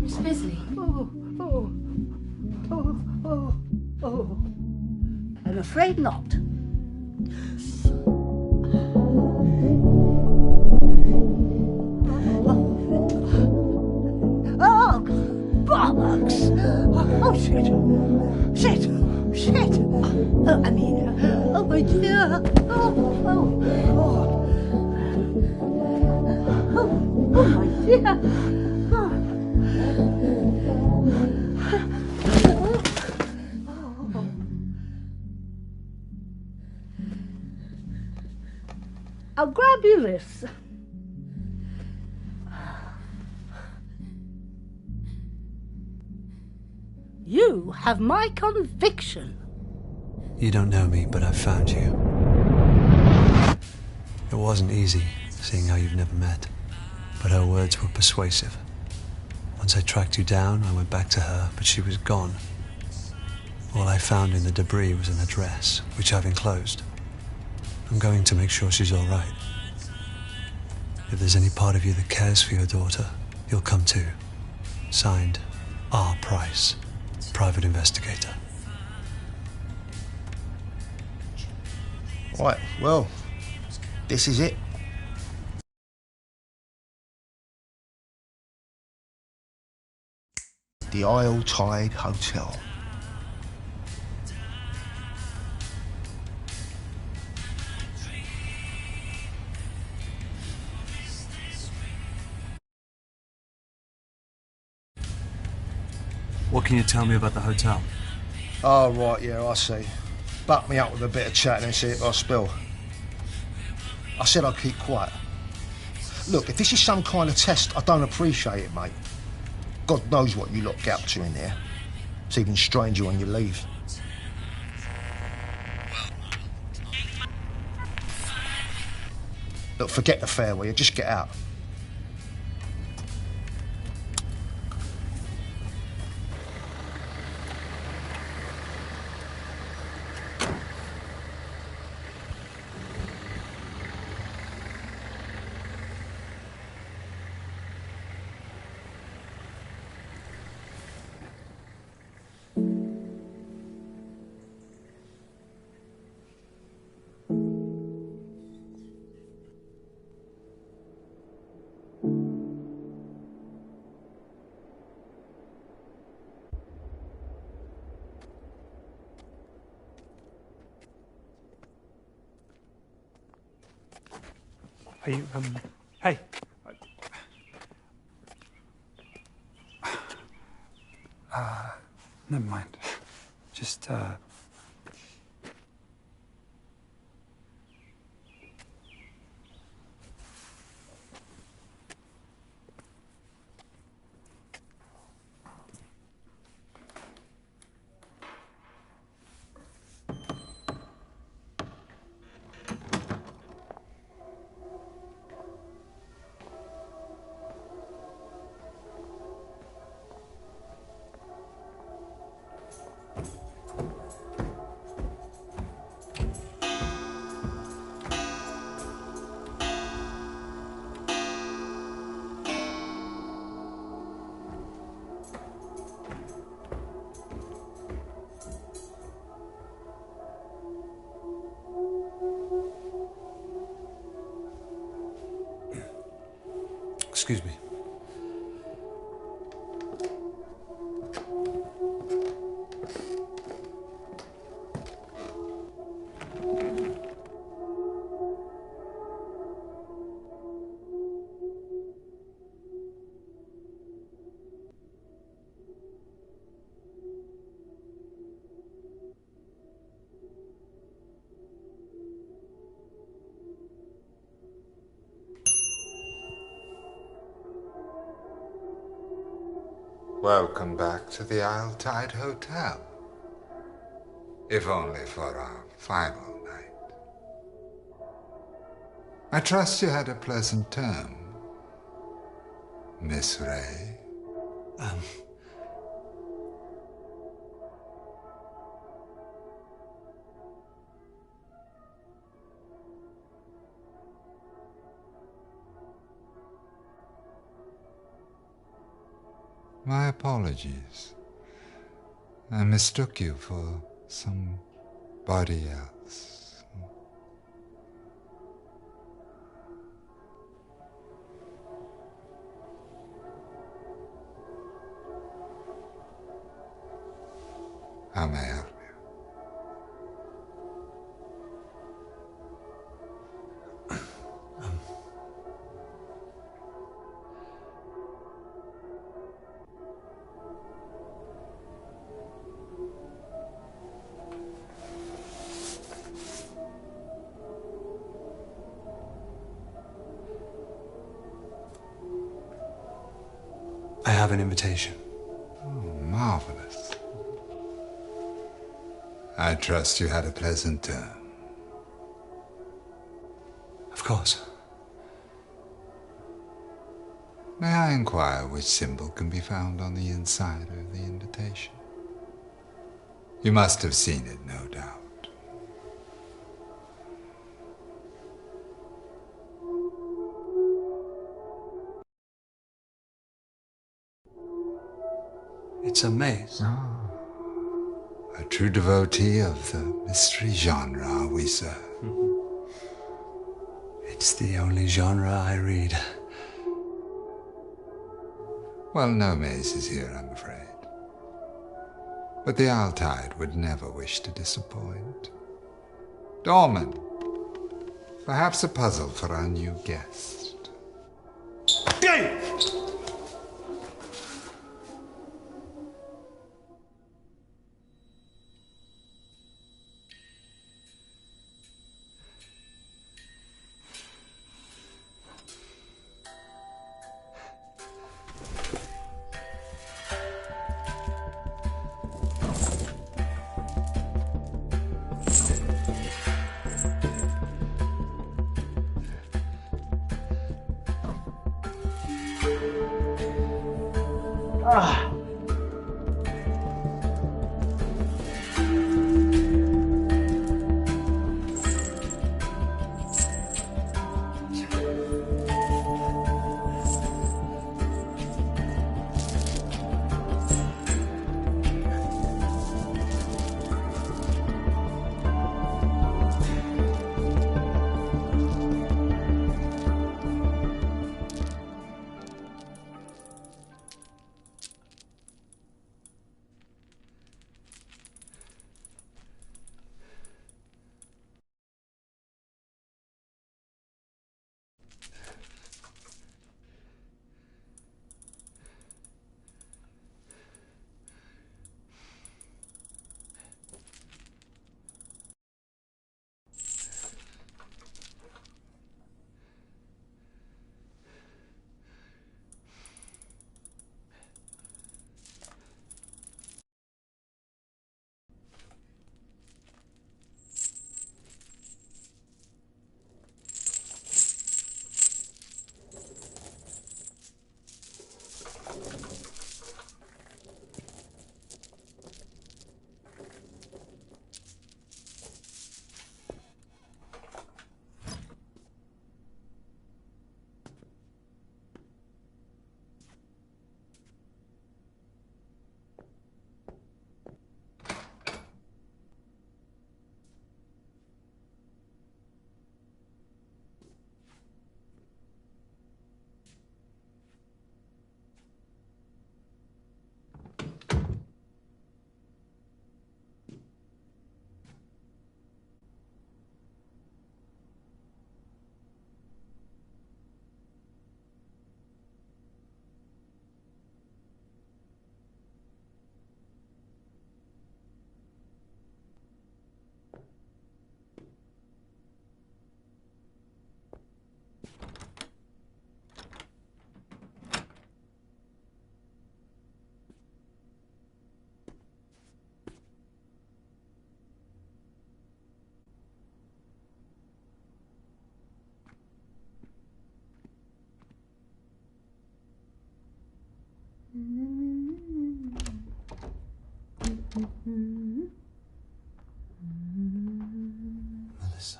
Miss Bisley. I'm afraid not. Oh, bollocks! Oh, shit! Oh, I mean, oh my dear! Oh my dear! I'll grab you this. You have my conviction. You don't know me, but I've found you. It wasn't easy, seeing how you've never met, but her words were persuasive. Once I tracked you down, I went back to her, but she was gone. All I found in the debris was an address, which I've enclosed. I'm going to make sure she's all right. If there's any part of you that cares for your daughter, you'll come too. Signed, R. Price, Private Investigator. Right, well, this is it. The Isle Tide Hotel. What can you tell me about the hotel? Oh, right, yeah, I see. Buck me up with a bit of chat and see if I spill. I said I'd keep quiet. Look, if this is some kind of test, I don't appreciate it, mate. God knows what you lot get up to in there. It's even stranger when you leave. Look, forget the fare, will you? Just get out. Are you, hey. Never mind. Just, Excuse me. Welcome back to the Isle Tide Hotel. If only for our final night. I trust you had a pleasant term, Miss Ray. My apologies. I mistook you for somebody else. How may I help you? I have an invitation. Oh, marvelous. I trust you had a pleasant term. Of course. May I inquire which symbol can be found on the inside of the invitation? You must have seen it, no doubt. It's a maze. A true devotee of the mystery genre are we, sir? It's the only genre I read. Well, no mazes here, I'm afraid. But the Yuletide would never wish to disappoint. Dorman, perhaps a puzzle for our new guest. Melissa.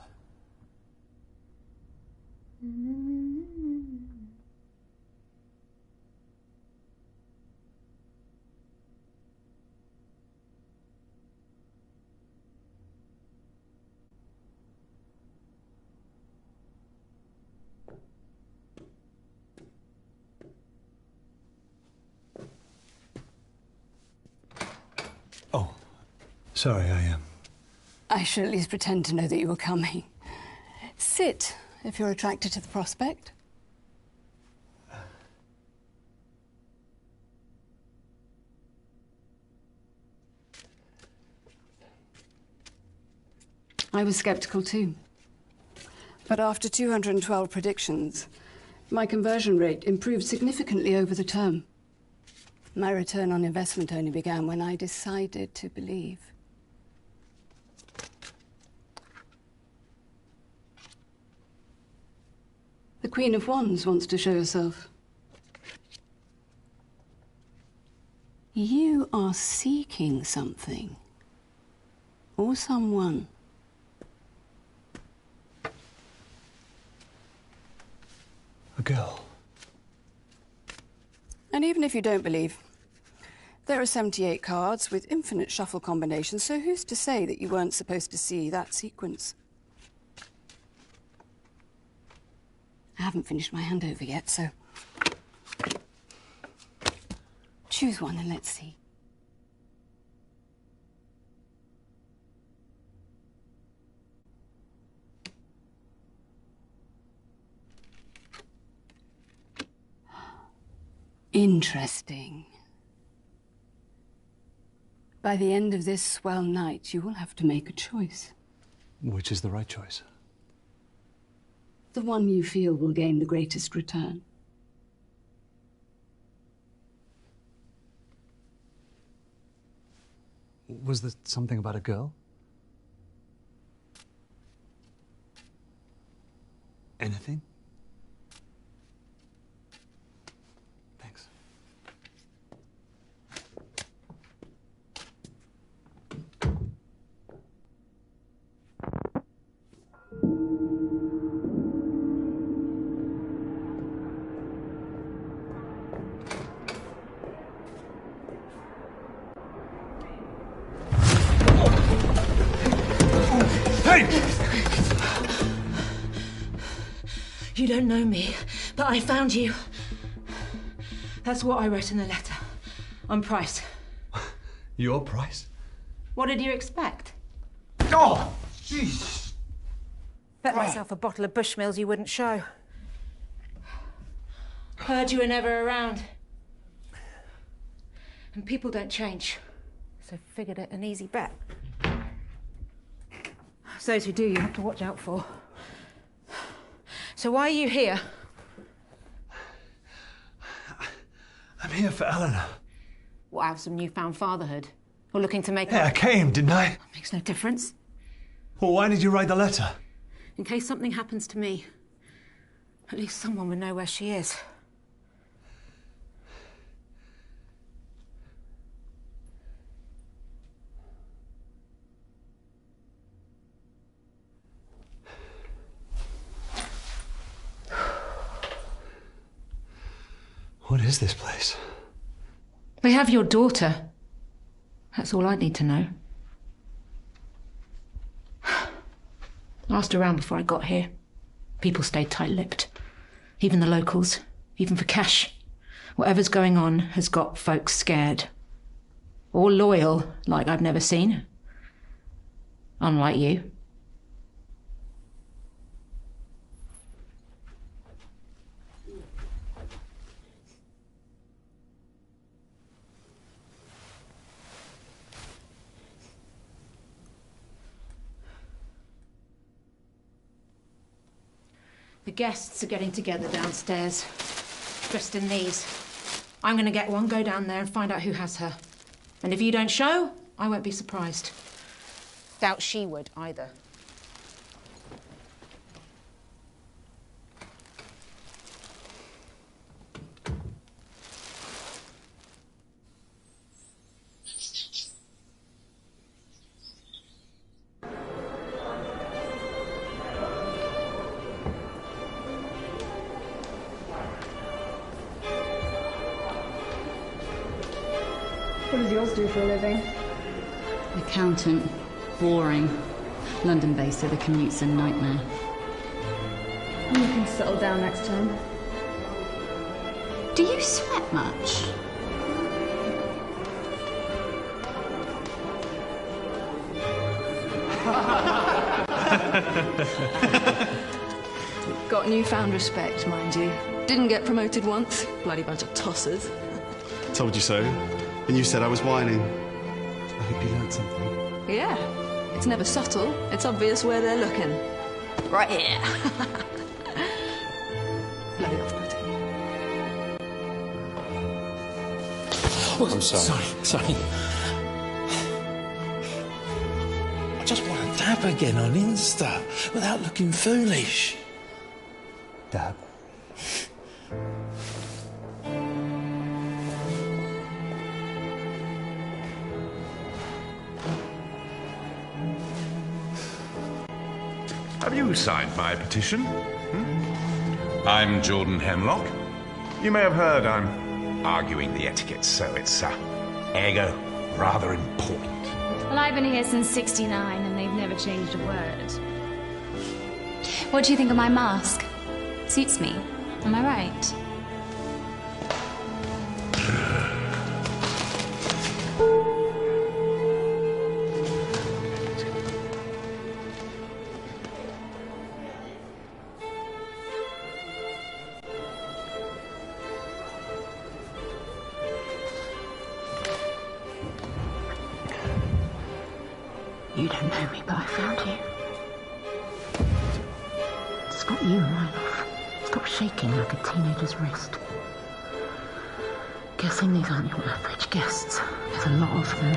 Sorry, I shall at least pretend to know that you were coming. Sit, if you're attracted to the prospect. I was sceptical too. But after 212 predictions, my conversion rate improved significantly over the term. My return on investment only began when I decided to believe. The Queen of Wands wants to show herself. You are seeking something. Or someone. A girl. And even if you don't believe, there are 78 cards with infinite shuffle combinations, so who's to say that you weren't supposed to see that sequence? I haven't finished my handover yet, so choose one and let's see. Interesting. By the end of this swell night, you will have to make a choice. Which is the right choice? The one you feel will gain the greatest return. Was there something about a girl? Anything? Thanks. You don't know me, but I found you. That's what I wrote in the letter. On Price. Your price? What did you expect? Oh, Jesus! Bet myself a bottle of Bushmills you wouldn't show. Heard you were never around. And people don't change. So figured it an easy bet. Those who do, you have to watch out for. So why are you here? I'm here for Eleanor. What, out of some newfound fatherhood? Or looking to make Yeah, I came, didn't I? Makes no difference. Well, why did you write the letter? In case something happens to me, at least someone would know where she is. What is this place? They have your daughter. That's all I need to know. I asked around before I got here. People stayed tight-lipped. Even the locals. Even for cash. Whatever's going on has got folks scared. Or loyal, like I've never seen. Unlike you. The guests are getting together downstairs, dressed in these. I'm going to get one, go down there and find out who has her. And if you don't show, I won't be surprised. Doubt she would either. What does yours do for a living? Accountant. Boring. London-based, so the commute's a nightmare. You can settle down next term. Do you sweat much? Got newfound respect, mind you. Didn't get promoted once. Bloody bunch of tossers. Told you so. And you said I was whining. I hope you learned something. Yeah. It's never subtle. It's obvious where they're looking. Right here. Bloody off, Marty. Oh, I'm sorry. Sorry. I just want to dab again on Insta without looking foolish. Dab. Have you signed my petition? I'm Jordan Hemlock. You may have heard I'm arguing the etiquette, so it's ergo rather important. Well, I've been here since '69 and they've never changed a word. What do you think of my mask? Suits me. Am I right? You don't know me, but I found you. It's got you right off. Stop shaking like a teenager's wrist. Guessing these aren't your average guests. There's a lot of them.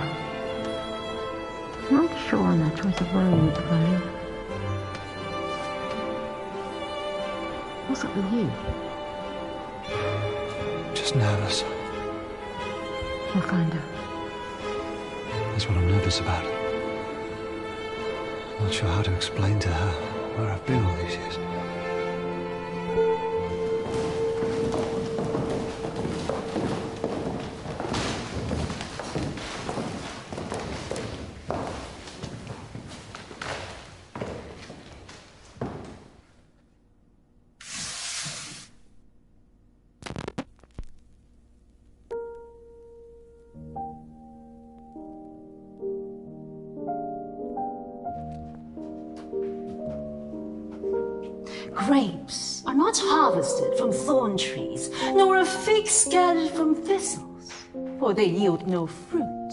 I'm not sure on their choice of road, though. What's up with you? Just nervous. You'll find her. That's what I'm nervous about. Not sure how to explain to her where I've been all these years. Grapes are not harvested from thorn trees, nor are figs gathered from thistles, for they yield no fruit.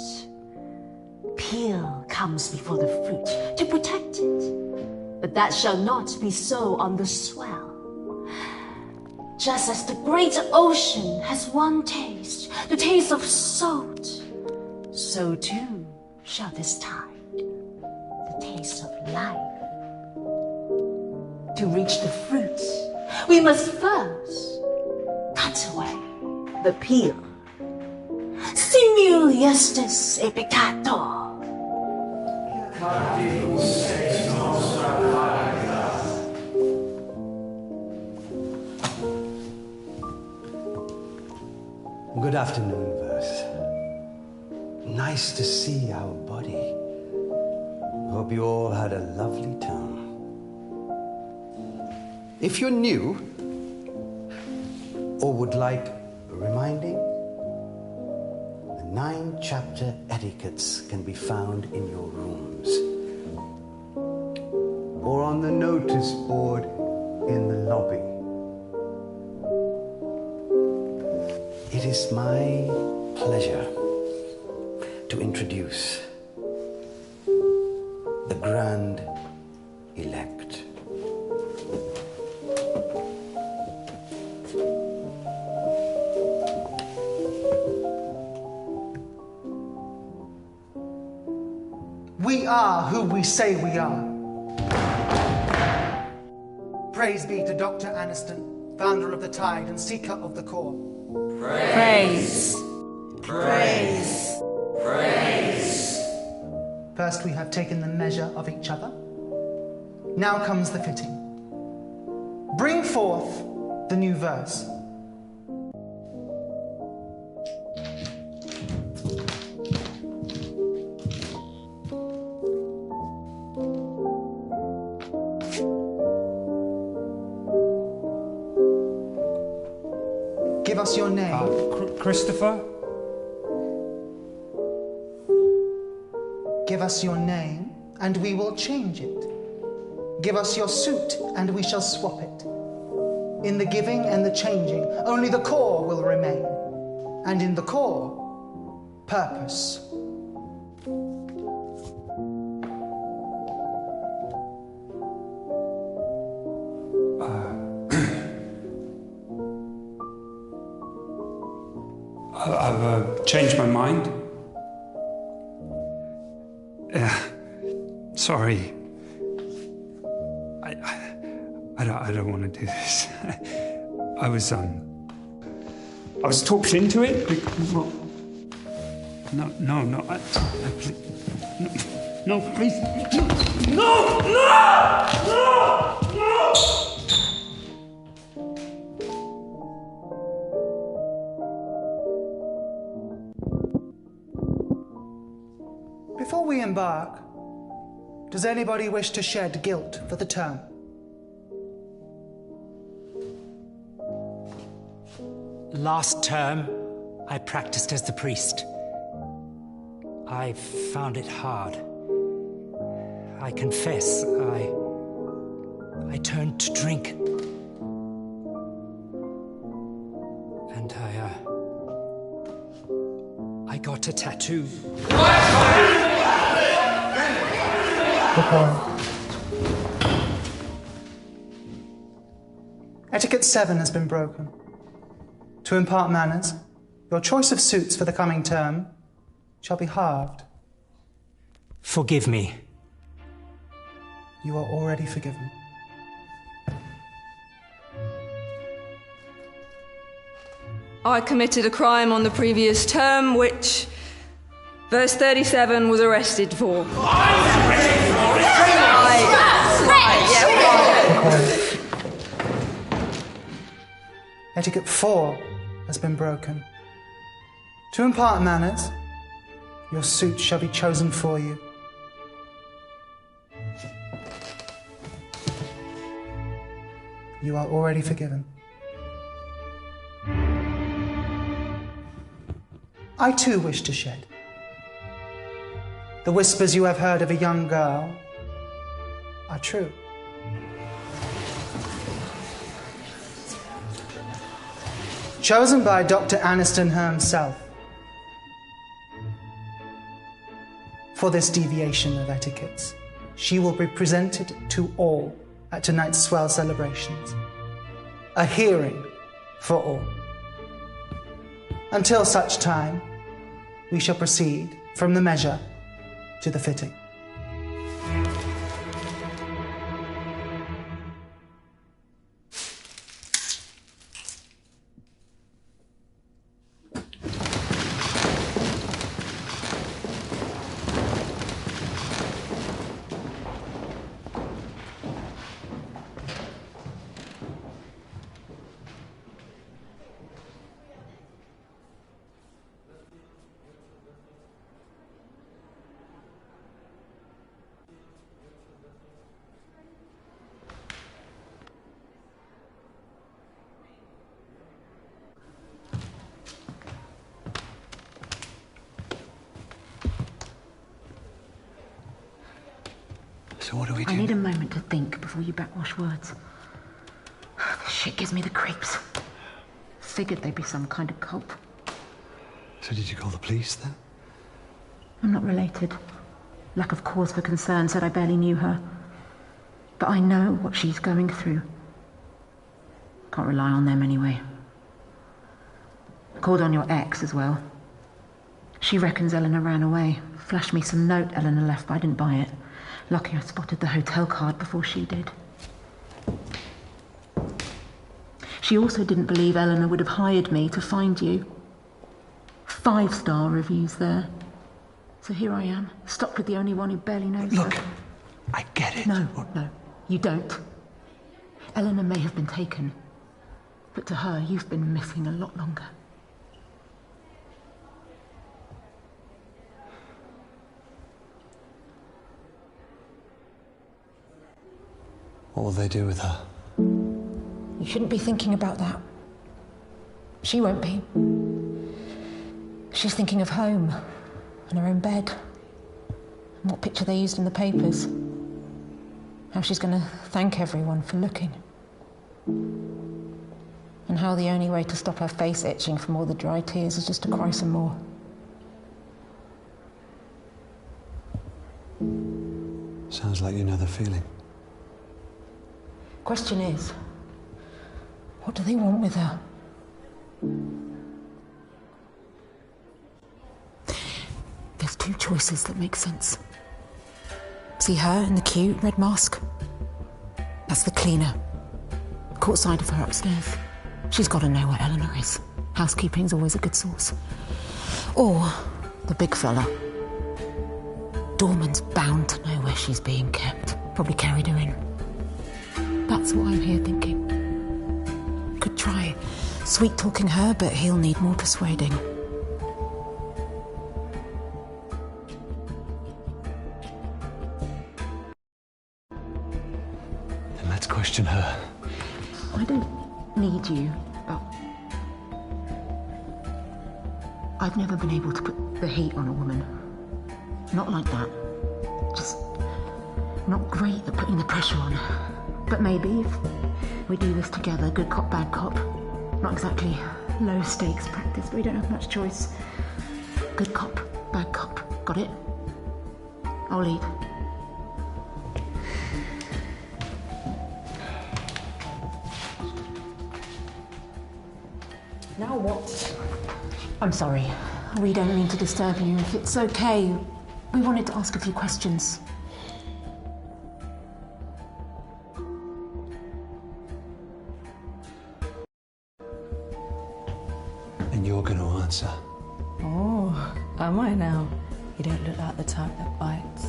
Peel comes before the fruit to protect it, but that shall not be so on the Swell. Just as the great ocean has one taste, the taste of salt, so too shall this tide, the taste of life. To reach the fruit, we must first cut away the peel. Simul justus et peccator. Good afternoon, Verse. Nice to see our body. Hope you all had a lovely time. If you're new, or would like reminding, the 9-chapter etiquettes can be found in your rooms, or on the notice board in the lobby. It is my pleasure to introduce the Grand Elect. We are who we say we are. Praise be to Dr. Aniston, founder of the Tide and seeker of the core. Praise. Praise. Praise. First we have taken the measure of each other. Now comes the fitting. Bring forth the new verse. Give us your name. Christopher? Give us your name and we will change it. Give us your suit, and we shall swap it. In the giving and the changing, only the core will remain. And in the core, purpose. I've changed my mind. Sorry. I don't want to do this. I was talked into it. No, please. No! Before we embark, does anybody wish to shed guilt for the term? Last term, I practiced as the priest. I found it hard. I confess, I turned to drink. And I got a tattoo. Etiquette 7 has been broken. To impart manners, your choice of suits for the coming term shall be halved. Forgive me. You are already forgiven. I committed a crime on the previous term, which verse 37 was arrested for. Etiquette 4 has been broken. To impart manners, your suit shall be chosen for you. You are already forgiven. I too wish to shed. The whispers you have heard of a young girl are true. Chosen by Dr. Aniston himself for this deviation of etiquettes, she will be presented to all at tonight's Swell celebrations. A hearing for all. Until such time, we shall proceed from the measure to the fitting. So what do we do? I need a moment to think before you backwash words. This shit gives me the creeps. Figured they'd be some kind of cult. So did you call the police then? I'm not related. Lack of cause for concern said I barely knew her. But I know what she's going through. Can't rely on them anyway. Called on your ex as well. She reckons Eleanor ran away. Flashed me some note Eleanor left, but I didn't buy it. Lucky I spotted the hotel card before she did. She also didn't believe Eleanor would have hired me to find you. 5-star reviews there. So here I am, stuck with the only one who barely knows Look, her. I get it. No, you don't. Eleanor may have been taken, but to her, you've been missing a lot longer. What will they do with her? You shouldn't be thinking about that. She won't be. She's thinking of home and her own bed And what picture they used in the papers. How she's going to thank everyone for looking. And how the only way to stop her face itching from all the dry tears is just to cry some more. Sounds like you know the feeling. Question is, what do they want with her? There's two choices that make sense. See her in the cute red mask? That's the cleaner. Caught sight of her upstairs. She's got to know where Eleanor is. Housekeeping's always a good source. Or the big fella. Dorman's bound to know where she's being kept. Probably carried her in. That's what I'm here thinking. Could try sweet-talking her, but he'll need more persuading. Then let's question her. I don't need you, but I've never been able to put the heat on a woman. Not like that. Just not great at putting the pressure on. But maybe if we do this together, good cop, bad cop. Not exactly low stakes practice, but we don't have much choice. Good cop, bad cop. Got it? I'll lead. Now what? I'm sorry. We don't mean to disturb you. If it's okay, we wanted to ask a few questions. And you're going to answer. Oh, am I now? You don't look like the type that bites.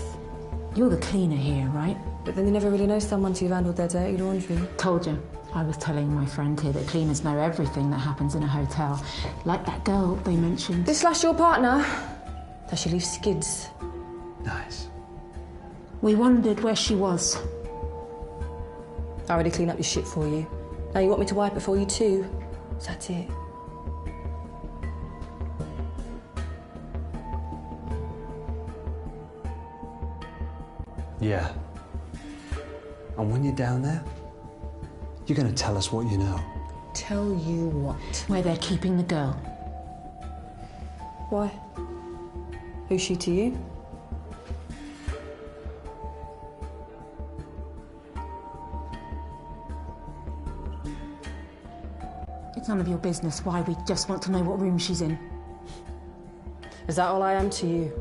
You're the cleaner here, right? But then you never really know someone till you've handled their dirty laundry. Told you. I was telling my friend here that cleaners know everything that happens in a hotel. Like that girl they mentioned. This slash your partner? Does she leave skids? Nice. We wondered where she was. I already cleaned up your shit for you. Now you want me to wipe it for you too? Is that it? Yeah. And when you're down there, you're going to tell us what you know. Tell you what? Where they're keeping the girl. Why? Who's she to you? It's none of your business why. We just want to know what room she's in. Is that all I am to you?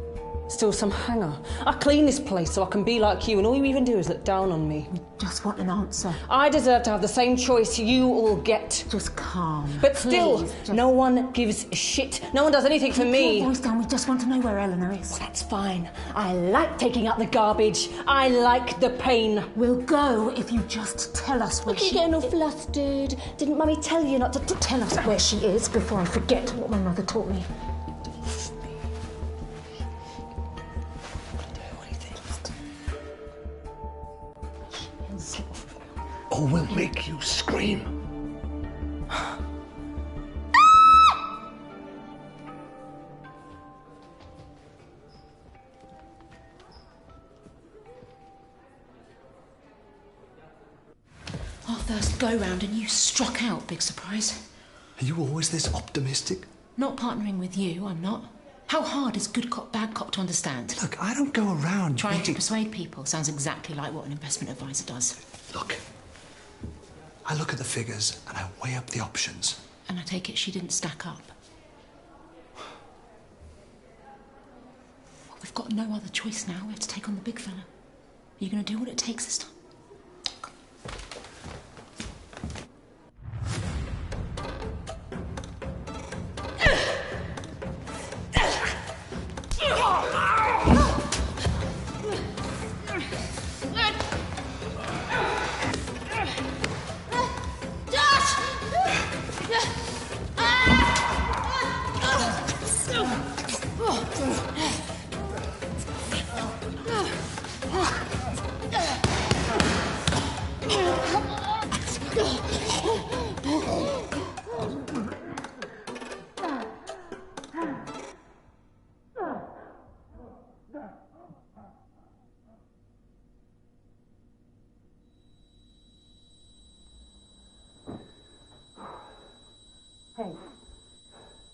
Still some hanger? I clean this place so I can be like you, and all you even do is look down on me. We just want an answer. I deserve to have the same choice you all get. Just calm. But still, no one gives a shit. No one does anything for me. Keep your voice down. We just want to know where Eleanor is. Well, that's fine. I like taking out the garbage. I like the pain. We'll go if you just tell us where Look, you're getting all flustered. Didn't Mummy tell you not to tell us where she is before I forget what my mother taught me? Or we'll make you scream. Our first go-round and you struck out, big surprise. Are you always this optimistic? Not partnering with you, I'm not. How hard is good cop, bad cop to understand? Look, I don't go around trying to persuade people. Sounds exactly like what an investment advisor does. Look, I look at the figures and I weigh up the options. And I take it she didn't stack up. Well, we've got no other choice now. We have to take on the big fella. Are you going to do what it takes this time?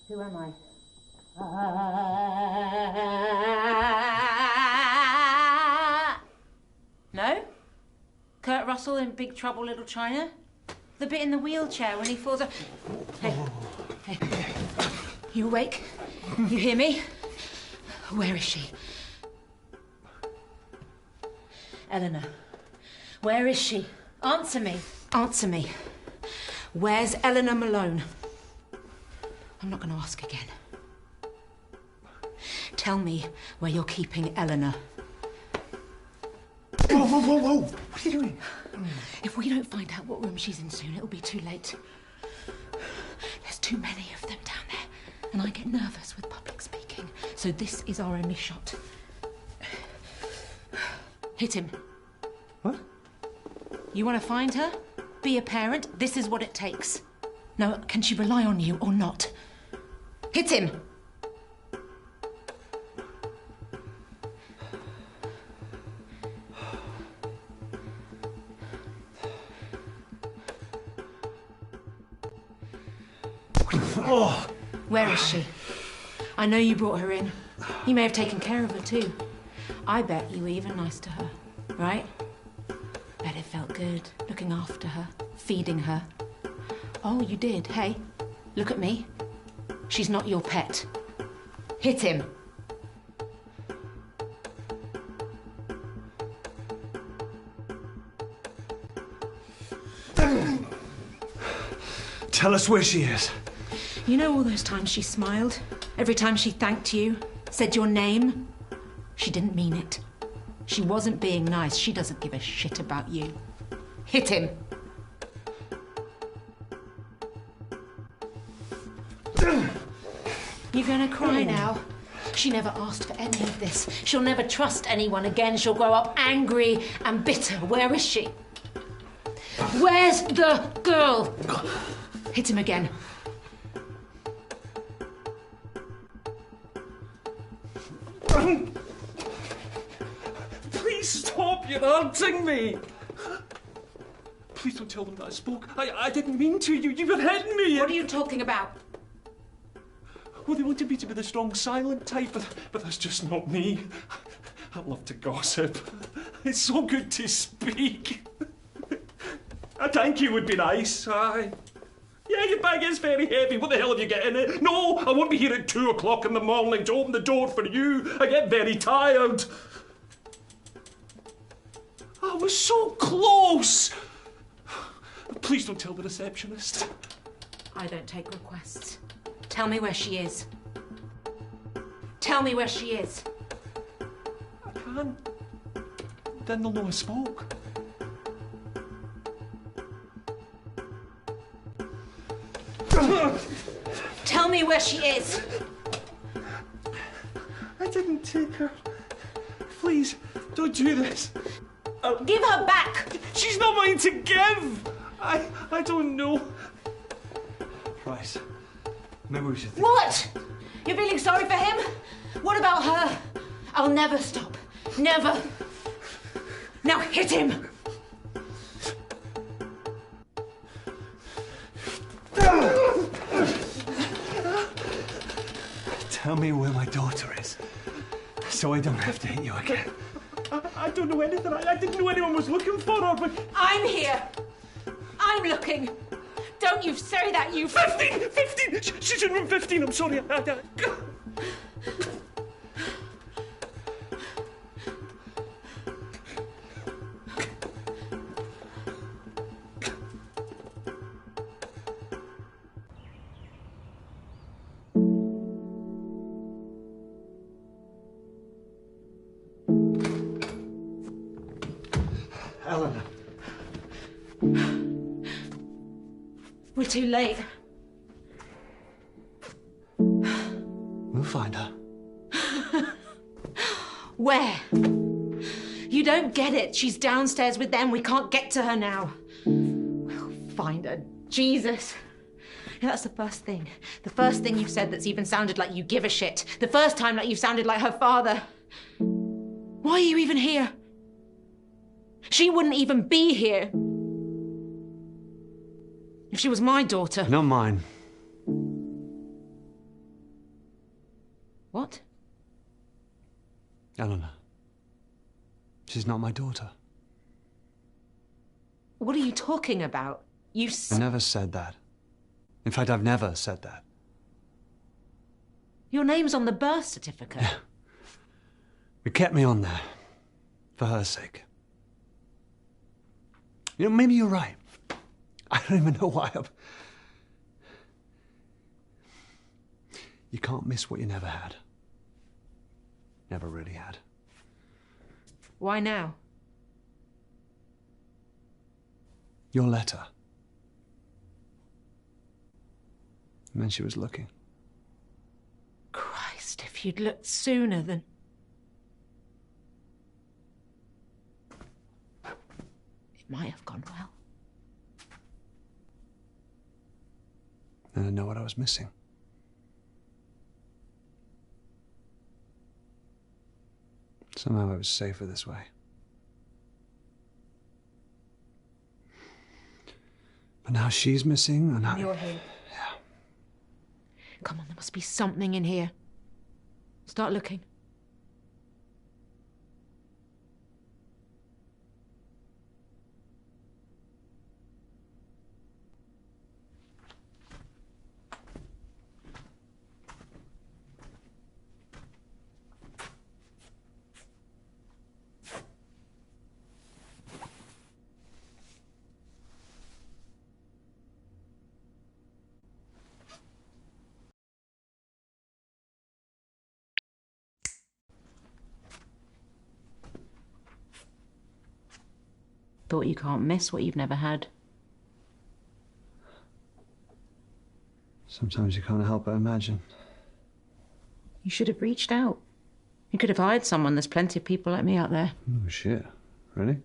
Who am I? No? Kurt Russell in Big Trouble, Little China? The bit in the wheelchair when he falls off. Hey, hey. You awake? You hear me? Where is she? Eleanor, where is she? Answer me. Answer me. Where's Eleanor Malone? I'm not going to ask again. Tell me where you're keeping Eleanor. Whoa, whoa, whoa, whoa! What are you doing? If we don't find out what room she's in soon, it'll be too late. There's too many of them down there, and I get nervous with public speaking. So this is our only shot. Hit him. What? You want to find her? Be a parent? This is what it takes. Now, can she rely on you or not? Hit him! Oh. Where is she? I know you brought her in. You may have taken care of her too. I bet you were even nice to her, right? Bet it felt good, looking after her, feeding her. Oh, you did. Hey, look at me. She's not your pet. Hit him. Tell us where she is. You know all those times she smiled? Every time she thanked you, said your name? She didn't mean it. She wasn't being nice. She doesn't give a shit about you. Hit him. You're gonna cry now? She never asked for any of this. She'll never trust anyone again. She'll grow up angry and bitter. Where is she? Where's the girl? Hit him again. Please stop, you're hurting me. Please don't tell them that I spoke. I didn't mean to. You were hitting me. What are you talking about? Well, they wanted me to be the strong, silent type, but that's just not me. I love to gossip. It's so good to speak. A thank you would be nice, aye. Yeah, your bag is very heavy. What the hell have you got in it? No, I won't be here at 2 o'clock in the morning to open the door for you. I get very tired. I was so close. Please don't tell the receptionist. I don't take requests. Tell me where she is. Tell me where she is. I can't. Then they'll know I spoke. Tell me where she is. I didn't take her. Please, don't do this. Give her back. She's not mine to give. I don't know. Price. Maybe we should think. What? You're feeling sorry for him? What about her? I'll never stop. Never. Now hit him. Tell me where my daughter is, so I don't have to hit you again. I don't know anything. I didn't know anyone was looking for her, but... I'm here. I'm looking. Don't you say that, you... 15! 15! She's in room 15, I'm sorry. Eleanor. We're too late. We'll find her. Where? You don't get it. She's downstairs with them. We can't get to her now. We'll find her. Jesus. Yeah, that's the first thing. The first thing you've said that's even sounded like you give a shit. The first time like you've sounded like her father. Why are you even here? She wouldn't even be here if she was my daughter. Not mine. What? Eleanor. She's not my daughter. What are you talking about? I never said that. In fact, I've never said that. Your name's on the birth certificate. Yeah. It kept me on there. For her sake. You know, maybe you're right. I don't even know why I'm... You can't miss what you never had. Never really had. Why now? Your letter. It meant she was looking. Christ, if you'd looked sooner then... It might have gone well. And I know what I was missing. Somehow I was safer this way. But now she's missing and You're here. Yeah. Come on, there must be something in here. Start looking. Thought you can't miss what you've never had. Sometimes you can't help but imagine. You should have reached out. You could have hired someone. There's plenty of people like me out there. Oh, shit. Really?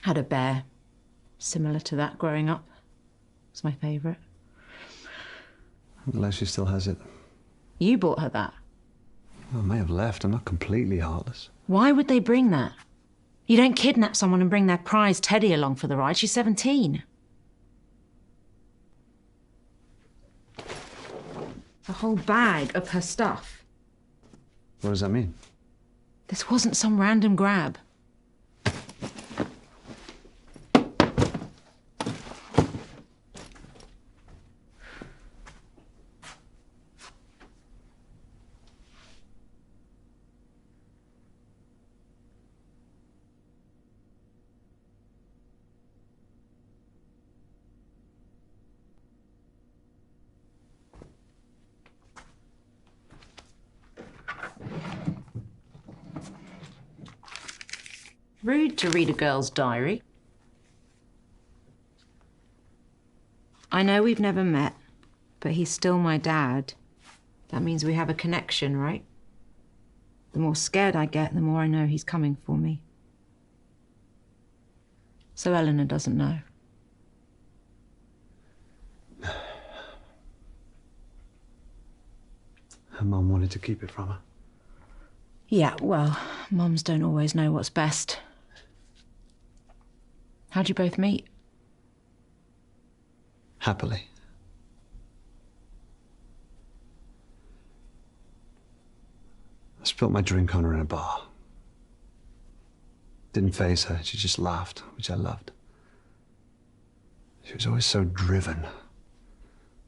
Had a bear. Similar to that growing up. It's my favourite. Unless she still has it. You bought her that. Well, I may have left. I'm not completely heartless. Why would they bring that? You don't kidnap someone and bring their prize Teddy along for the ride. She's 17. A whole bag of her stuff. What does that mean? This wasn't some random grab. Rude to read a girl's diary. I know we've never met, but he's still my dad. That means we have a connection, right? The more scared I get, the more I know he's coming for me. So Eleanor doesn't know. Her mum wanted to keep it from her. Yeah, well, mums don't always know what's best. How'd you both meet? Happily. I spilt my drink on her in a bar. Didn't faze her, she just laughed, which I loved. She was always so driven,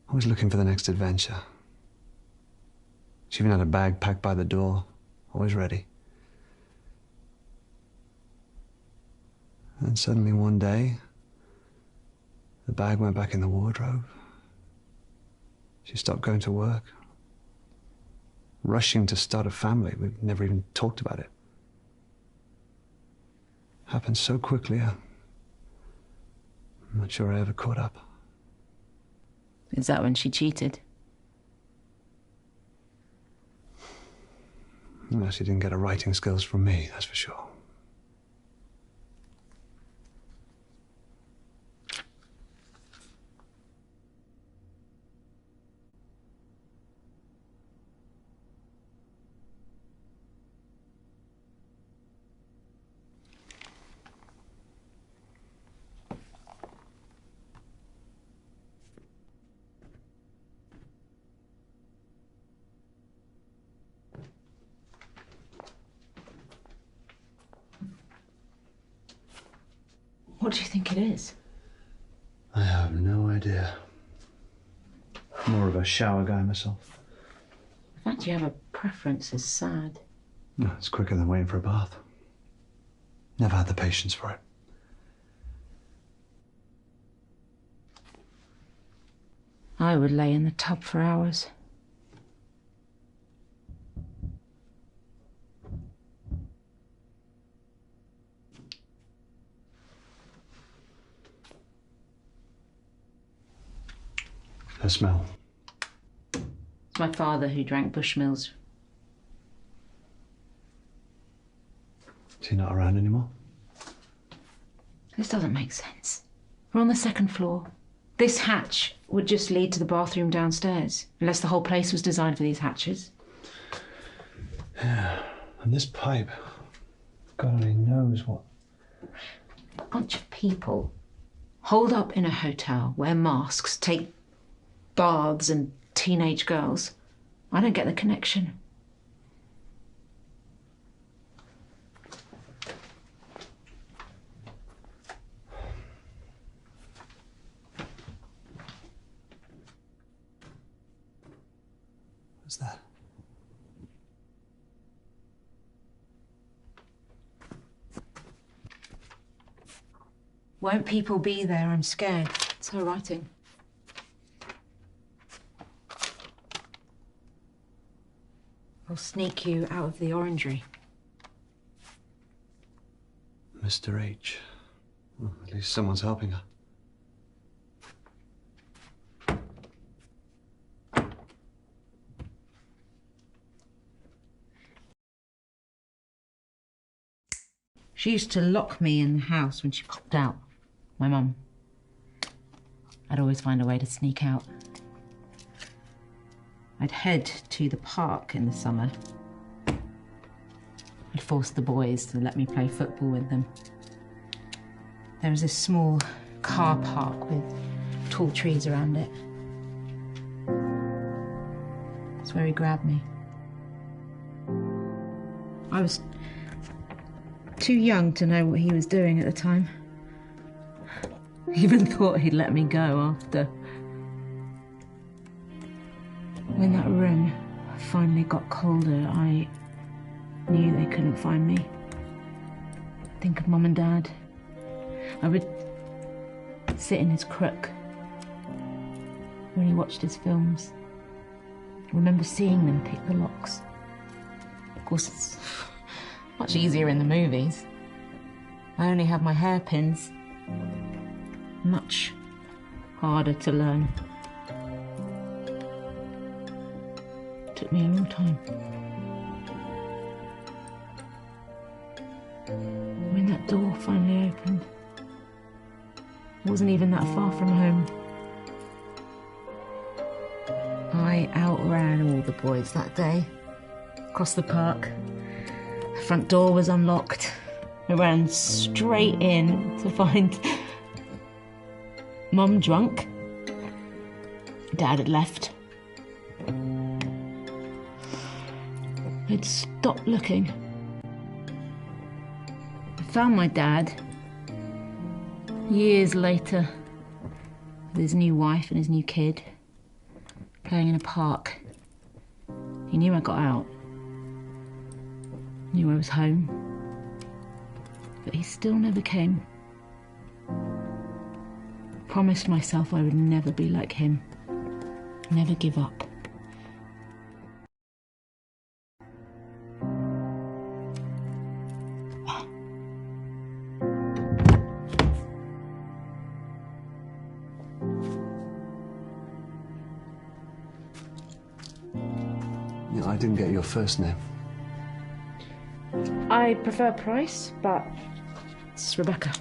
always looking for the next adventure. She even had a bag packed by the door, always ready. And suddenly one day, the bag went back in the wardrobe. She stopped going to work. Rushing to start a family. We've never even talked about it. Happened so quickly, I'm not sure I ever caught up. Is that when she cheated? No, she didn't get her writing skills from me, that's for sure. What do you think it is? I have no idea. More of a shower guy myself. The fact you have a preference is sad. No, it's quicker than waiting for a bath. Never had the patience for it. I would lay in the tub for hours. The smell. It's my father who drank Bushmills. Is he not around anymore? This doesn't make sense. We're on the second floor. This hatch would just lead to the bathroom downstairs, unless the whole place was designed for these hatches. Yeah, and this pipe, God only knows what. A bunch of people holed up in a hotel, wear masks, take baths and teenage girls. I don't get the connection. What's that? Won't people be there? I'm scared. It's her writing. I'll sneak you out of the orangery. Mr. H. Well, at least someone's helping her. She used to lock me in the house when she popped out. My mum. I'd always find a way to sneak out. I'd head to the park in the summer. I'd force the boys to let me play football with them. There was this small car park with tall trees around it. That's where he grabbed me. I was too young to know what he was doing at the time. Even thought he'd let me go after. When that room finally got colder, I knew they couldn't find me. Think of Mum and Dad. I would sit in his crook when he watched his films. I remember seeing them pick the locks. Of course, it's much easier in the movies. I only have my hairpins. Much harder to learn. Took me a long time. When that door finally opened, I wasn't even that far from home. I outran all the boys that day. Across the park. The front door was unlocked. I ran straight in to find Mum drunk. Dad had left. I'd stopped looking. I found my dad years later with his new wife and his new kid playing in a park. He knew I got out. Knew I was home. But he still never came. Promised myself I would never be like him. Never give up. I didn't get your first name. I prefer Price, but it's Rebecca.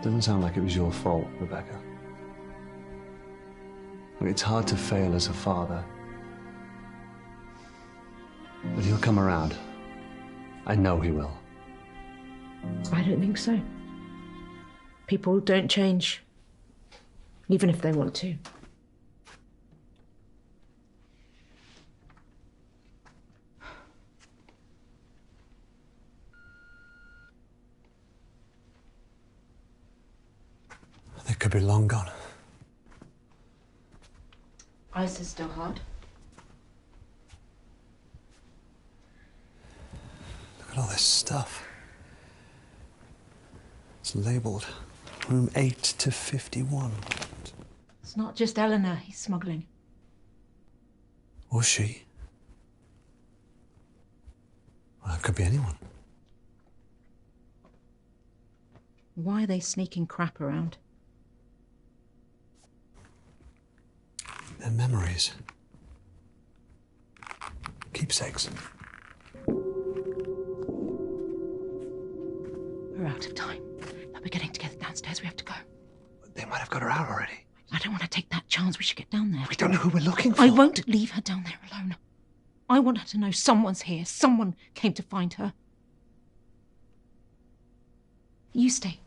Doesn't sound like it was your fault, Rebecca. Look, it's hard to fail as a father. But he'll come around. I know he will. I don't think so. People don't change, even if they want to. could be long gone. Ice is still hard. Look at all this stuff. It's labelled room 8 to 51. It's not just Eleanor he's smuggling. Or she. Well, it could be anyone. Why are they sneaking crap around? Their memories. Keepsakes. We're out of time. But we're getting together downstairs. We have to go. They might have got her out already. I don't want to take that chance. We should get down there. We don't know who we're looking for. I won't leave her down there alone. I want her to know someone's here. Someone came to find her. You stay.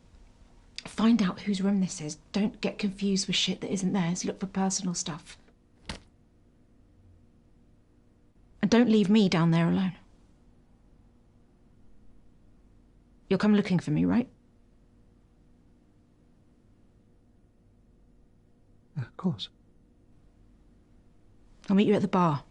Find out whose room this is. Don't get confused with shit that isn't theirs. Look for personal stuff. And don't leave me down there alone. You'll come looking for me, right? Yeah, of course. I'll meet you at the bar.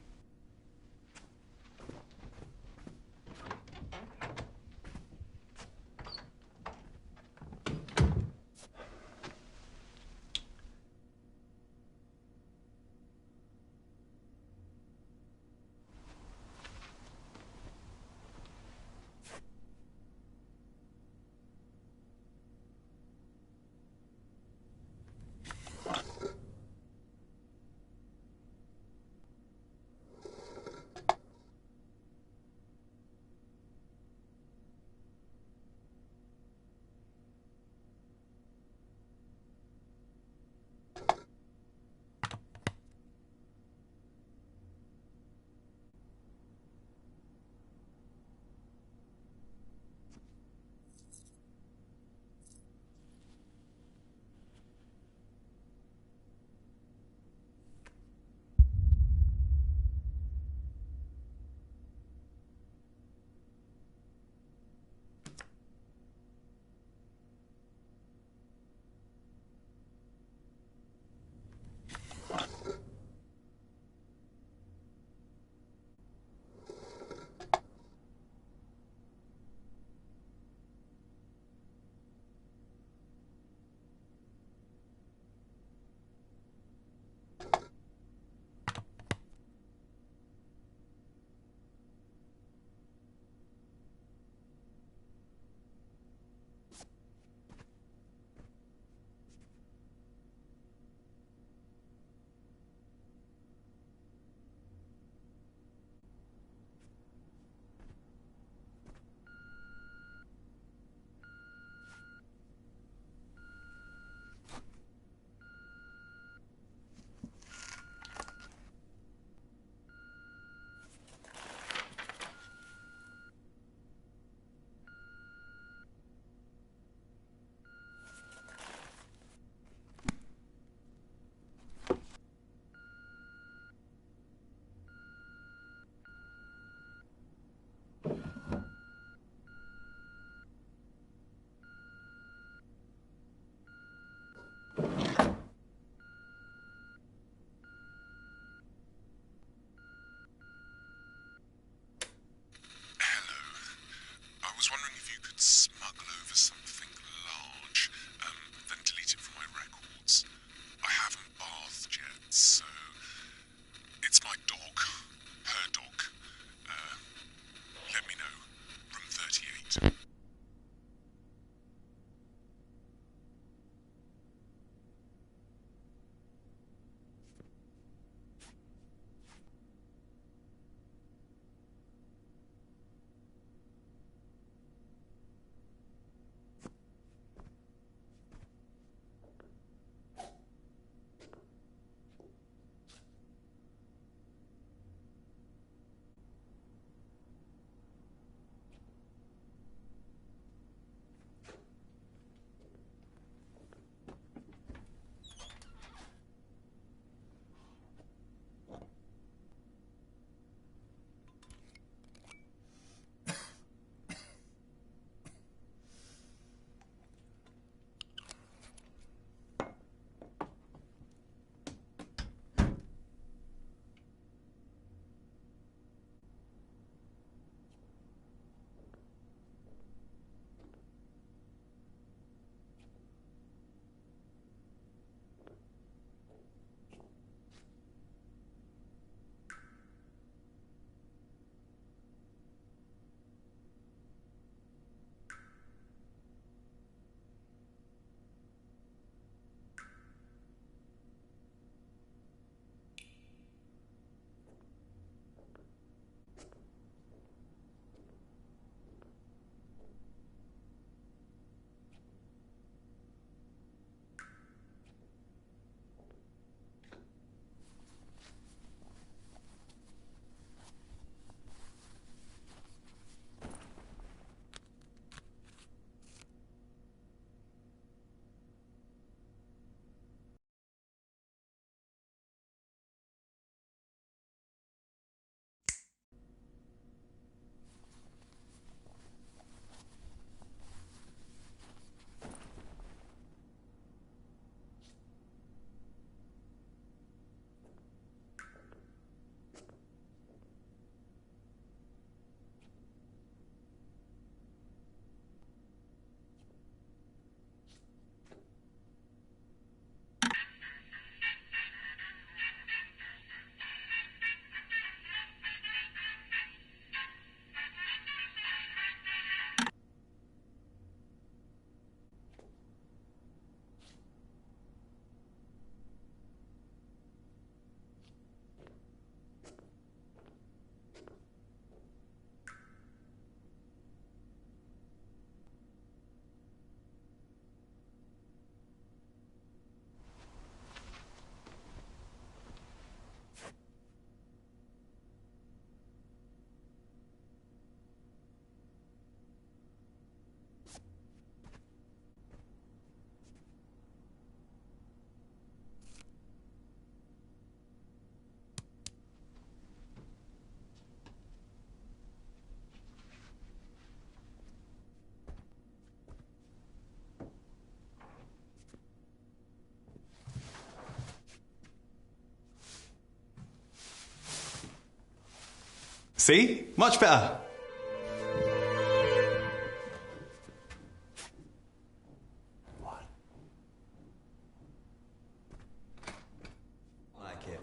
See? Much better.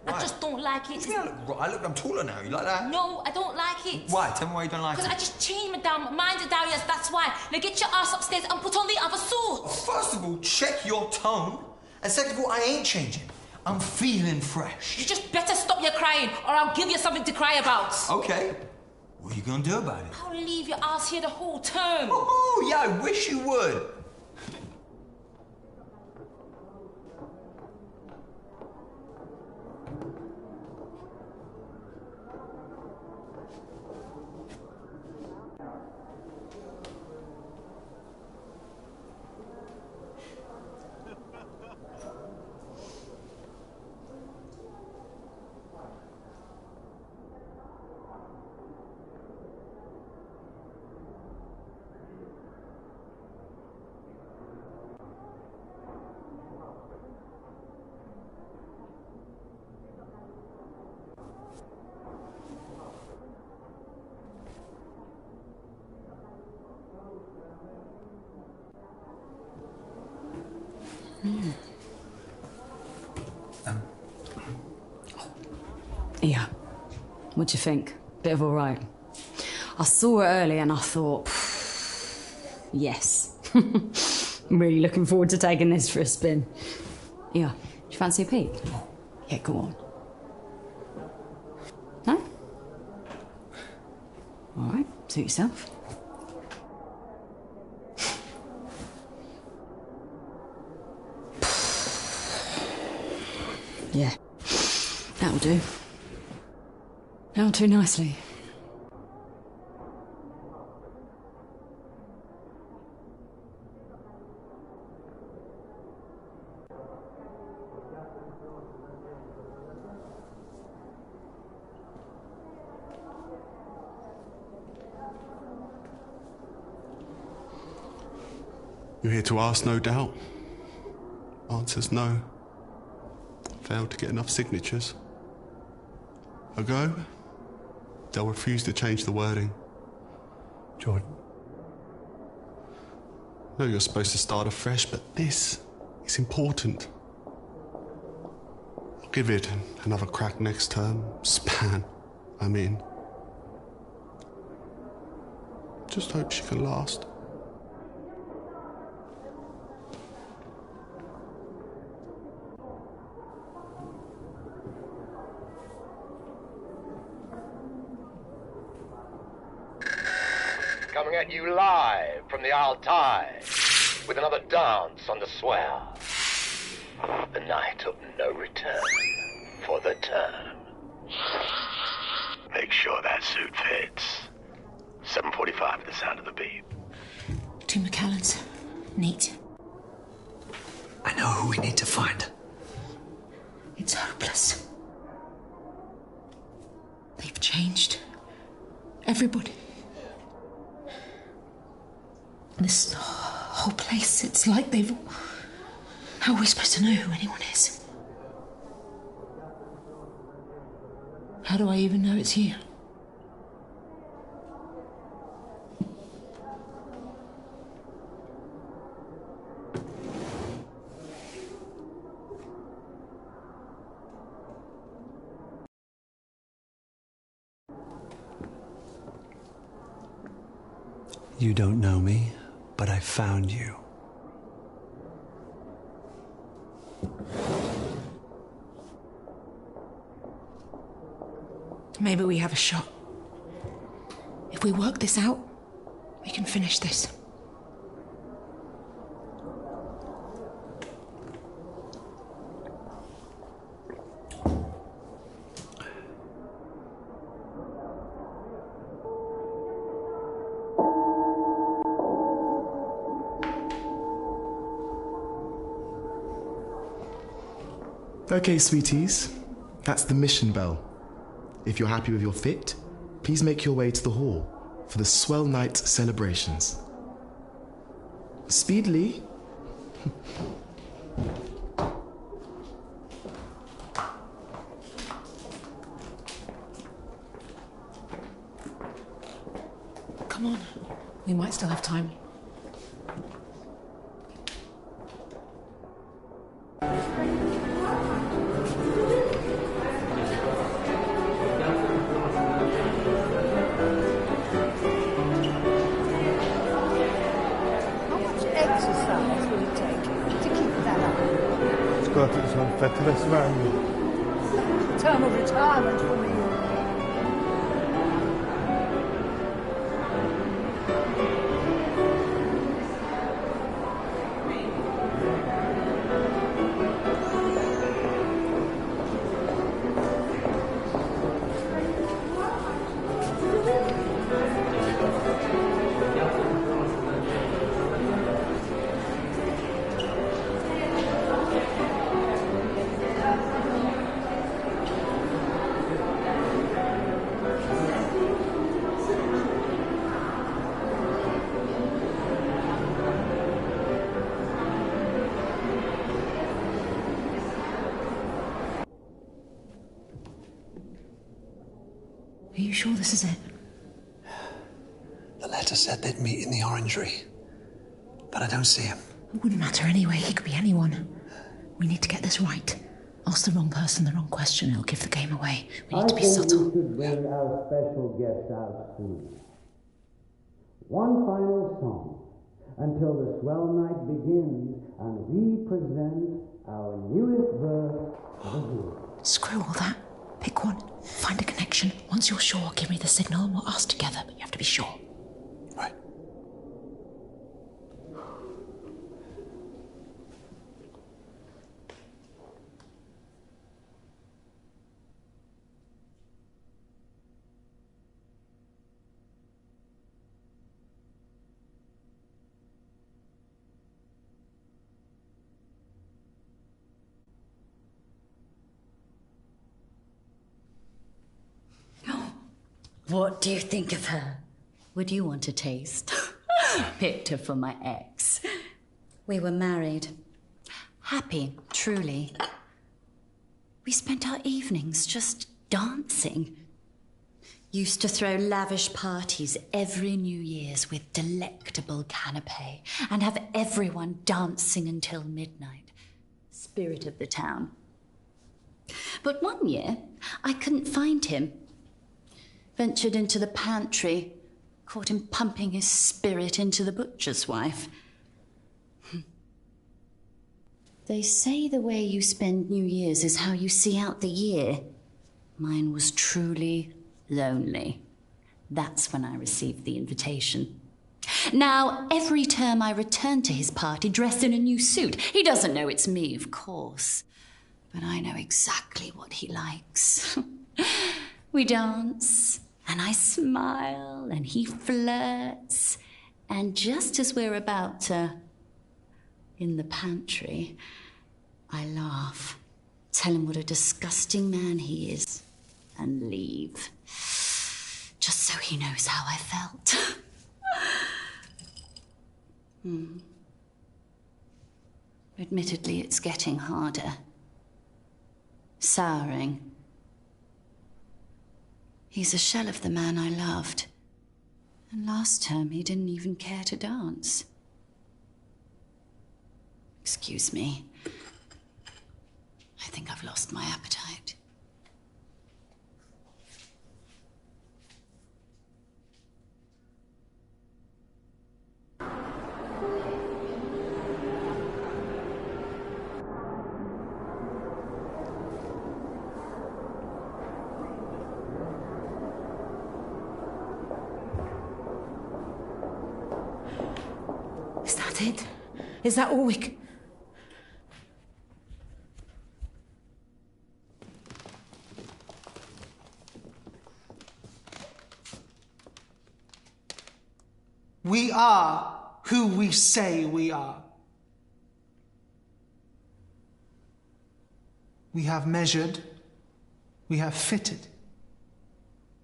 I just don't like it. Look, I'm taller now. You like that? No, I don't like it. Why? Tell me why you don't like it. Because I just changed my damn mind to Darius, that's why. Now get your ass upstairs and put on the other suit. Well, first of all, check your tone. And second of all, I ain't changing. I'm feeling fresh. You just better stop your crying or I'll give you something to cry about. Okay. What are you going to do about it? I'll leave your ass here the whole term. Oh, yeah, I wish you would. Yeah. What'd you think? Bit of all right. I saw it early and I thought, yes. I'm really looking forward to taking this for a spin. Yeah. Do you fancy a peek? Yeah, go on. No? All right, suit yourself. Yeah, that'll do. That'll do nicely. You're here to ask, no doubt. Answer's no. Failed to get enough signatures. A go? They'll refuse to change the wording. Jordan. No, you're supposed to start afresh, but this is important. I'll give it another crack next term. Span, I mean. Just hope she can last. Coming at you live from the Altai with another dance on the Swell. The night of no return for the term. Make sure that suit fits. 7:45 at the sound of the beep. 2 McAllens. Neat. I know who we need to find. It's hopeless. They've changed. Everybody. This whole place, it's like they've... How are we supposed to know who anyone is? How do I even know it's you? You don't know me, but I found you. Maybe we have a shot. If we work this out, we can finish this. Okay, sweeties, that's the mission bell. If you're happy with your fit, please make your way to the hall for the Swell Night celebrations. Speedily. We might still have time. Exercise will it take to keep that up? It's got its own fabulous value. Term of retirement for me. Are you sure this is it? The letter said they'd meet in the orangery, but I don't see him. It wouldn't matter anyway. He could be anyone. We need to get this right. Ask the wrong person the wrong question, it'll give the game away. We need to be subtle. We should bring our special guest out soon. One final song until the swell night begins and we present our newest verse of the year. Screw all that. Pick one. Find a connection. Once you're sure, give me the signal and we'll ask together, but you have to be sure. Right. What do you think of her? Would you want a taste? Picked her for my ex. We were married. Happy, truly. We spent our evenings just dancing. Used to throw lavish parties every New Year's with delectable canapés and have everyone dancing until midnight. Spirit of the town. But one year, I couldn't find him. Ventured into the pantry, caught him pumping his spirit into the butcher's wife. They say the way you spend New Year's is how you see out the year. Mine was truly lonely. That's when I received the invitation. Now, every term I return to his party dressed in a new suit. He doesn't know it's me, of course. But I know exactly what he likes. We dance, and I smile, and he flirts. And just as we're about to, in the pantry, I laugh, tell him what a disgusting man he is, and leave. Just so he knows how I felt. Admittedly, it's getting harder. Souring. He's a shell of the man I loved. And last term, he didn't even care to dance. Excuse me. I think I've lost my appetite. Is that it? Is that all we can... We are who we say we are. We have measured, we have fitted.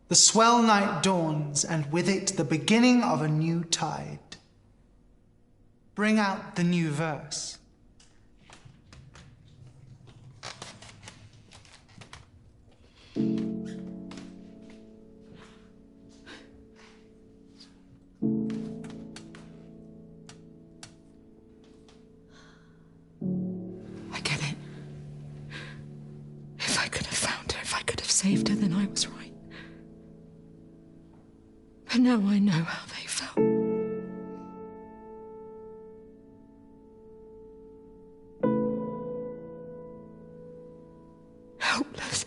The swell night dawns, and with it the beginning of a new tide. Bring out the new verse. could have saved her, then I was right. But now I know how they felt. Helpless.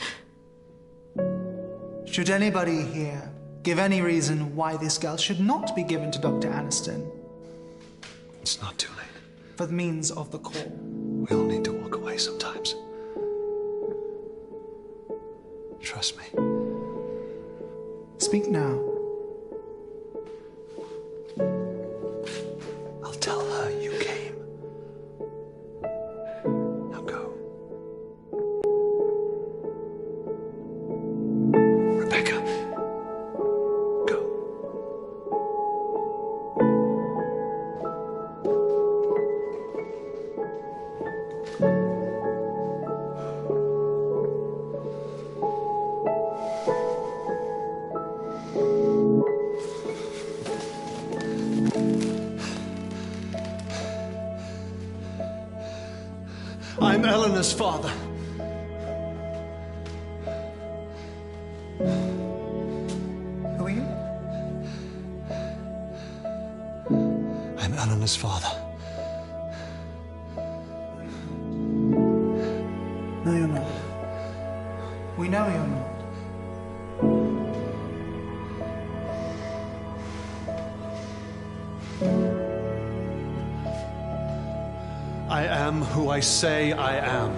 Should anybody here give any reason why this girl should not be given to Dr. Aniston? It's not too late. For the means of the call. We all need to walk away sometimes. Trust me. Speak now. I'll tell her you came. Now go. Rebecca. I'm Eleanor's father. Who are you? I'm Eleanor's father. No, you're not. We know you're not. I am who I say I am.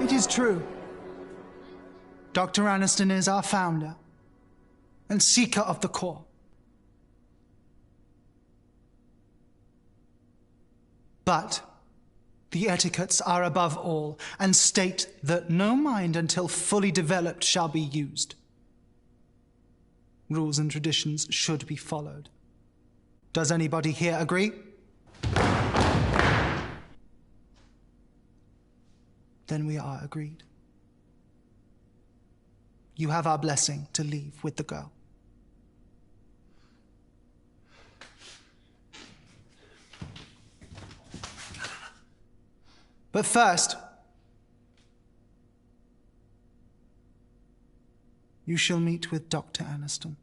It is true. Dr. Aniston is our founder and seeker of the core. But the etiquettes are above all and state that no mind until fully developed shall be used. Rules and traditions should be followed. Does anybody here agree? Then we are agreed. You have our blessing to leave with the girl. But first, you shall meet with Dr. Aniston.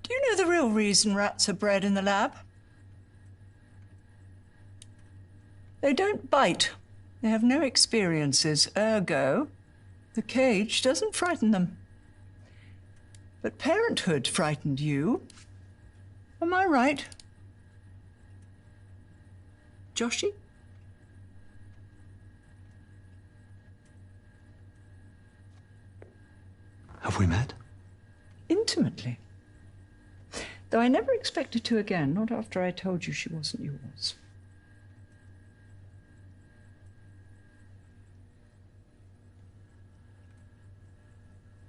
Do you know the real reason rats are bred in the lab? They don't bite. They have no experiences, ergo, the cage doesn't frighten them. But parenthood frightened you. Am I right? Joshy? Have we met? Intimately. Though I never expected to again, not after I told you she wasn't yours.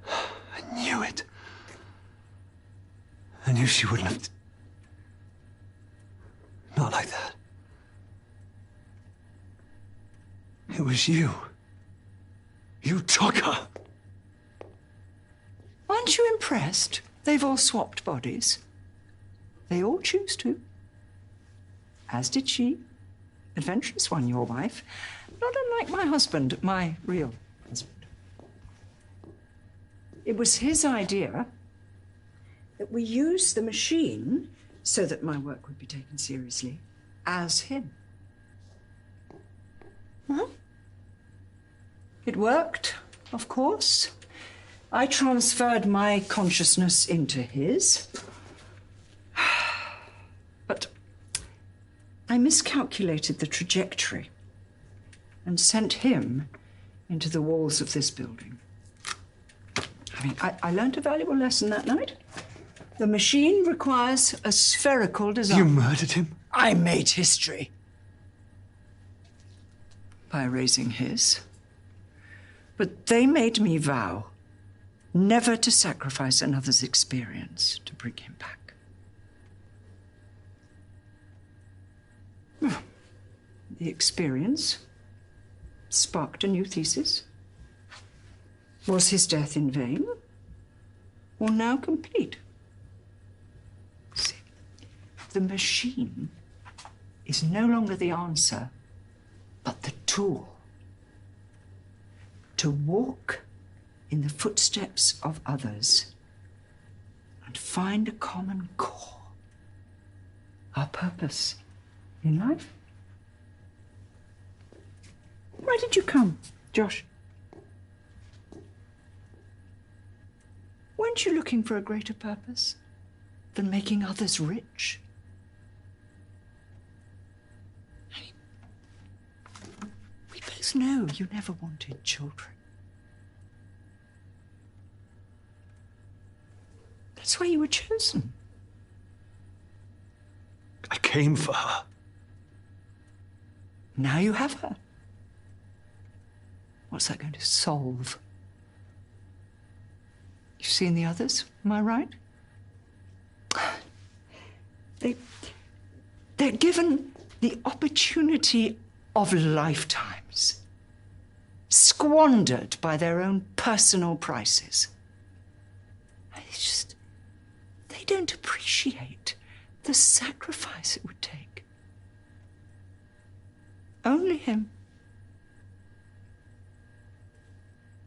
I knew it. I knew she wouldn't have... Not like that. It was you. You took her. Aren't you impressed? They've all swapped bodies. They all choose to. As did she. Adventurous one, your wife. Not unlike my husband, my real husband. It was his idea that we use the machine so that my work would be taken seriously as him. Well, it worked, of course. I transferred my consciousness into his. But I miscalculated the trajectory and sent him into the walls of this building. I mean, I learned a valuable lesson that night. The machine requires a spherical design. You murdered him? I made history. By erasing his. But they made me vow never to sacrifice another's experience to bring him back. The experience sparked a new thesis. Was his death in vain, or now complete? See, the machine is no longer the answer, but the tool. To walk in the footsteps of others and find a common core, our purpose in life. Why did you come, Josh? Weren't you looking for a greater purpose than making others rich? We both know you never wanted children. That's why you were chosen. I came for her. Now you have her. What's that going to solve? You've seen the others, am I right? They're given the opportunity of lifetimes, squandered by their own personal prices. They don't appreciate the sacrifice it would take. Only him.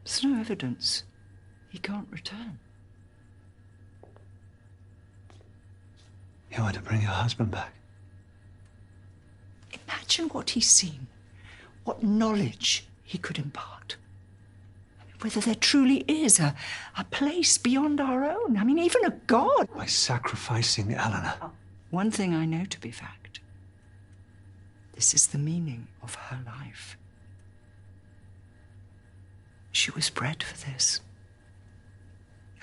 There's no evidence he can't return. You want to bring your husband back? Imagine what he's seen, what knowledge he could impart. Whether there truly is a place beyond our own. I mean, even a God. By sacrificing Eleanor. One thing I know to be fact. This is the meaning of her life. She was bred for this.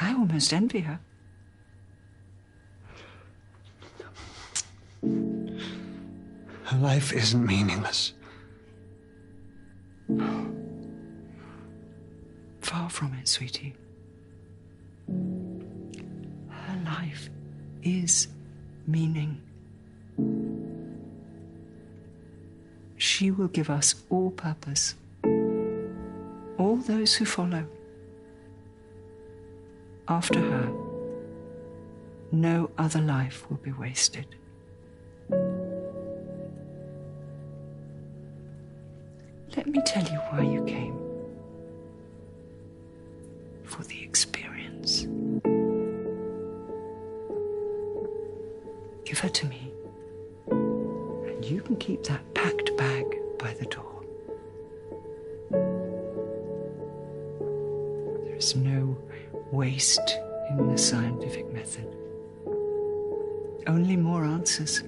I almost envy her. Her life isn't meaningless. Far from it, sweetie. Her life is meaning. She will give us all purpose. All those who follow. After her, no other life will be wasted. Let me tell you why you came. For the experience. Give her to me, and you can keep that packed bag by the door. There is no waste in the scientific method. Only more answers.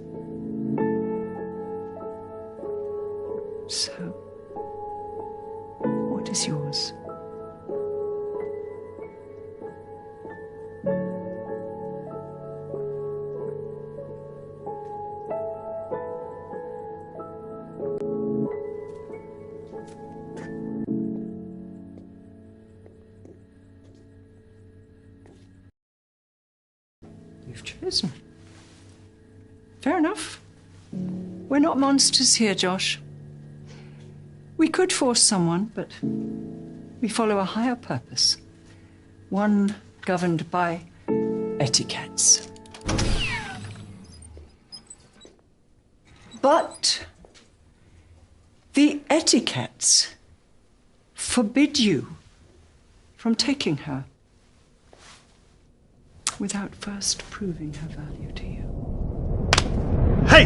So, what is yours? You've chosen. Fair enough. We're not monsters here, Josh. We could force someone, but we follow a higher purpose. One governed by etiquettes. But the etiquettes forbid you from taking her without first proving her value to you. Hey!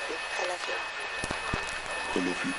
you. I love you. I love you.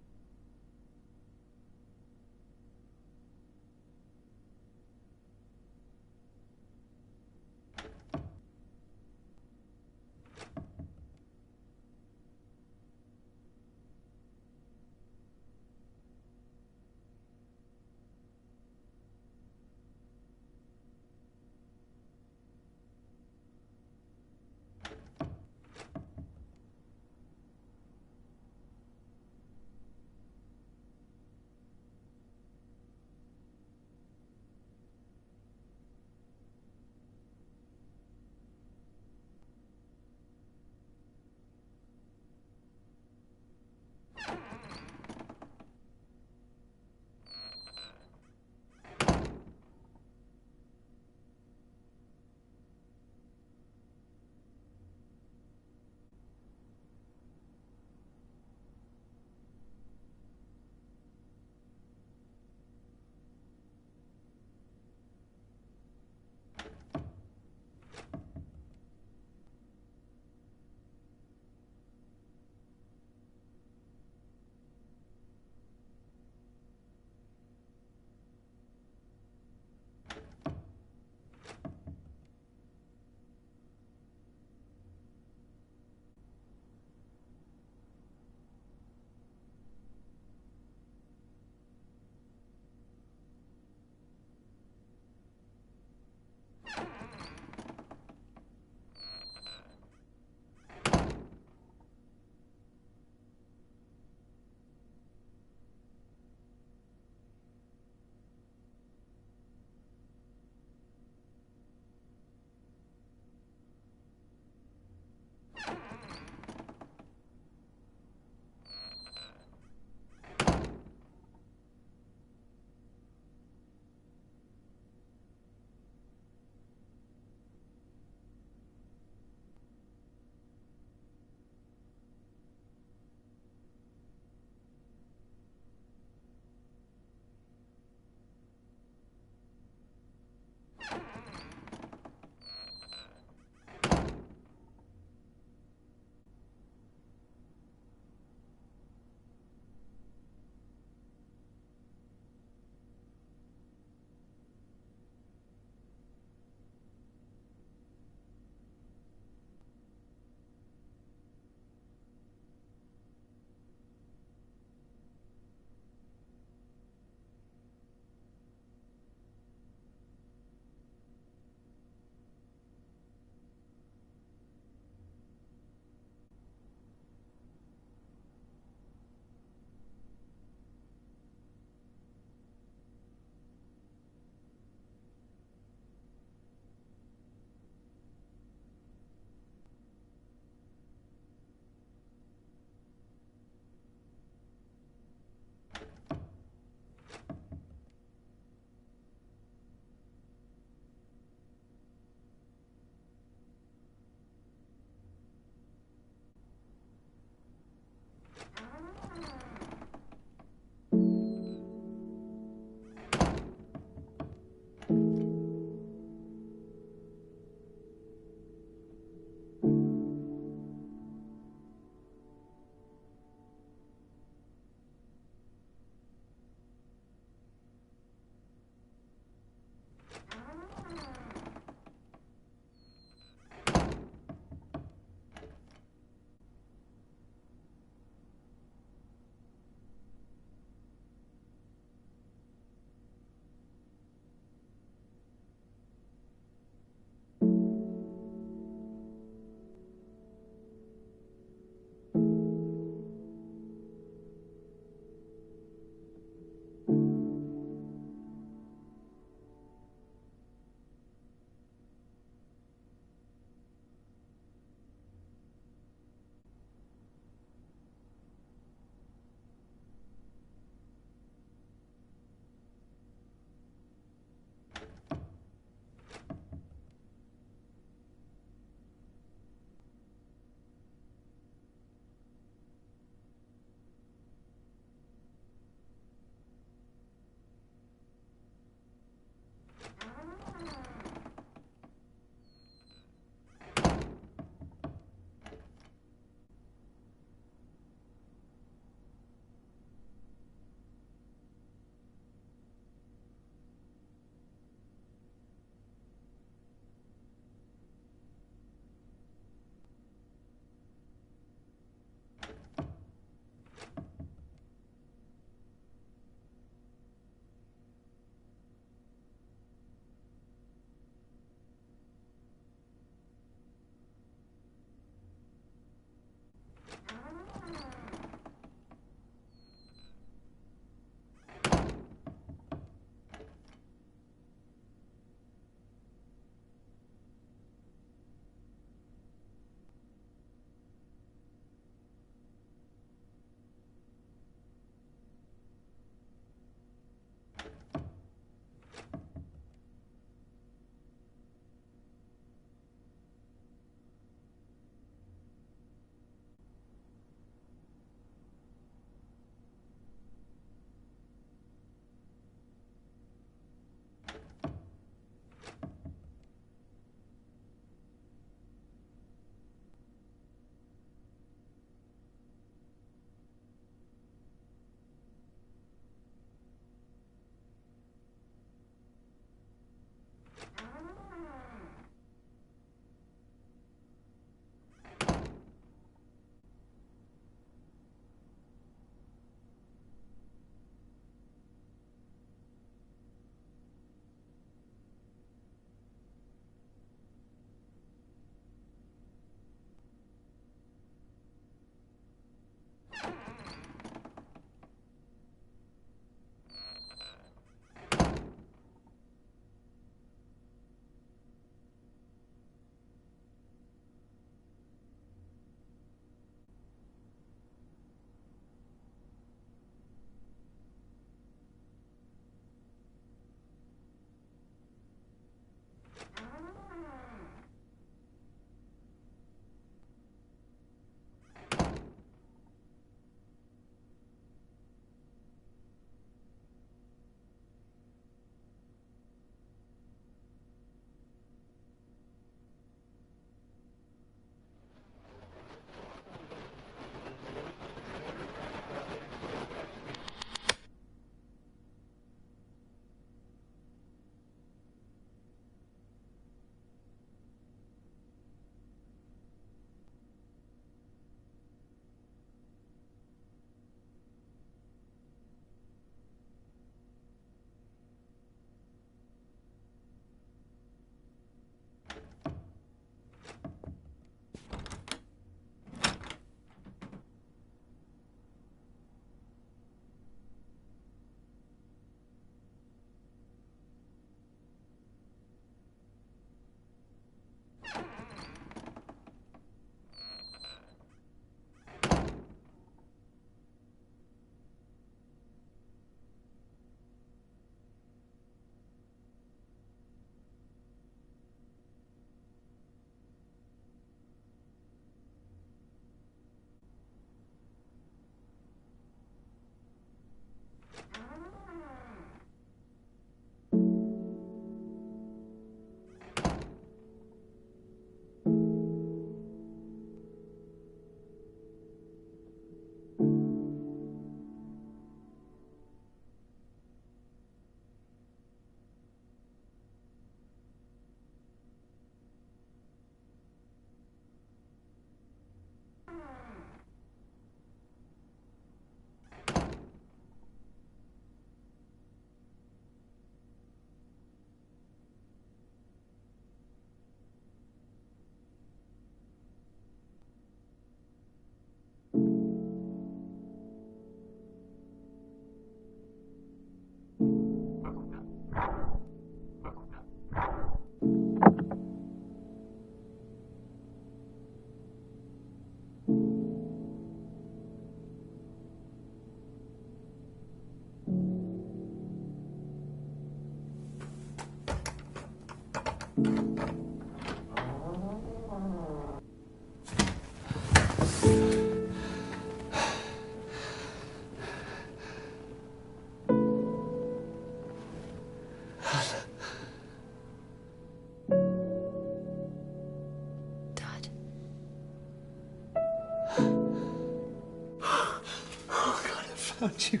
found you.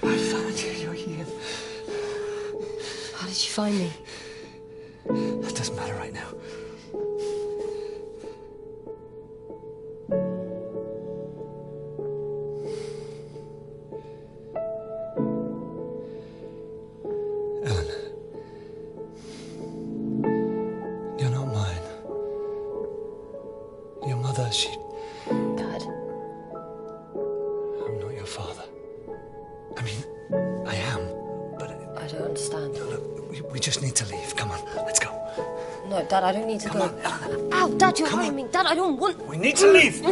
I found you. You're here. How did you find me? That doesn't matter right now. Dad. I'm not your father. I mean, I am, but... I don't understand. No, look, we just need to leave. Come on, let's go. No, Dad, I don't need to Come go. on, Eleanor. Ow, Dad, you're hurting me. Dad, I don't want... We need to leave!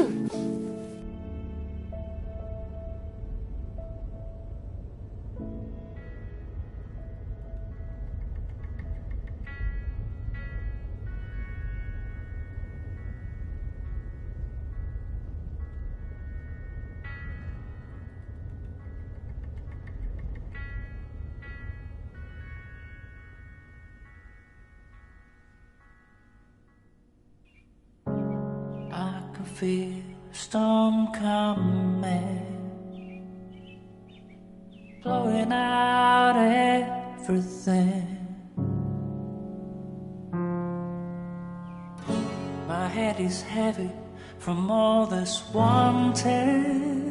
Feel a storm coming, blowing out everything. My head is heavy from all this wanting.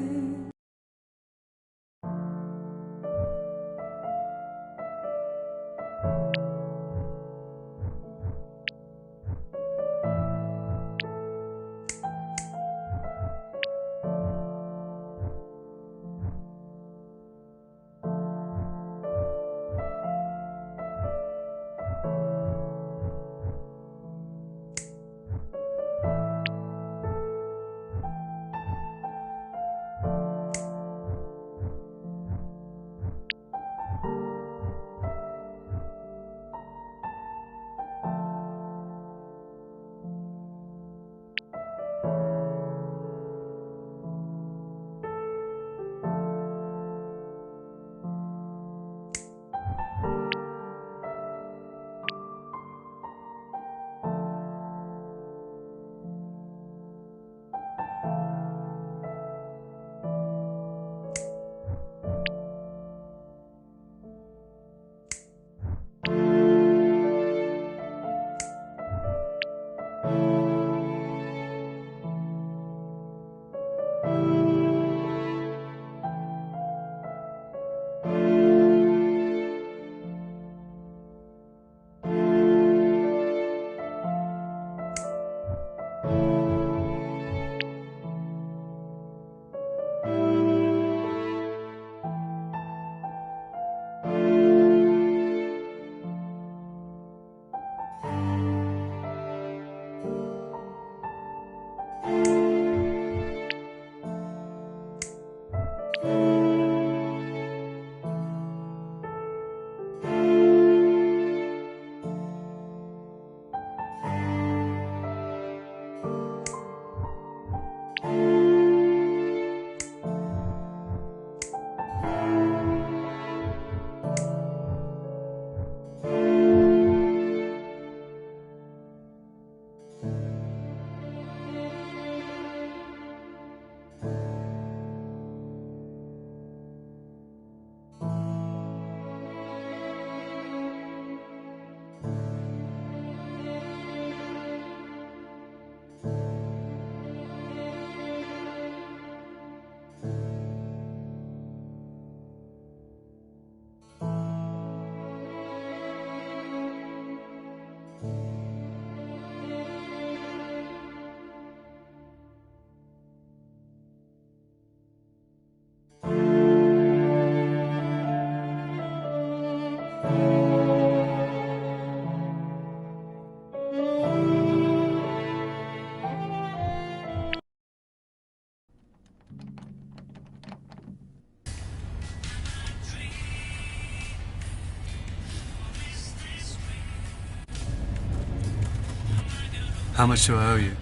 How much do I owe you?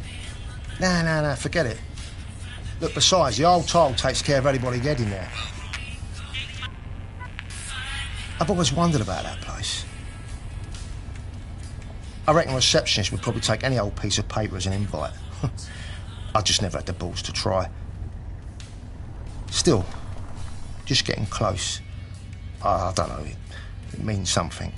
Nah, forget it. Look, besides, the old toll takes care of anybody getting there. I've always wondered about that place. I reckon a receptionist would probably take any old piece of paper as an invite. I just never had the balls to try. Still, just getting close. I don't know, it means something.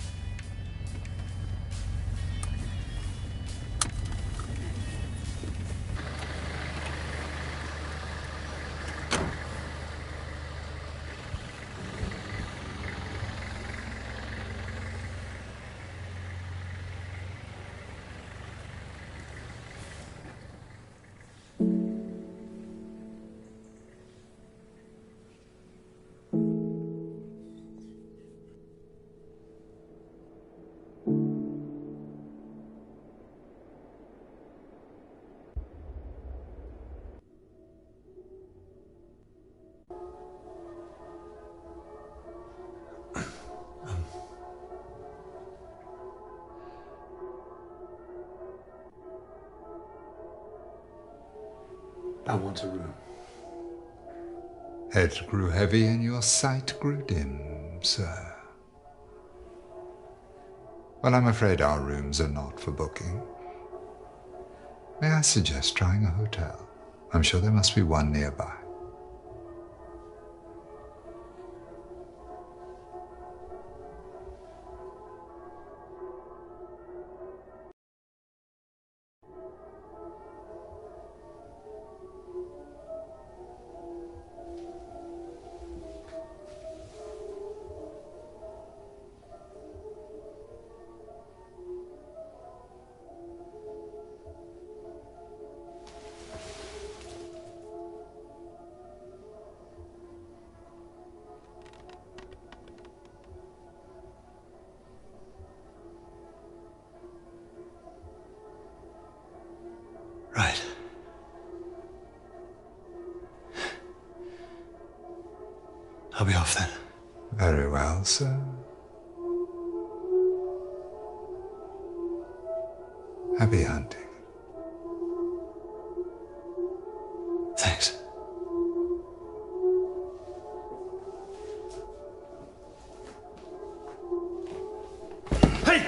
I want a room. Head grew heavy and your sight grew dim, sir. Well, I'm afraid our rooms are not for booking. May I suggest trying a hotel? I'm sure there must be one nearby. Right. I'll be off then. Very well, sir. Happy hunting. Thanks. Hey!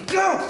Go!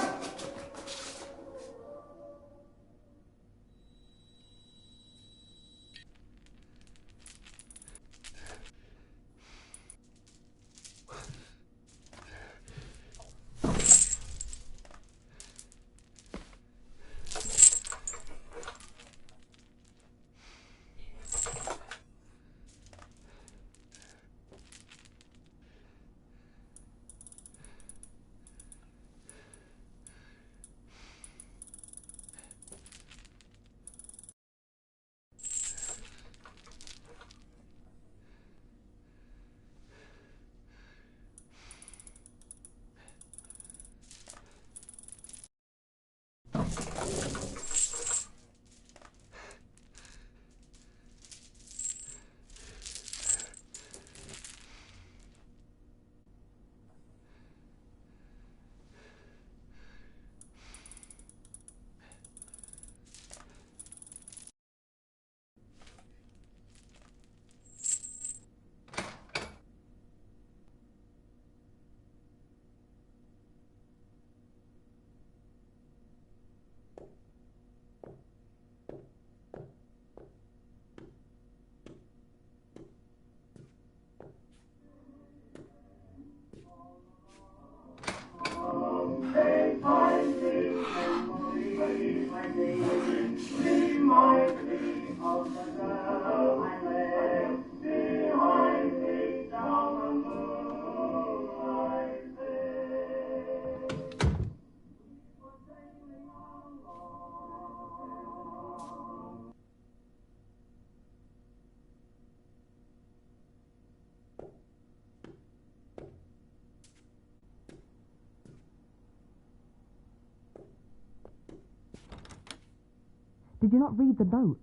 Did you not read the note?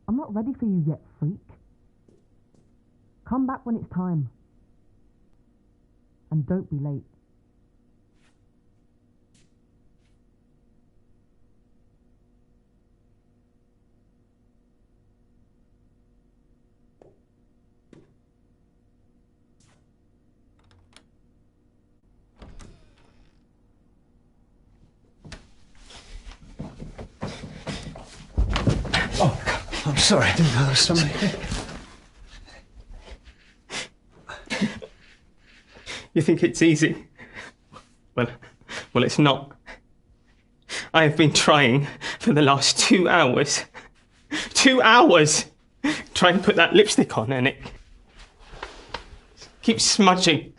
I'm not ready for you yet, freak. Come back when it's time. And don't be late. Oh, I'm sorry, I didn't know there was somebody here. You think it's easy? Well, it's not. I have been trying for the last 2 hours. 2 hours! Trying to put that lipstick on and it keeps smudging.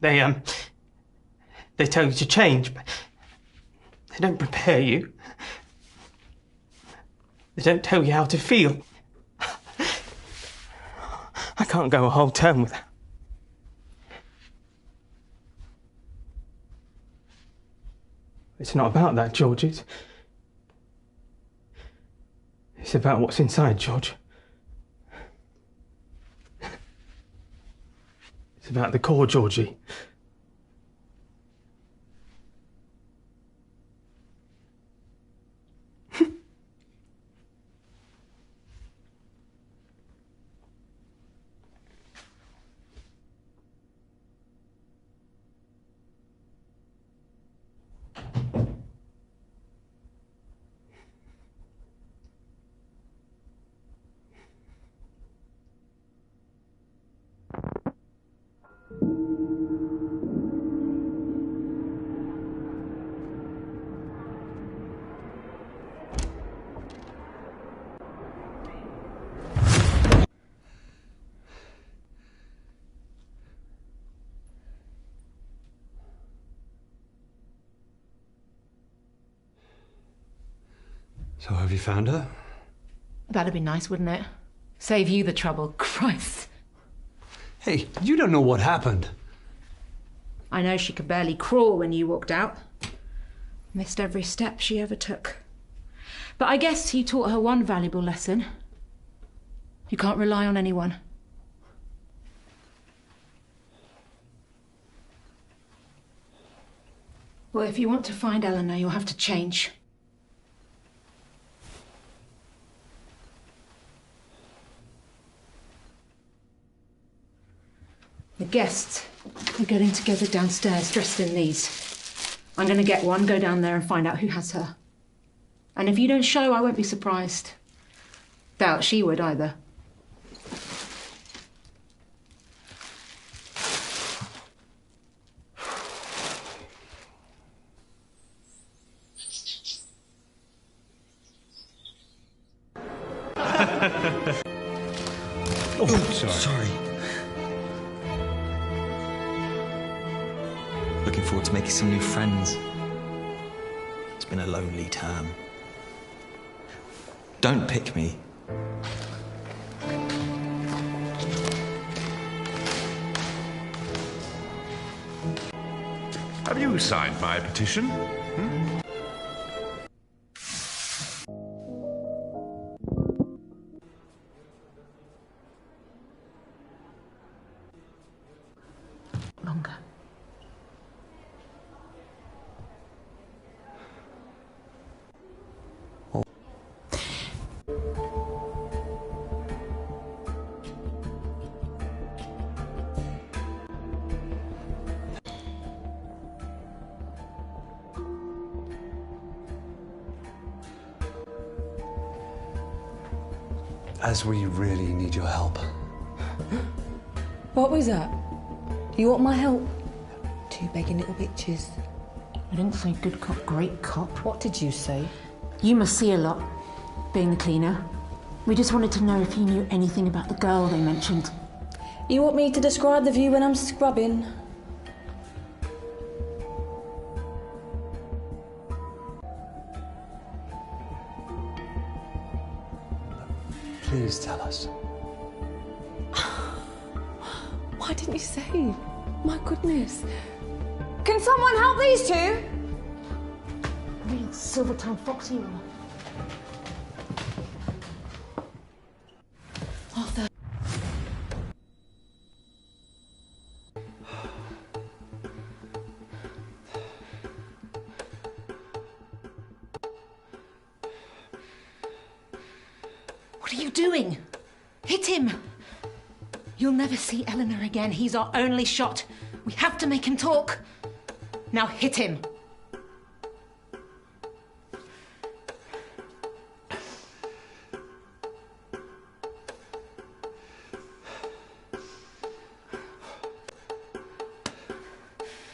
They tell you to change, but they don't prepare you. They don't tell you how to feel. I can't go a whole term without. It's not about that, George. It's about what's inside, George. It's about the core, Georgie. So have you found her? That'd be nice, wouldn't it? Save you the trouble. Christ. Hey, you don't know what happened. I know she could barely crawl when you walked out. Missed every step she ever took. But I guess you taught her one valuable lesson. You can't rely on anyone. Well, if you want to find Eleanor, you'll have to change. The guests are getting together downstairs, dressed in these. I'm going to get one, go down there and find out who has her. And if you don't show, I won't be surprised. Doubt she would either. Sorry. Looking forward to making some new friends. It's been a lonely term. Don't pick me. Have you signed my petition? Longer. As we really need your help. What was that? You want my help? Two begging little bitches. I didn't say good cop, great cop. What did you say? You must see a lot, being the cleaner. We just wanted to know if you knew anything about the girl they mentioned. You want me to describe the view when I'm scrubbing? Please tell us. Why didn't you say? My goodness. Can someone help these two? Real Silvertown fox you are. Arthur. What are you doing? Hit him! You'll never see Eleanor again. He's our only shot. We have to make him talk. Now hit him.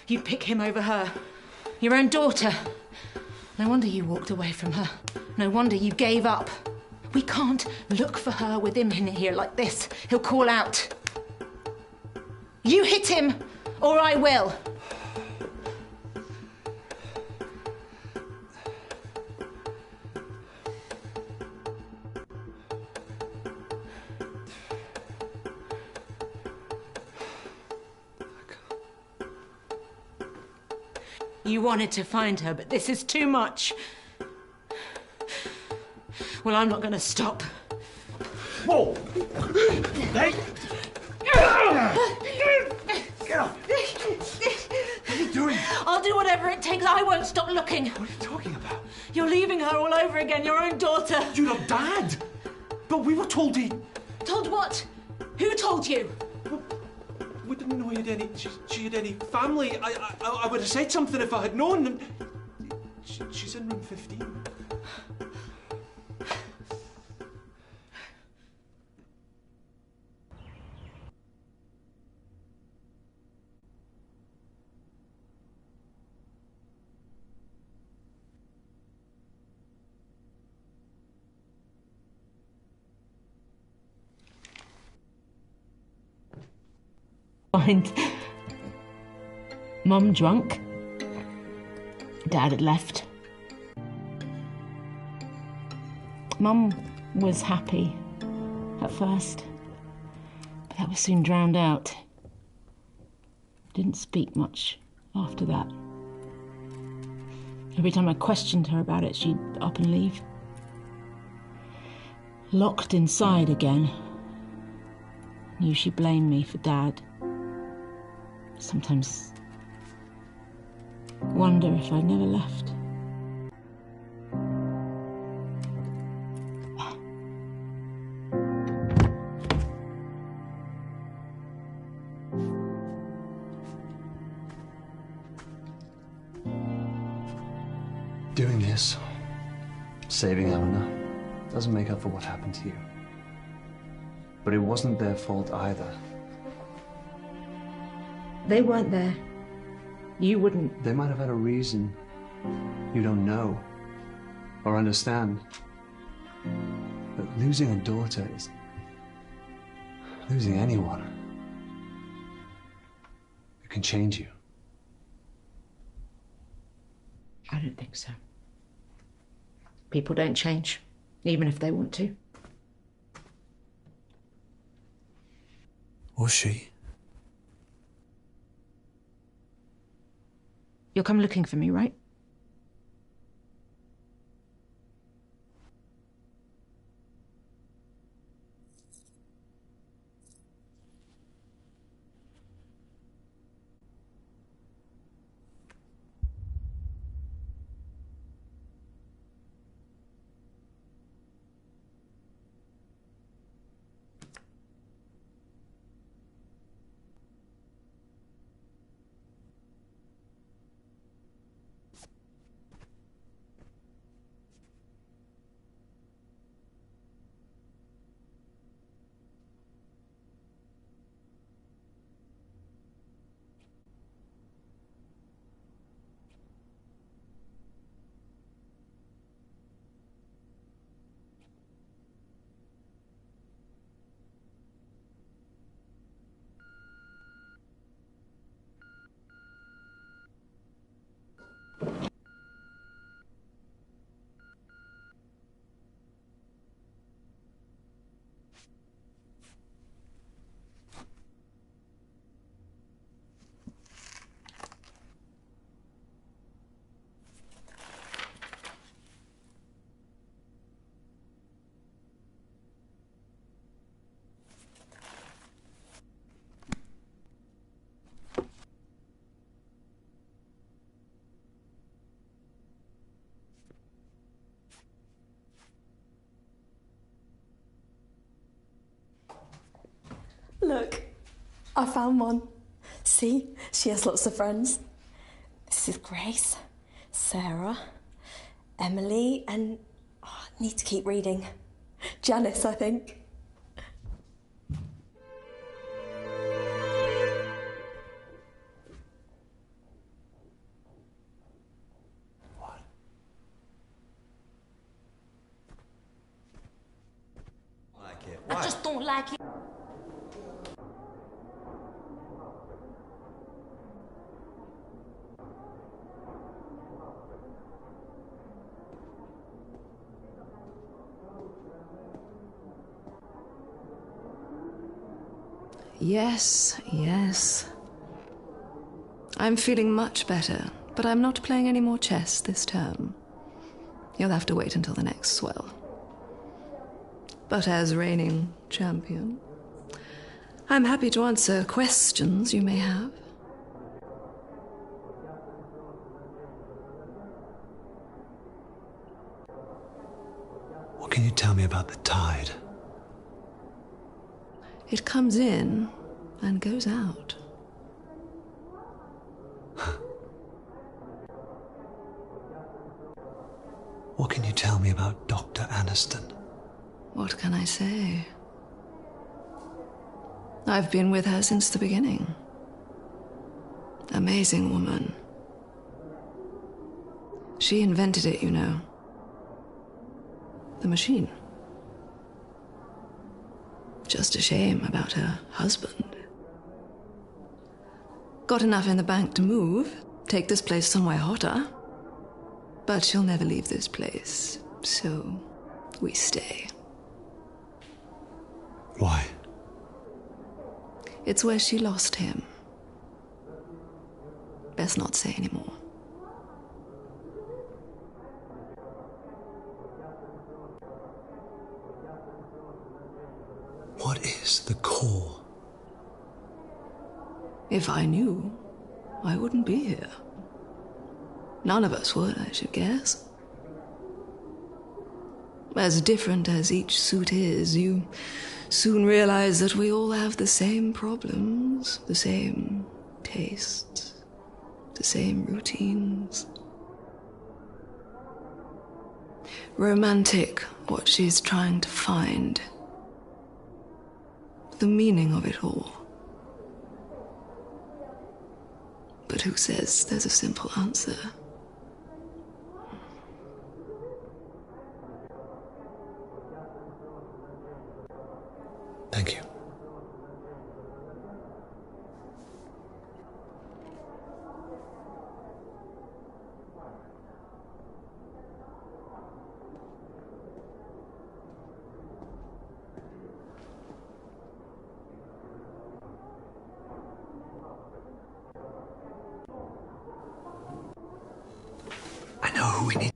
You'd pick him over her. Your own daughter. No wonder you walked away from her. No wonder you gave up. We can't look for her with him in here like this. He'll call out. You hit him, or I will. You wanted to find her, but this is too much. Well, I'm not going to stop. Whoa! Hey! Get up! What are you doing? I'll do whatever it takes. I won't stop looking. What are you talking about? You're leaving her all over again, your own daughter. You're her dad! But we were told he... Told what? Who told you? We didn't know she had any family. I would have said something if I had known. She's in room 15. Find Mum drunk. Dad had left. Mum was happy at first, but that was soon drowned out. Didn't speak much after that. Every time I questioned her about it, she'd up and leave. Locked inside again. Knew she blamed me for Dad. Sometimes wonder if I'd never left. Doing this, saving Eleanor, doesn't make up for what happened to you. But it wasn't their fault either. They weren't there. You wouldn't. They might have had a reason you don't know or understand. But losing a daughter is losing anyone. It can change you. I don't think so. People don't change, even if they want to. Or she. You'll come looking for me, right? Look, I found one. See, she has lots of friends. This is Grace, Sarah, Emily, and I need to keep reading. Janice, I think. Why? I just don't like it. Yes, yes. I'm feeling much better, but I'm not playing any more chess this term. You'll have to wait until the next Swell. But as reigning champion, I'm happy to answer questions you may have. What can you tell me about the tide? It comes in and goes out. What can you tell me about Dr. Aniston? What can I say? I've been with her since the beginning. Amazing woman. She invented it, you know. The machine. Just a shame about her husband. Got enough in the bank to move, take this place somewhere hotter. But she'll never leave this place, so we stay. Why? It's where she lost him. Best not say anymore. What is the core? If I knew, I wouldn't be here. None of us would, I should guess. As different as each suit is, you soon realize that we all have the same problems, the same tastes, the same routines. Romantic, what she's trying to find. The meaning of it all. But who says there's a simple answer? Thank you. I know who we need.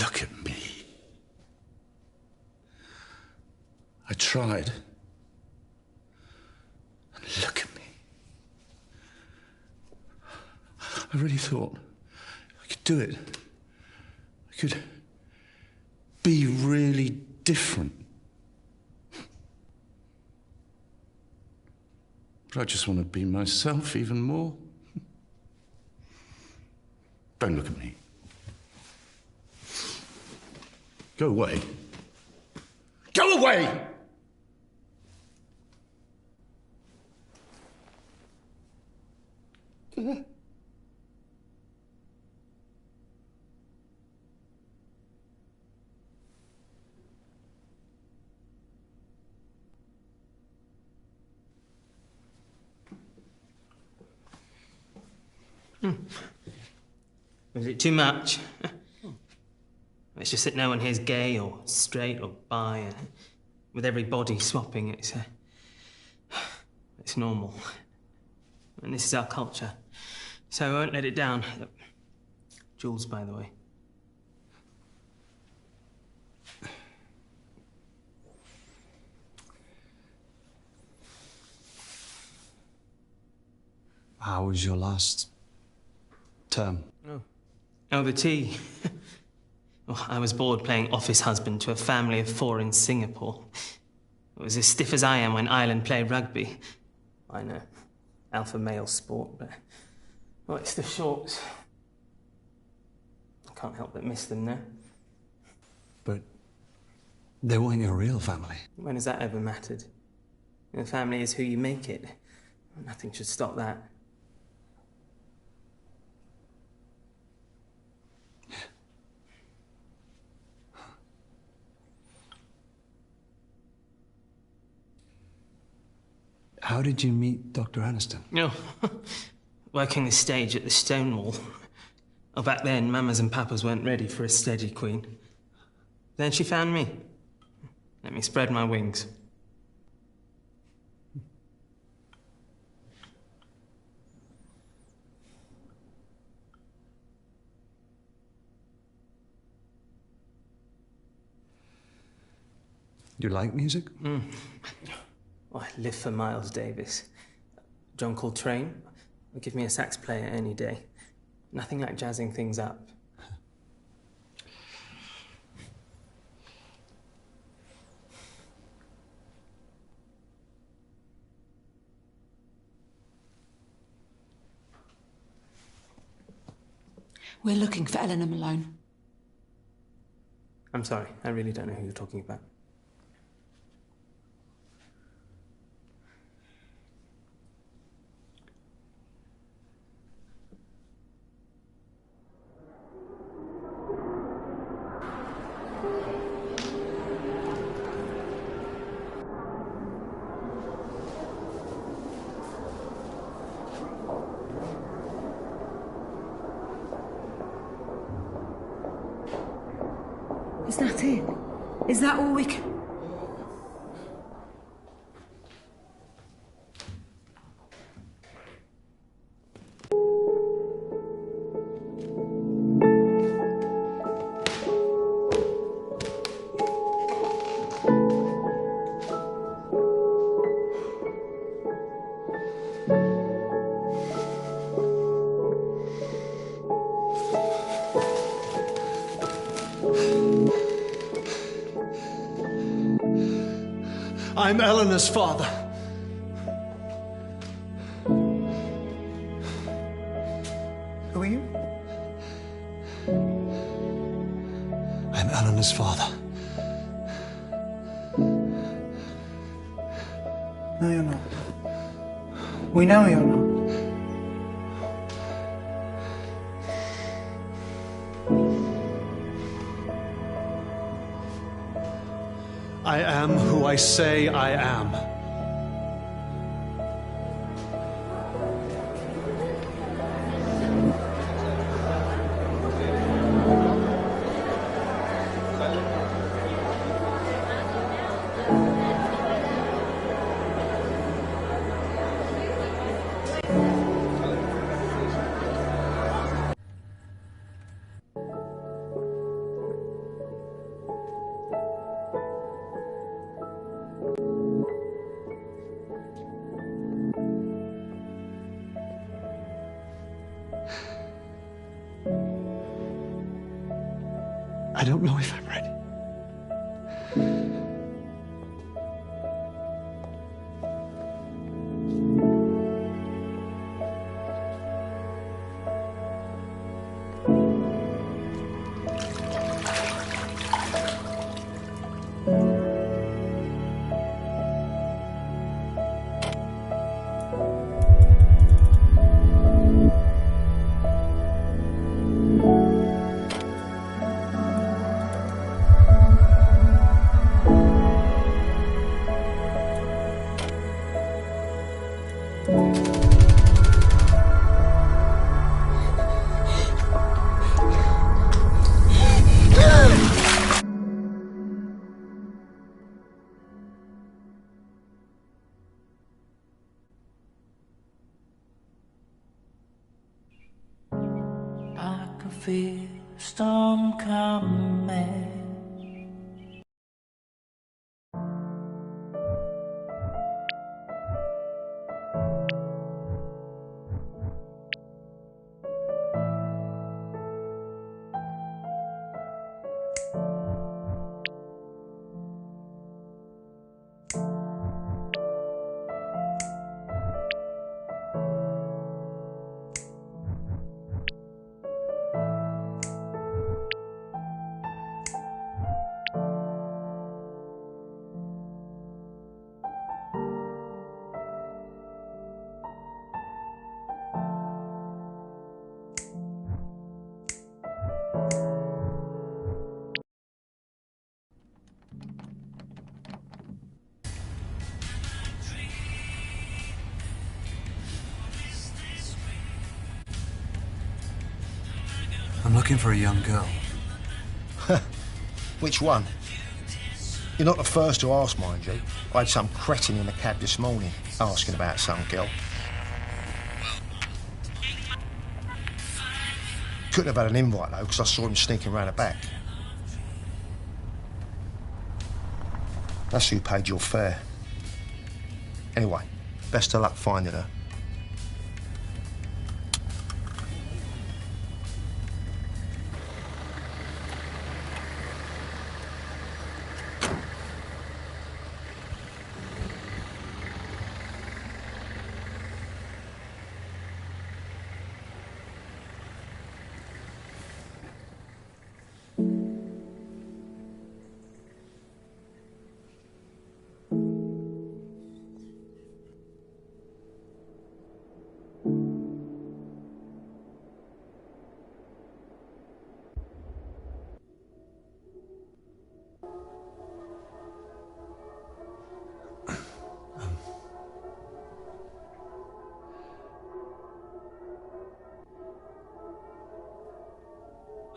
Look at me. I tried. And look at me. I really thought I could do it. I could be really different. But I just want to be myself even more. Don't look at me. Go away. Go away! Was it too much? It's just that no one here's gay or straight or bi. With every body swapping, it's normal. And this is our culture. So I won't let it down. Jules, by the way. How was your last term? Oh, the tea. Oh, I was bored playing office husband to a family of 4 in Singapore. It was as stiff as I am when Ireland play rugby. I know, alpha male sport, but... well, it's the shorts. I can't help but miss them now. But they weren't your real family. When has that ever mattered? Your family is who you make it. Nothing should stop that. How did you meet Dr. Aniston? No, working the stage at the Stonewall. Oh, back then, mamas and papas weren't ready for a steady queen. Then she found me. Let me spread my wings. You like music? Oh, I live for Miles Davis. John Coltrane would give me a sax player any day. Nothing like jazzing things up. We're looking for Eleanor Malone. I'm sorry, I really don't know who you're talking about. Is that it? Is that all we can... I'm Eleanor's father. Who are you? I'm Eleanor's father. No, you're not. We know you're not. I am who I say I am. I don't know if I'm ready. Feel storm coming. looking for a young girl. Which one? You're not the first to ask, mind you. I had some cretin in the cab this morning asking about some girl. Couldn't have had an invite, though, because I saw him sneaking round the back. That's who paid your fare. Anyway, best of luck finding her.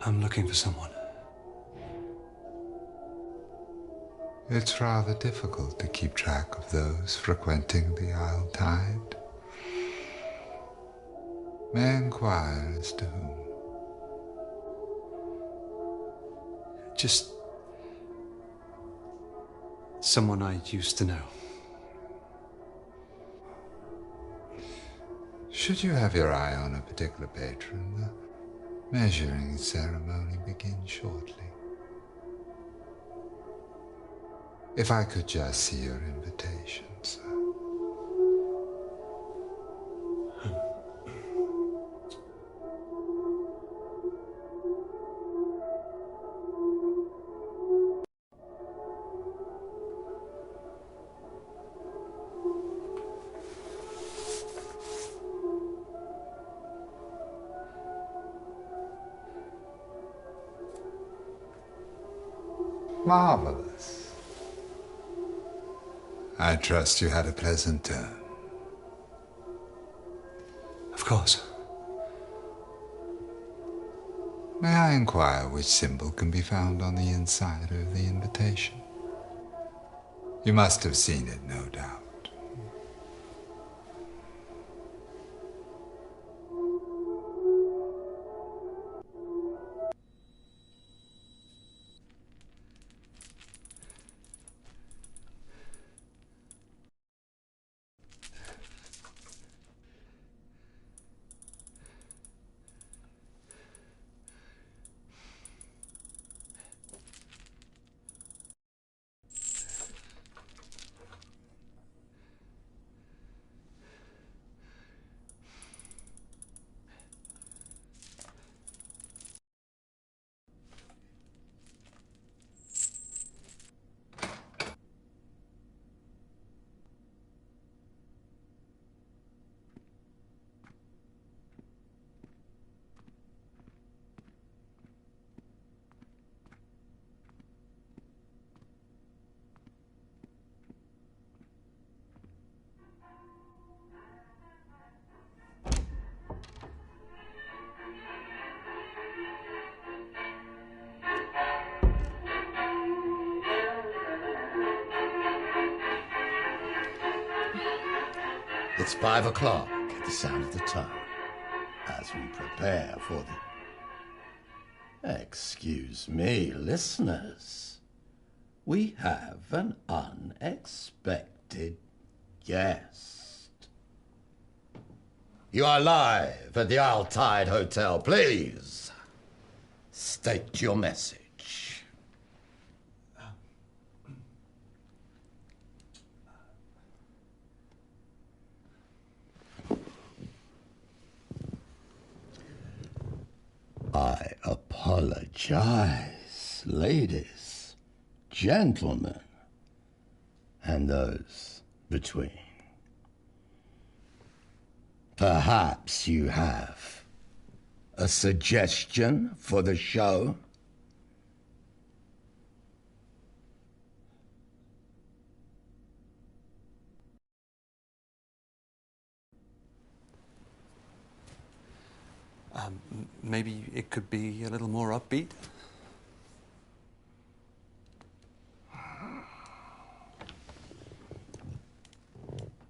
I'm looking for someone. It's rather difficult to keep track of those frequenting the Isle Tide. May I inquire as to whom? Just someone I used to know. Should you have your eye on a particular patron, the measuring ceremony begins shortly. If I could just see your invitation, sir. Marvelous. I trust you had a pleasant turn. Of course. May I inquire which symbol can be found on the inside of the invitation? You must have seen it, no doubt. It's 5 o'clock at the sound of the tongue as we prepare for the... Excuse me, listeners. We have an unexpected guest. You are live at the Isle Tide Hotel. Please state your message. I apologize, ladies, gentlemen, and those between. Perhaps you have a suggestion for the show? maybe it could be a little more upbeat.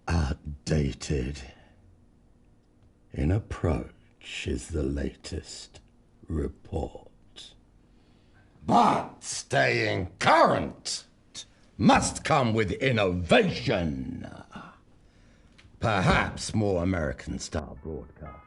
Outdated. In approach is the latest report. But staying current must come with innovation. Perhaps more American-style broadcasting.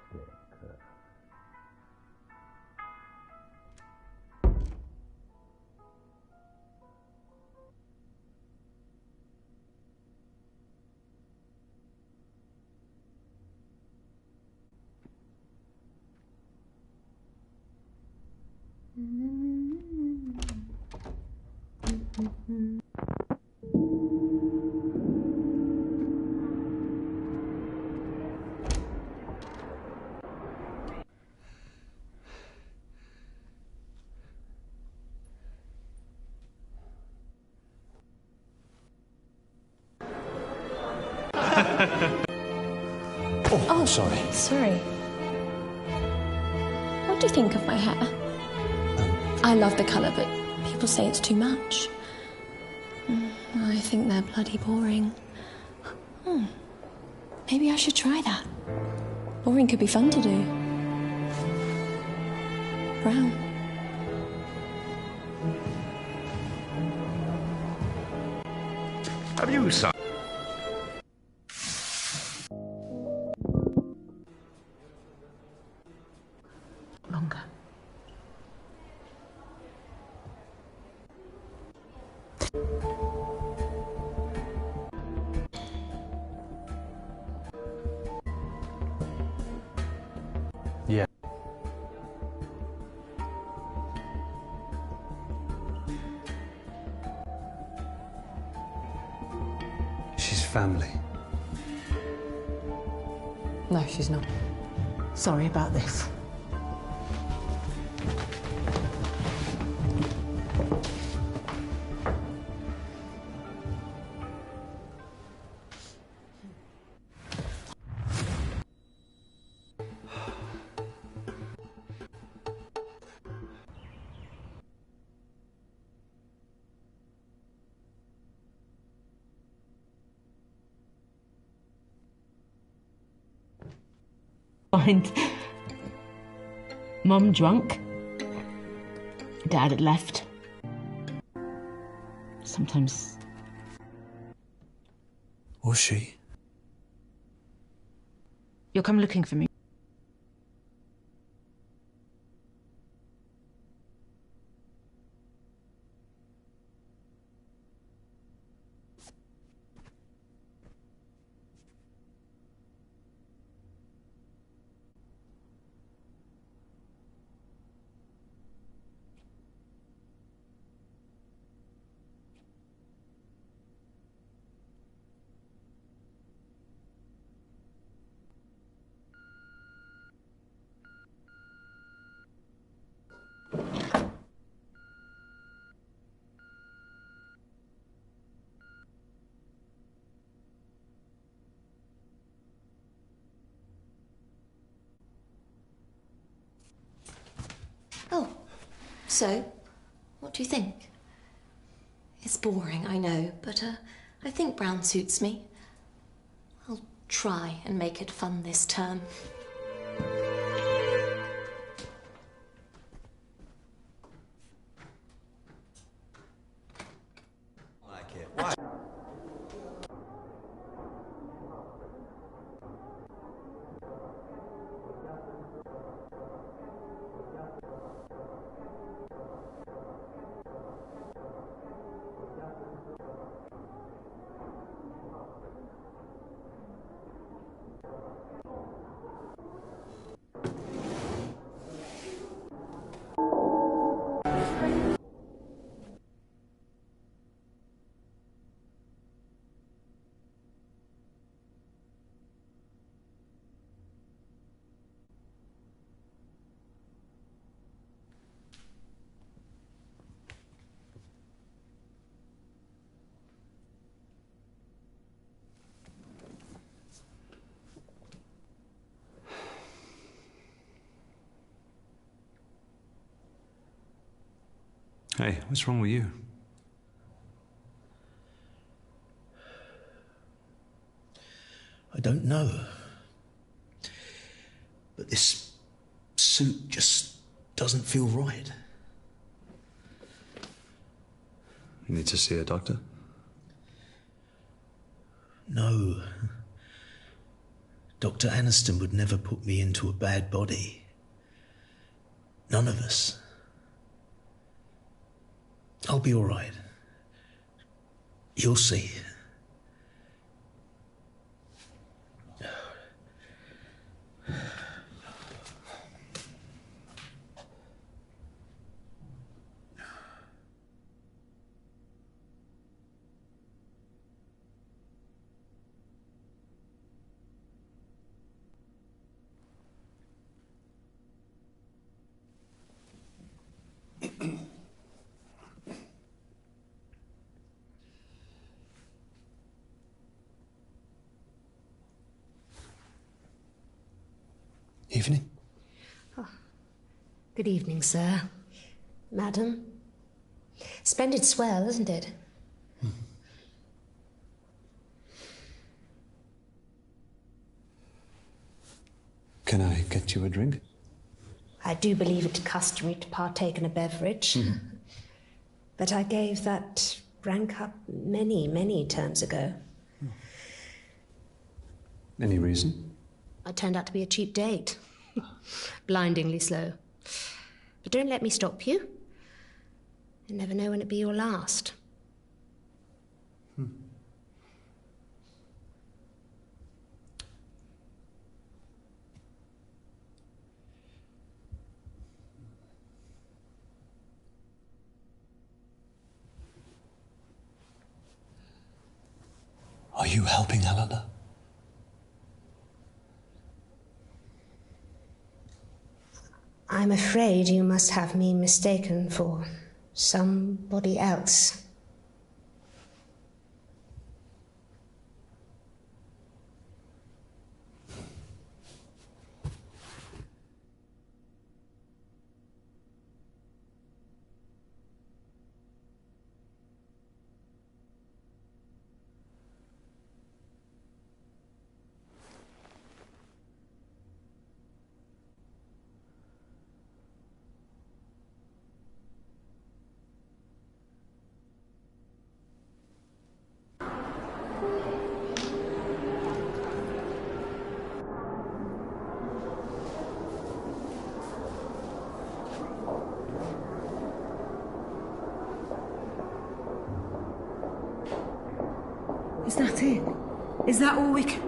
Oh, sorry. Sorry. What do you think of my hair? I love the colour, but people say it's too much. I think they're bloody boring. Maybe I should try that. Boring could be fun to do. Brown. Have you, son? Longer. Yeah. She's family. No, she's not. Sorry about this. Find Mum drunk. Dad had left. Sometimes. Was she? You'll come looking for me. Oh, so, what do you think? It's boring, I know, but I think brown suits me. I'll try and make it fun this term. Hey, what's wrong with you? I don't know. But this suit just doesn't feel right. You need to see a doctor? No. Dr. Aniston would never put me into a bad body. None of us. I'll be all right. You'll see. Evening. Oh. Good evening, sir. Madam. Splendid swell, isn't it? Can I get you a drink? I do believe it customary to partake in a beverage. But I gave that rank up many, many terms ago. Any reason? I turned out to be a cheap date. Blindingly slow. But don't let me stop you. You never know when it'll be your last. Are you helping Eleanor? I'm afraid you must have me mistaken for somebody else. Is that it? Is that all we can...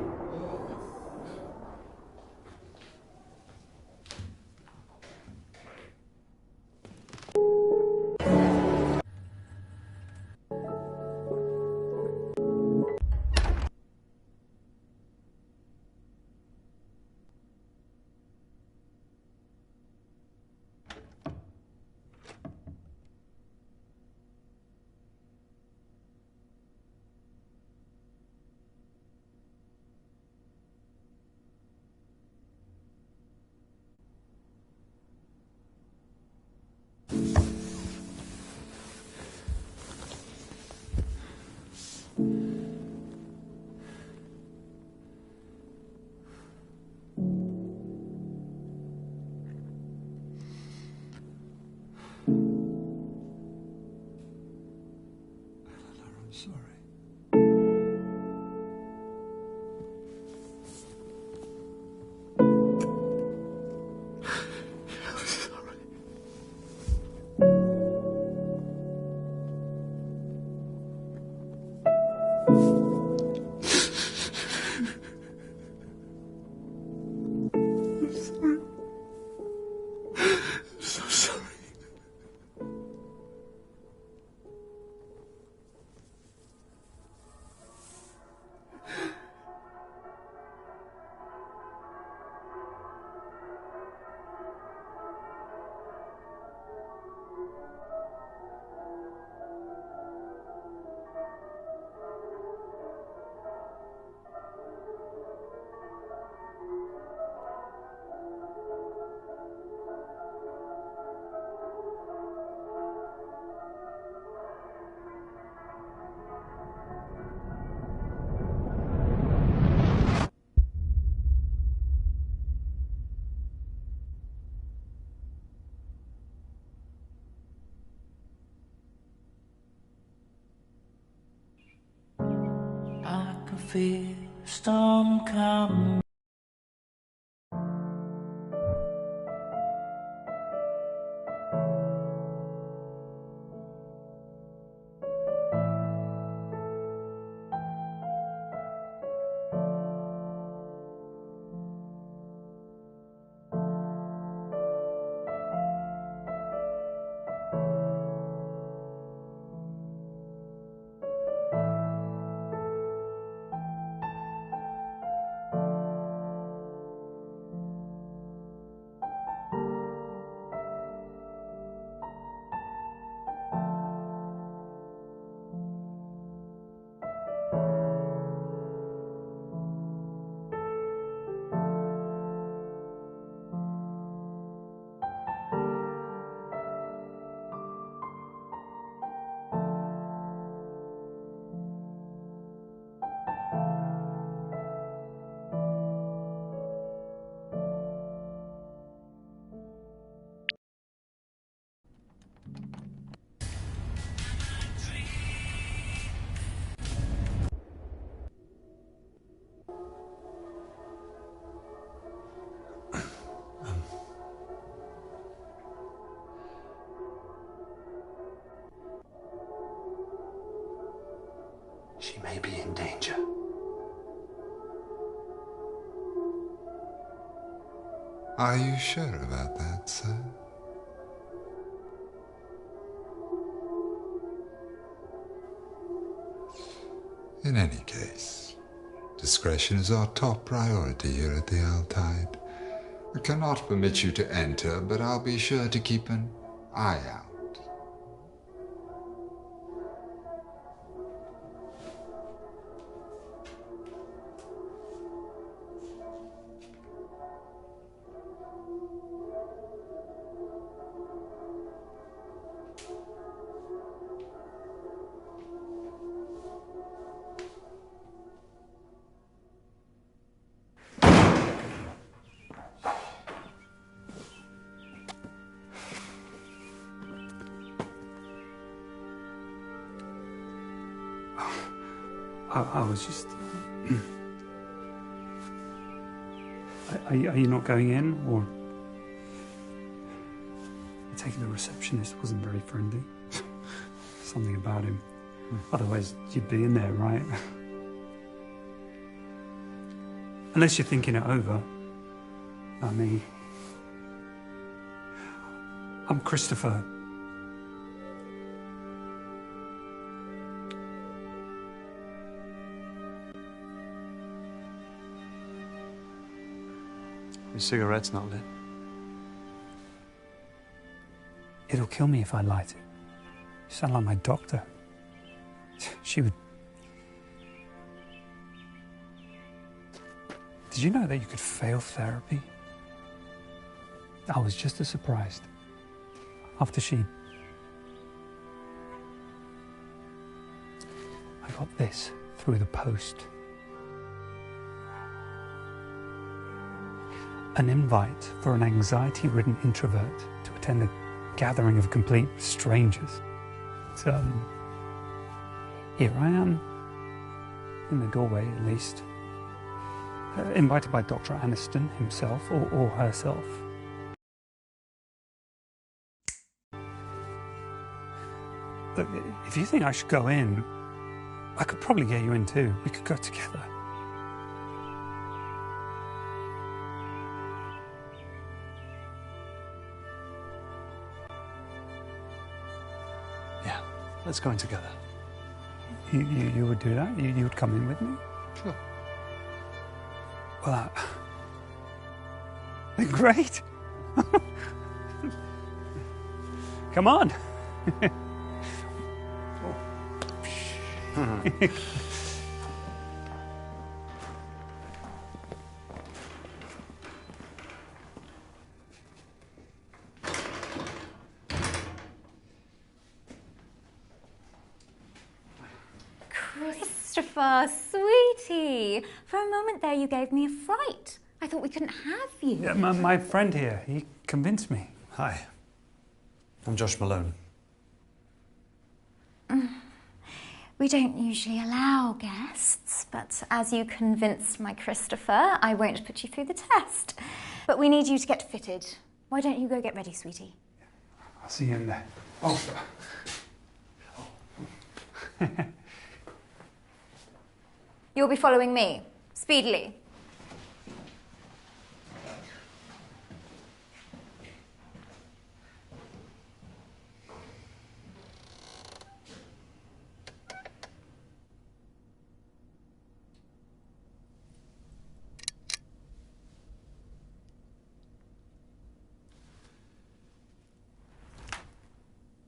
fear storm come. She may be in danger. Are you sure about that, sir? In any case, discretion is our top priority here at the Altide. I cannot permit you to enter, but I'll be sure to keep an eye out. I was just... Are you not going in, or... I take it the receptionist wasn't very friendly. Something about him. Otherwise, you'd be in there, right? Unless you're thinking it over. I mean... I'm Christopher. Your cigarette's not lit. It'll kill me if I light it. You sound like my doctor. She would... Did you know that you could fail therapy? I was just as surprised. After she... I got this through the post. An invite for an anxiety-ridden introvert to attend a gathering of complete strangers. So, here I am, in the doorway at least, invited by Dr. Aniston himself or herself. Look, if you think I should go in, I could probably get you in too. We could go together. Let's go in together. You would do that? You would come in with me? Sure. Well, great. Come on. Christopher, sweetie. For a moment there, you gave me a fright. I thought we couldn't have you. Yeah, my friend here, he convinced me. Hi. I'm Josh Malone. We don't usually allow guests, but as you convinced my Christopher, I won't put you through the test. But we need you to get fitted. Why don't you go get ready, sweetie? I'll see you in there. Oh. You'll be following me, speedily.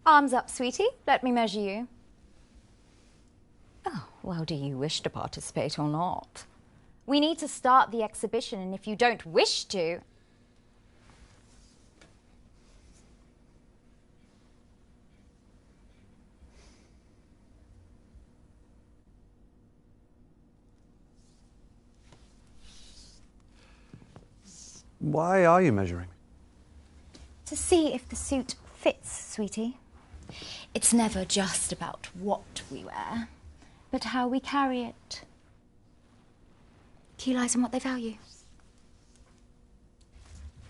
Arms up, sweetie. Let me measure you. Oh, well, do you wish to participate or not? We need to start the exhibition, and if you don't wish to... Why are you measuring me? To see if the suit fits, sweetie. It's never just about what we wear, but how we carry it. Key lies on what they value.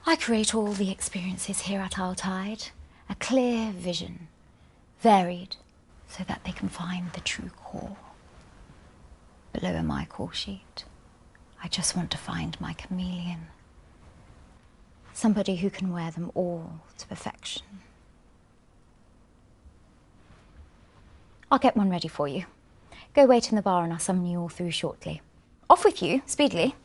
I create all the experiences here at Tide, a clear vision, varied, so that they can find the true core. Below in my call sheet, I just want to find my chameleon. Somebody who can wear them all to perfection. I'll get one ready for you. Go wait in the bar and I'll summon you all through shortly. Off with you, speedily.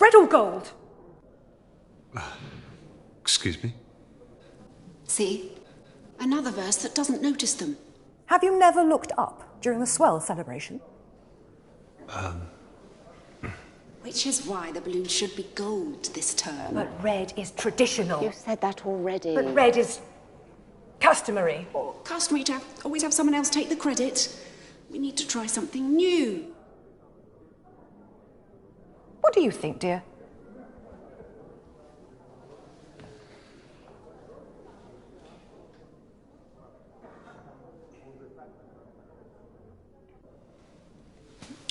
Red or gold? Excuse me? See? Another verse that doesn't notice them. Have you never looked up during the Swell celebration? Which is why the balloon should be gold this term. But red is traditional. You said that already. But red is customary. Customary to always have someone else take the credit. We need to try something new. What do you think, dear?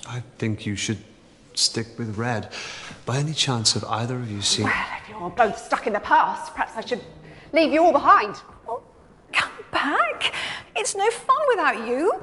I think you should stick with red. By any chance have either of you seen... Well, if you're both stuck in the past, perhaps I should leave you all behind. Oh, come back. It's no fun without you.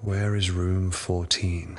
Where is room 14?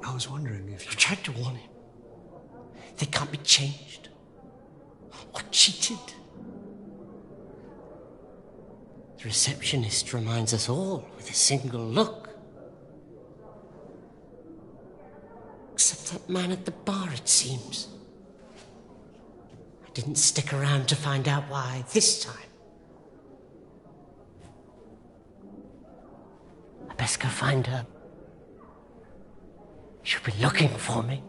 I was wondering if you... I've tried to warn him. They can't be changed or cheated. The receptionist reminds us all with a single look. Except that man at the bar, it seems. I didn't stick around to find out why this time. I best go find her. She'll be looking for me.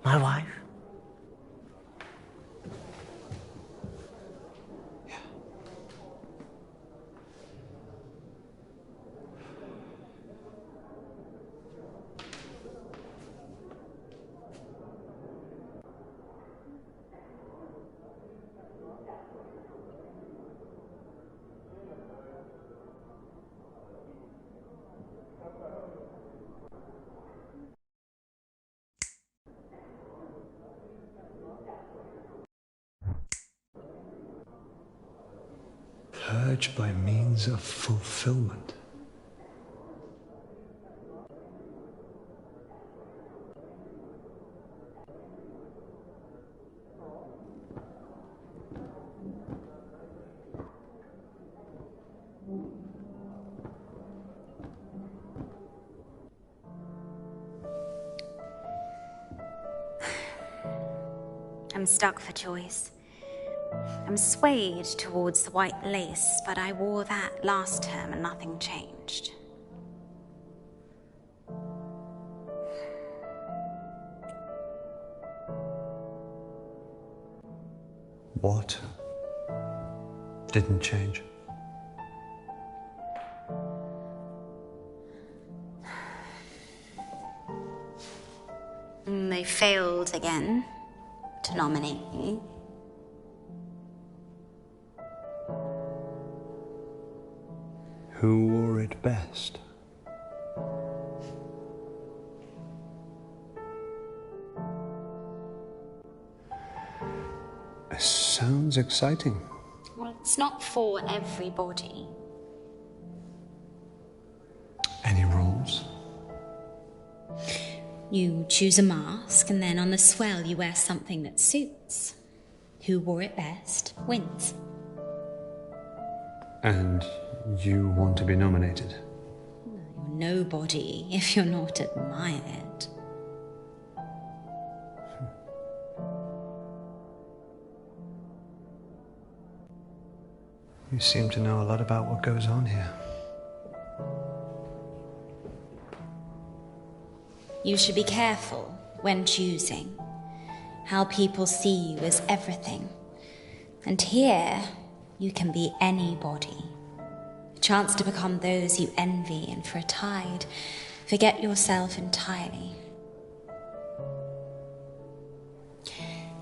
My wife. Purge by means of fulfillment. I'm stuck for choice. I'm swayed towards the white lace, but I wore that last term and nothing changed. What didn't change? They failed again to nominate me. Who wore it best? Sounds exciting. Well, it's not for everybody. Any rules? You choose a mask, and then on the swell you wear something that suits. Who wore it best wins. And you want to be nominated? You're nobody if you're not admired. You seem to know a lot about what goes on here. You should be careful when choosing. How people see you is everything. And here, you can be anybody. A chance to become those you envy, and for a tide, forget yourself entirely.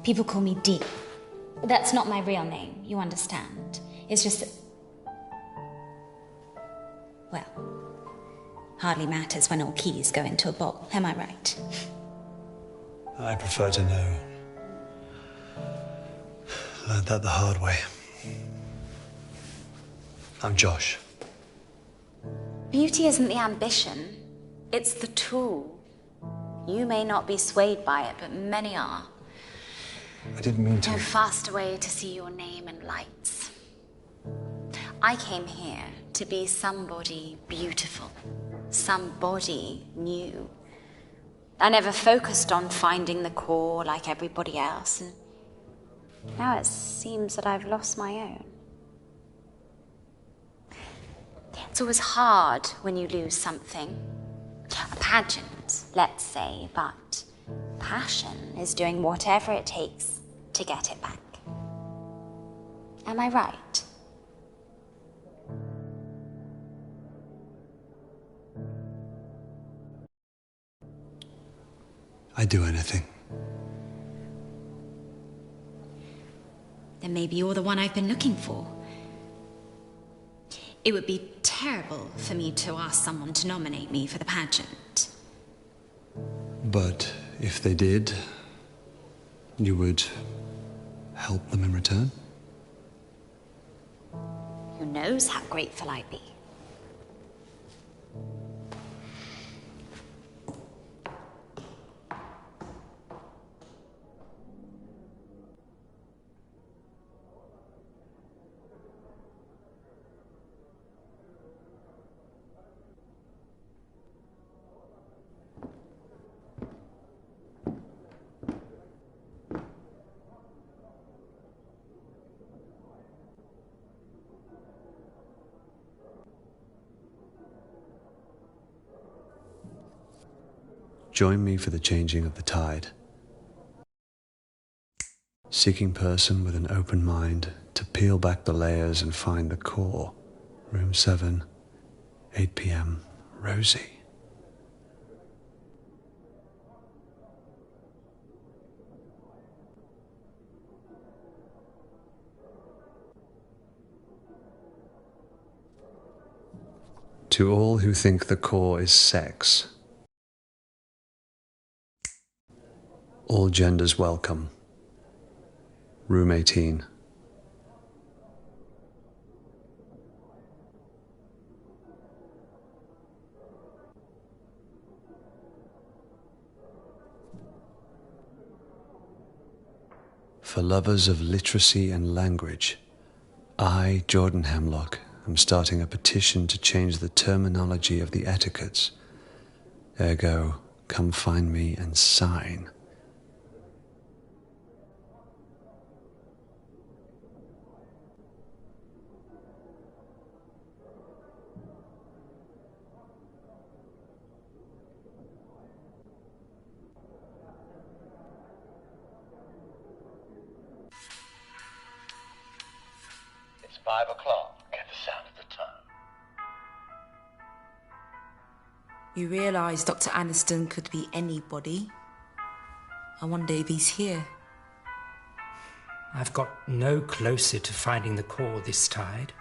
People call me Deep. That's not my real name, you understand. It's just that... Well, hardly matters when all keys go into a bowl, am I right? I prefer to know. Learned that the hard way. I'm Josh. Beauty isn't the ambition, it's the tool. You may not be swayed by it, but many are. I didn't mean to. No faster way to see your name in lights. I came here to be somebody beautiful, somebody new. I never focused on finding the core like everybody else, and now it seems that I've lost my own. It's always hard when you lose something. A pageant, let's say, but passion is doing whatever it takes to get it back. Am I right? I'd do anything. Then maybe you're the one I've been looking for. It would be terrible for me to ask someone to nominate me for the pageant. But if they did, you would help them in return? Who knows how grateful I'd be? Join me for the changing of the tide. Seeking person with an open mind to peel back the layers and find the core. Room 7, 8 p.m. Rosie. To all who think the core is sex, all genders welcome. Room 18. For lovers of literacy and language, I, Jordan Hemlock, am starting a petition to change the terminology of the etiquettes. Ergo, come find me and sign. It's 5 o'clock. Get the sound of the tone. You realise Dr. Aniston could be anybody. I wonder if he's here. I've got no closer to finding the core this tide.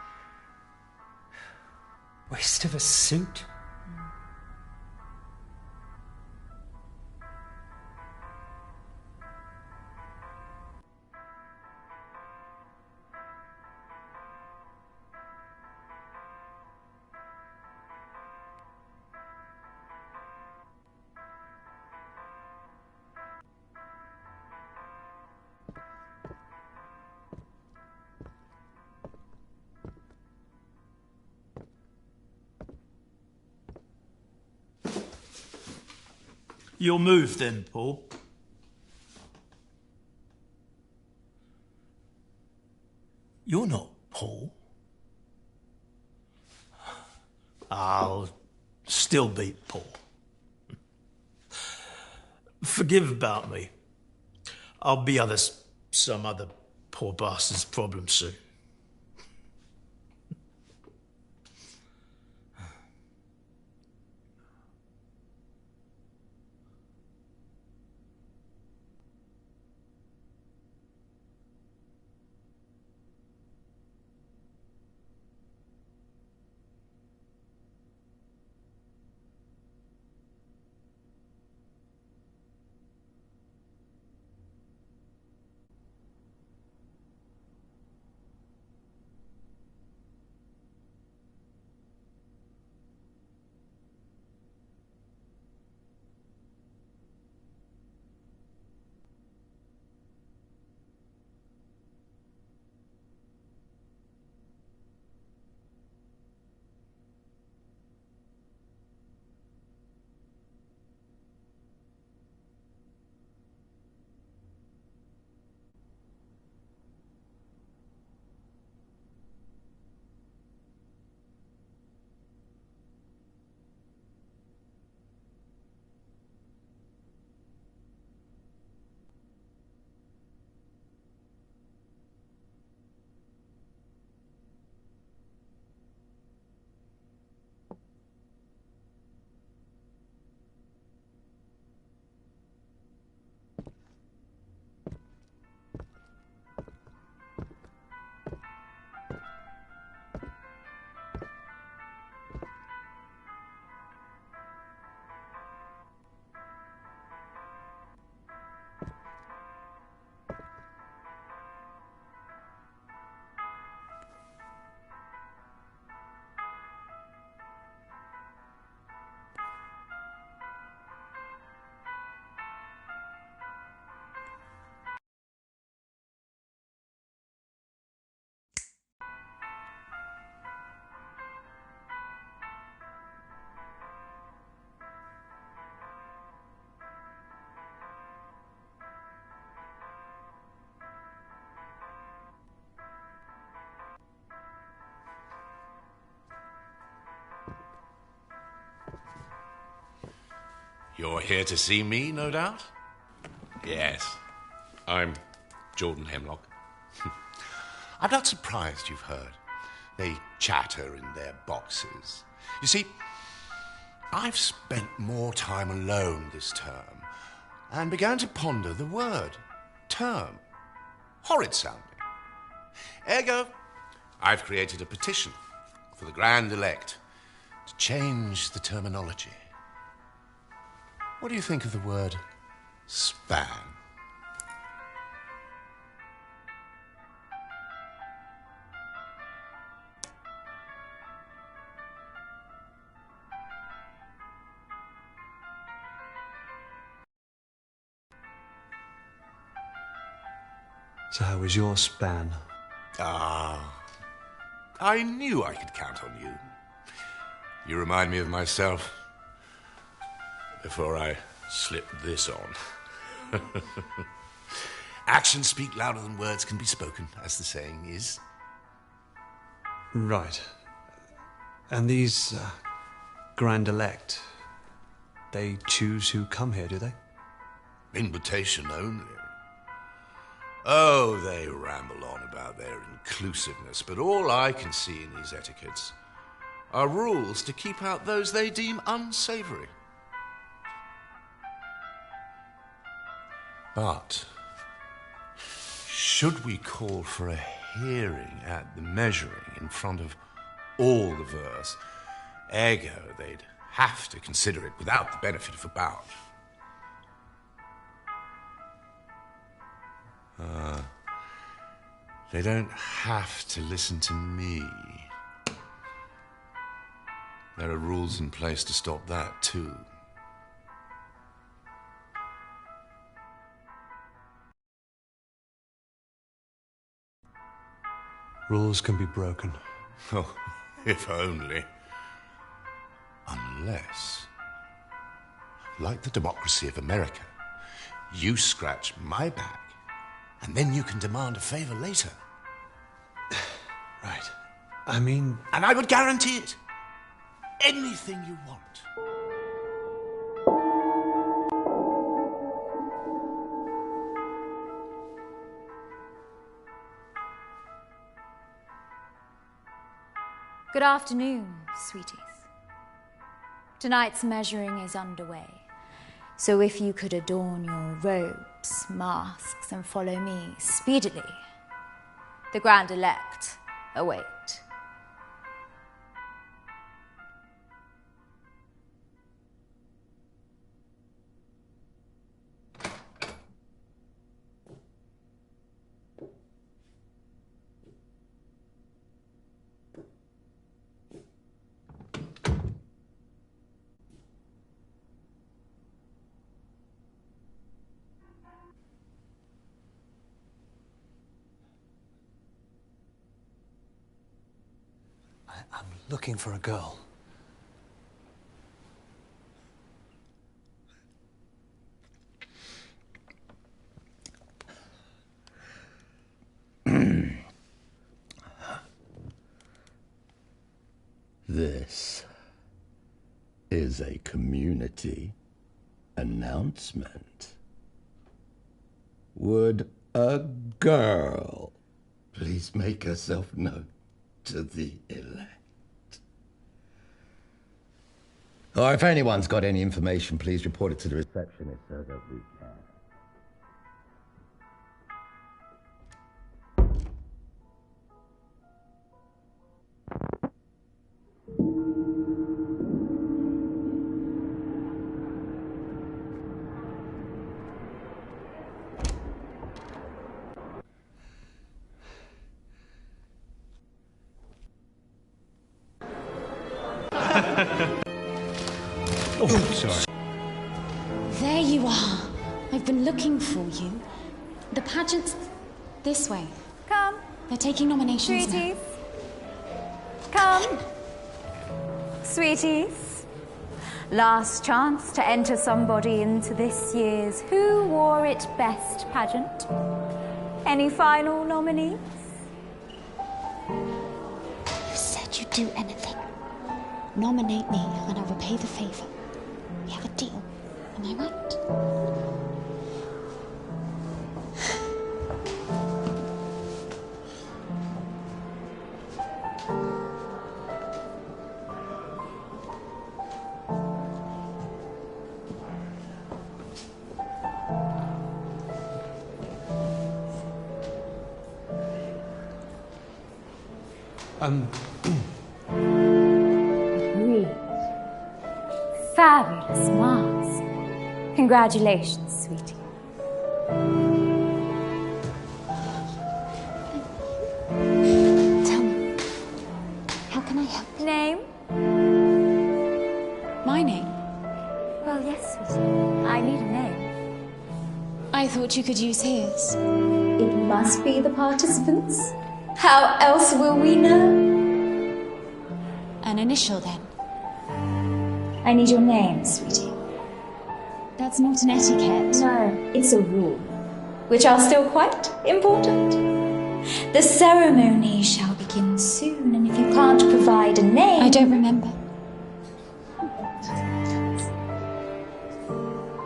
Waste of a suit. You'll move then, Paul. You're not Paul. I'll still be Paul. Forgive about me. I'll be some other poor bastard's problem soon. You're here to see me, no doubt? Yes. I'm Jordan Hemlock. I'm not surprised you've heard. They chatter in their boxes. You see, I've spent more time alone this term and began to ponder the word term. Horrid sounding. Ergo, I've created a petition for the Grand Elect to change the terminology. What do you think of the word span? So how was your span? I knew I could count on you. You remind me of myself before I slipped this on. Actions speak louder than words can be spoken, as the saying is. Right. And these Grand Elect, they choose who come here, do they? Invitation only. Oh, they ramble on about their inclusiveness, but all I can see in these etiquettes are rules to keep out those they deem unsavoury. But should we call for a hearing at the measuring in front of all the verse, ergo they'd have to consider it without the benefit of a bout. They don't have to listen to me. There are rules in place to stop that, too. Rules can be broken. Oh, if only. Unless, like the democracy of America, you scratch my back, and then you can demand a favour later. Right. I mean... And I would guarantee it. Anything you want. Good afternoon, sweeties. Tonight's measuring is underway, so if you could adorn your robes, masks, and follow me speedily, the Grand Elect await. I'm looking for a girl. This is a community announcement. Would a girl please make herself known to the elect? Or if anyone's got any information, please report it to the receptionist so that we can. Oh, sorry. There you are. I've been looking for you. The pageant's this way. Come. They're taking nominations Sweeties. now. Come. Sweeties. Last chance to enter somebody into this year's Who Wore It Best pageant. Any final nominees? You said you'd do anything. Nominate me and I'll repay the favour. We have a deal. And I went. Agreed. Fabulous mask. Congratulations, sweetie. Tell me, how can I help? Name? My name? Well, yes, sweetie. I need a name. I thought you could use his. It must be the participants. How else will we know? An initial, then. I need your name, sweetie. That's not an etiquette. No, it's a rule, which are still quite important. The ceremony shall begin soon, and if you can't provide a name... I don't remember.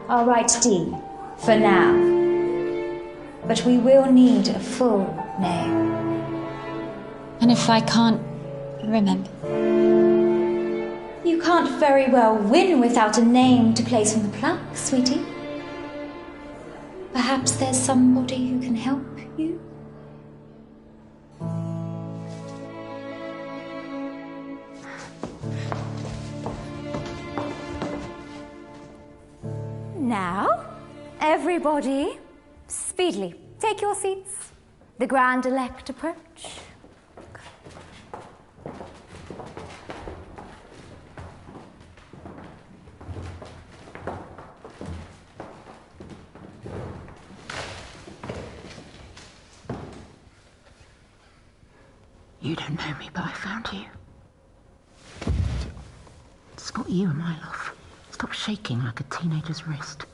I'll write D for now. But we will need a full name. And if I can't remember? You can't very well win without a name to place on the plaque, sweetie. Perhaps there's somebody who can help you? Now, everybody, speedily, take your seats. The Grand Elect approach. You don't know me, but I found you. It's not you, my love. Stop shaking like a teenager's wrist.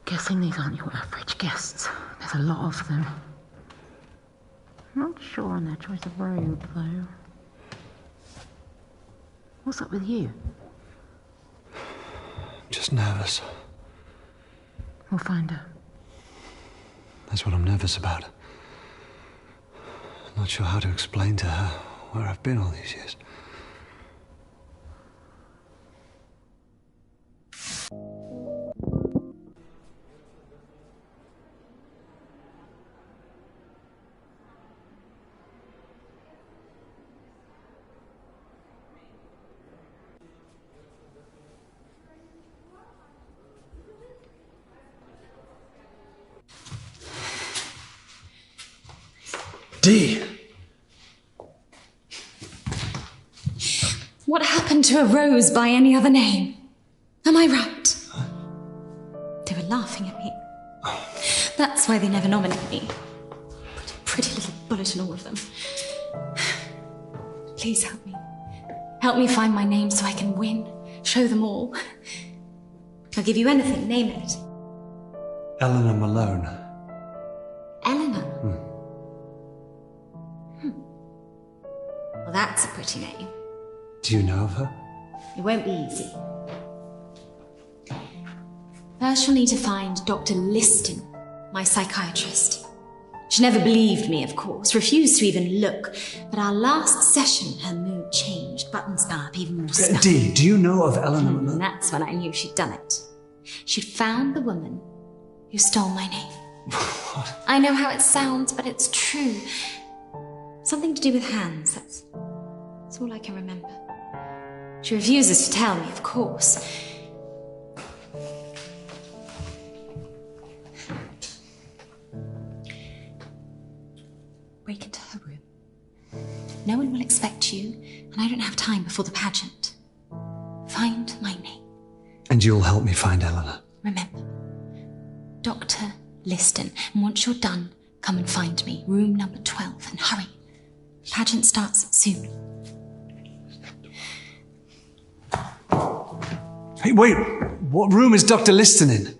Guessing these aren't your average guests. There's a lot of them. Not sure on their choice of robe, though. What's up with you? Just nervous. We'll find her. That's what I'm nervous about. Not sure how to explain to her where I've been all these years. D. What happened to a rose by any other name? Am I right? They were laughing at me. That's why they never nominate me. Put a pretty little bullet in all of them. Please help me. Help me find my name so I can win. Show them all. I'll give you anything, name it. Eleanor Malone. Eleanor? Well, that's a pretty name. Do you know of her? It won't be easy. First, you'll need to find Dr. Liston, my psychiatrist. She never believed me, of course, refused to even look. But our last session, her mood changed, buttons up, even more stuff. Dee, do you know of Eleanor Malone? And that's when I knew she'd done it. She'd found the woman who stole my name. What? I know how it sounds, but it's true. Something to do with hands, that's all I can remember. She refuses to tell me, of course. Break into her room. No one will expect you, and I don't have time before the pageant. Find my name. And you'll help me find Eleanor. Remember, Dr. Liston. And once you're done, come and find me. Room number 12, and hurry. Pageant starts soon. Hey, wait! What room is Dr. Liston in?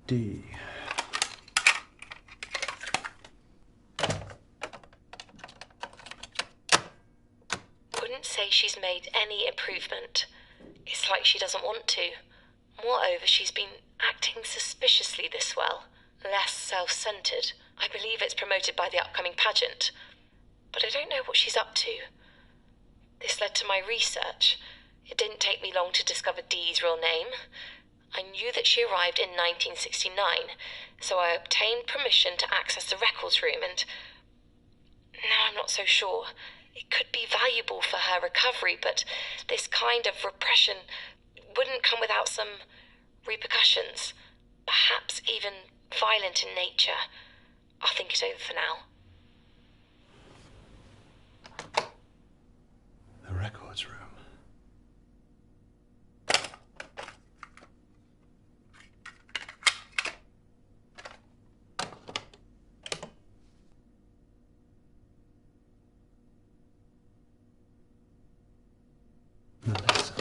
D. Wouldn't say she's made any improvement. It's like she doesn't want to. Moreover, she's been acting suspiciously this Swell, less self-centred. I believe it's promoted by the upcoming pageant. But I don't know what she's up to. This led to my research. It didn't take me long to discover Dee's real name. I knew that she arrived in 1969, so I obtained permission to access the records room, and now I'm not so sure. It could be valuable for her recovery, but this kind of repression wouldn't come without some repercussions, perhaps even violent in nature. I'll think it over for now. The records room. Melissa.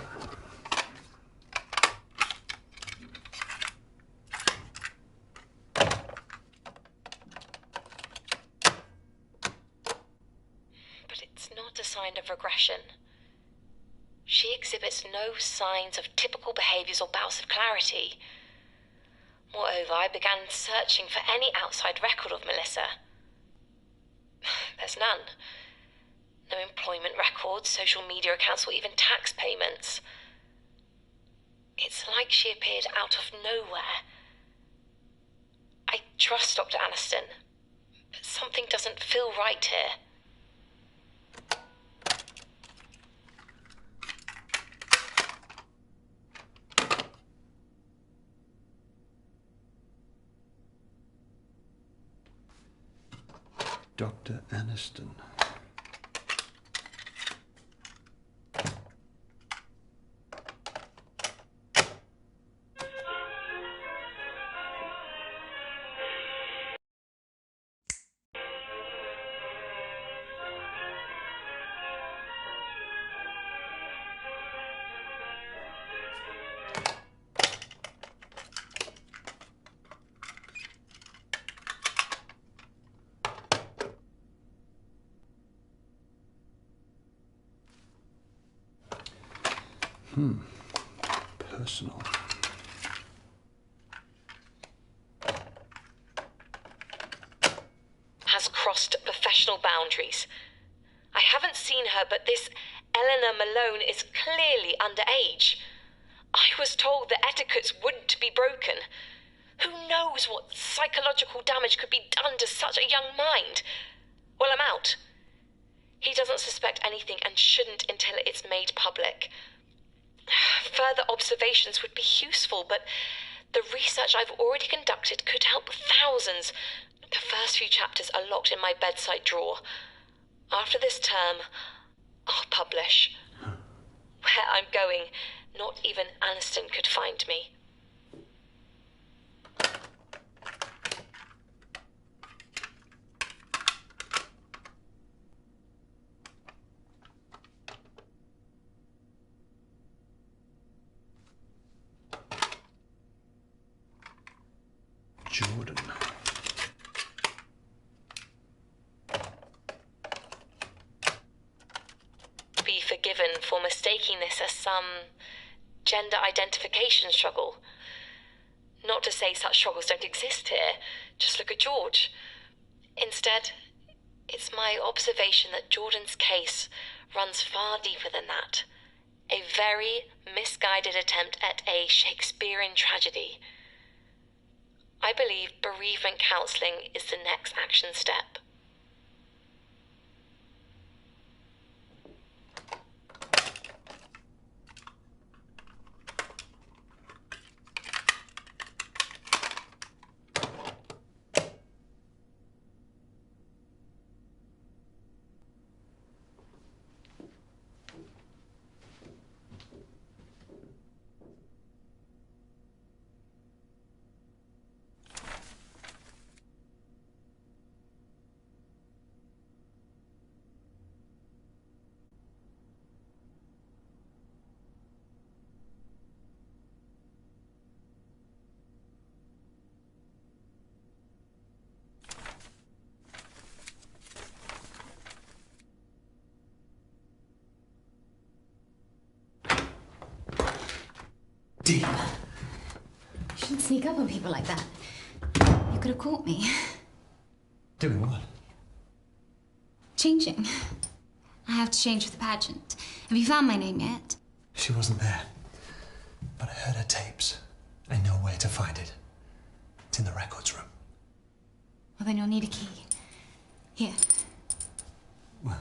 But it's not a sign of regression. She exhibits no signs of typical behaviours or bouts of clarity. Moreover, I began searching for any outside record of Melissa. There's none. No employment records, social media accounts, or even tax payments. It's like she appeared out of nowhere. I trust Dr. Aniston, but something doesn't feel right here. Dr. Aniston. Personal. Has crossed professional boundaries. I haven't seen her, but this Eleanor Malone is clearly underage. I was told that etiquettes wouldn't be broken. Who knows what psychological damage could be done to such a young mind? Well, I'm out. He doesn't suspect anything and shouldn't until it's made public. Further observations would be useful, but the research I've already conducted could help thousands. The first few chapters are locked in my bedside drawer. After this term, I'll publish. Where I'm going, not even Aniston could find me. Jordan. Be forgiven for mistaking this as some gender identification struggle. Not to say such struggles don't exist here. Just look at George. Instead, it's my observation that Jordan's case runs far deeper than that. A very misguided attempt at a Shakespearean tragedy. I believe bereavement counselling is the next action step. You shouldn't sneak up on people like that. You could have caught me. Doing what? Changing. I have to change for the pageant. Have you found my name yet? She wasn't there. But I heard her tapes. I know where to find it. It's in the records room. Well, then you'll need a key. Here. What?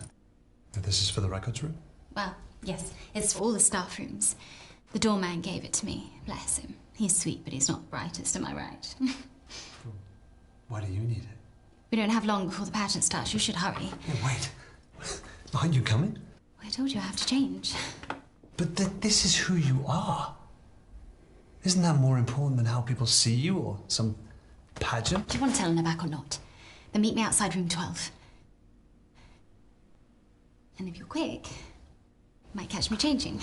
This is for the records room? Well, yes, it's for all the staff rooms. The doorman gave it to me. Bless him. He's sweet, but he's not the brightest, am I right? Why do you need it? We don't have long before the pageant starts. You should hurry. Hey, wait. Aren't you coming? I told you I have to change. But this is who you are. Isn't that more important than how people see you or some pageant? Do you want to tell Eleanor back or not? Then meet me outside room 12. And if you're quick, you might catch me changing.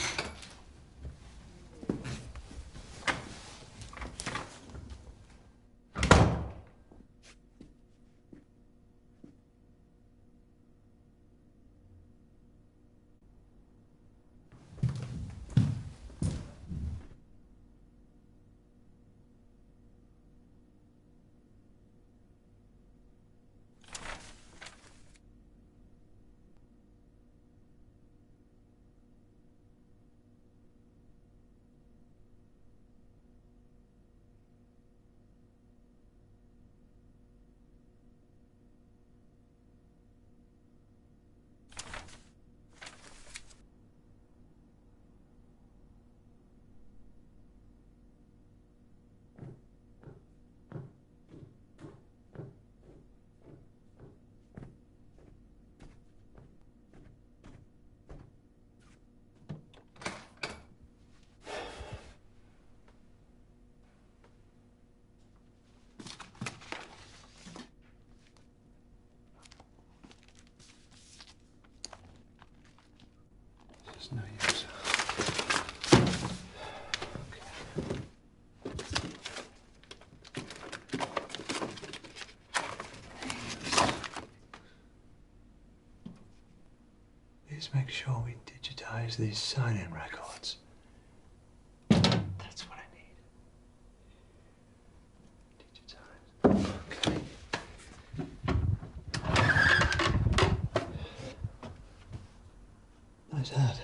There's no use. Please make sure we digitize these sign-in records. That's what I need. Digitize. Okay. Nice hat.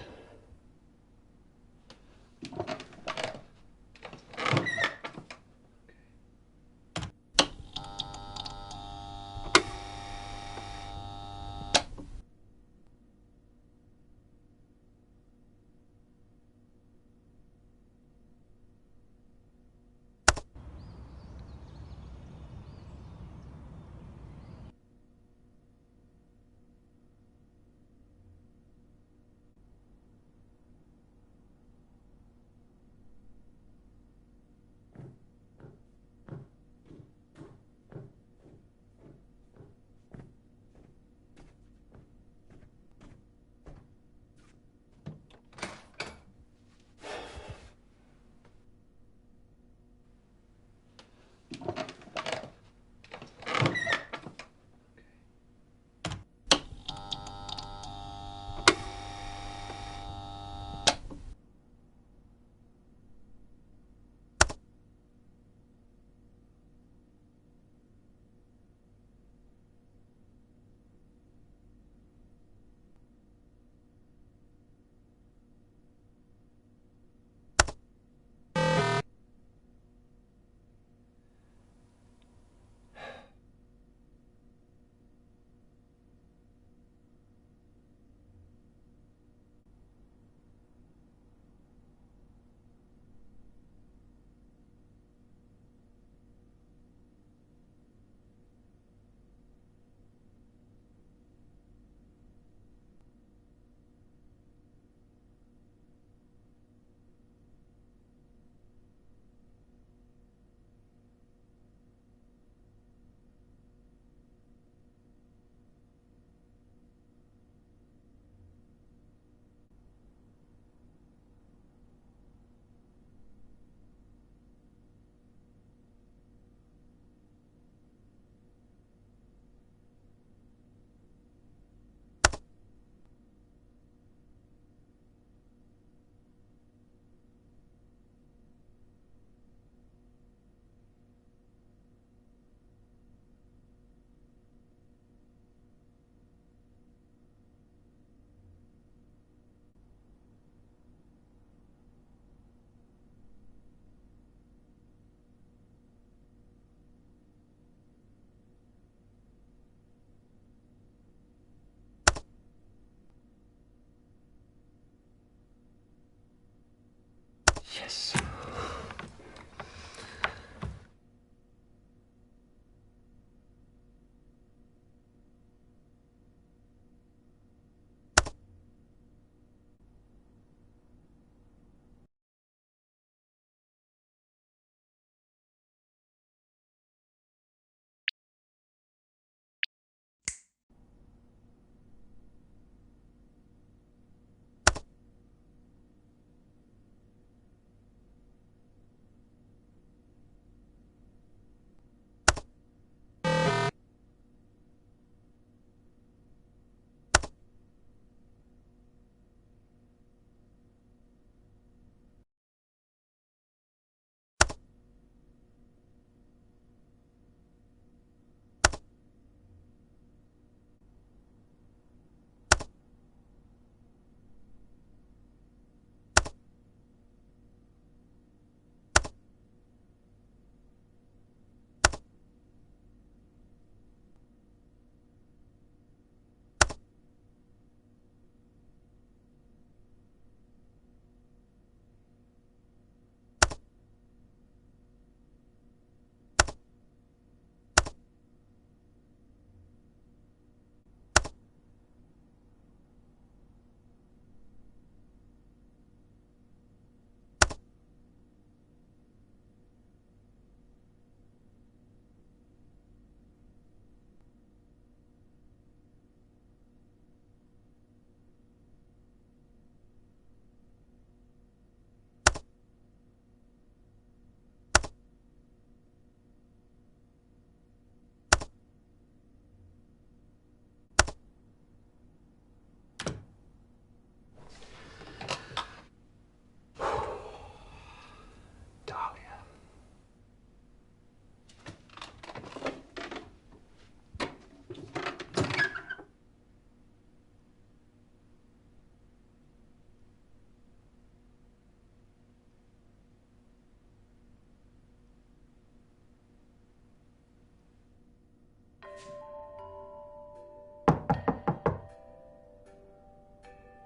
Yes.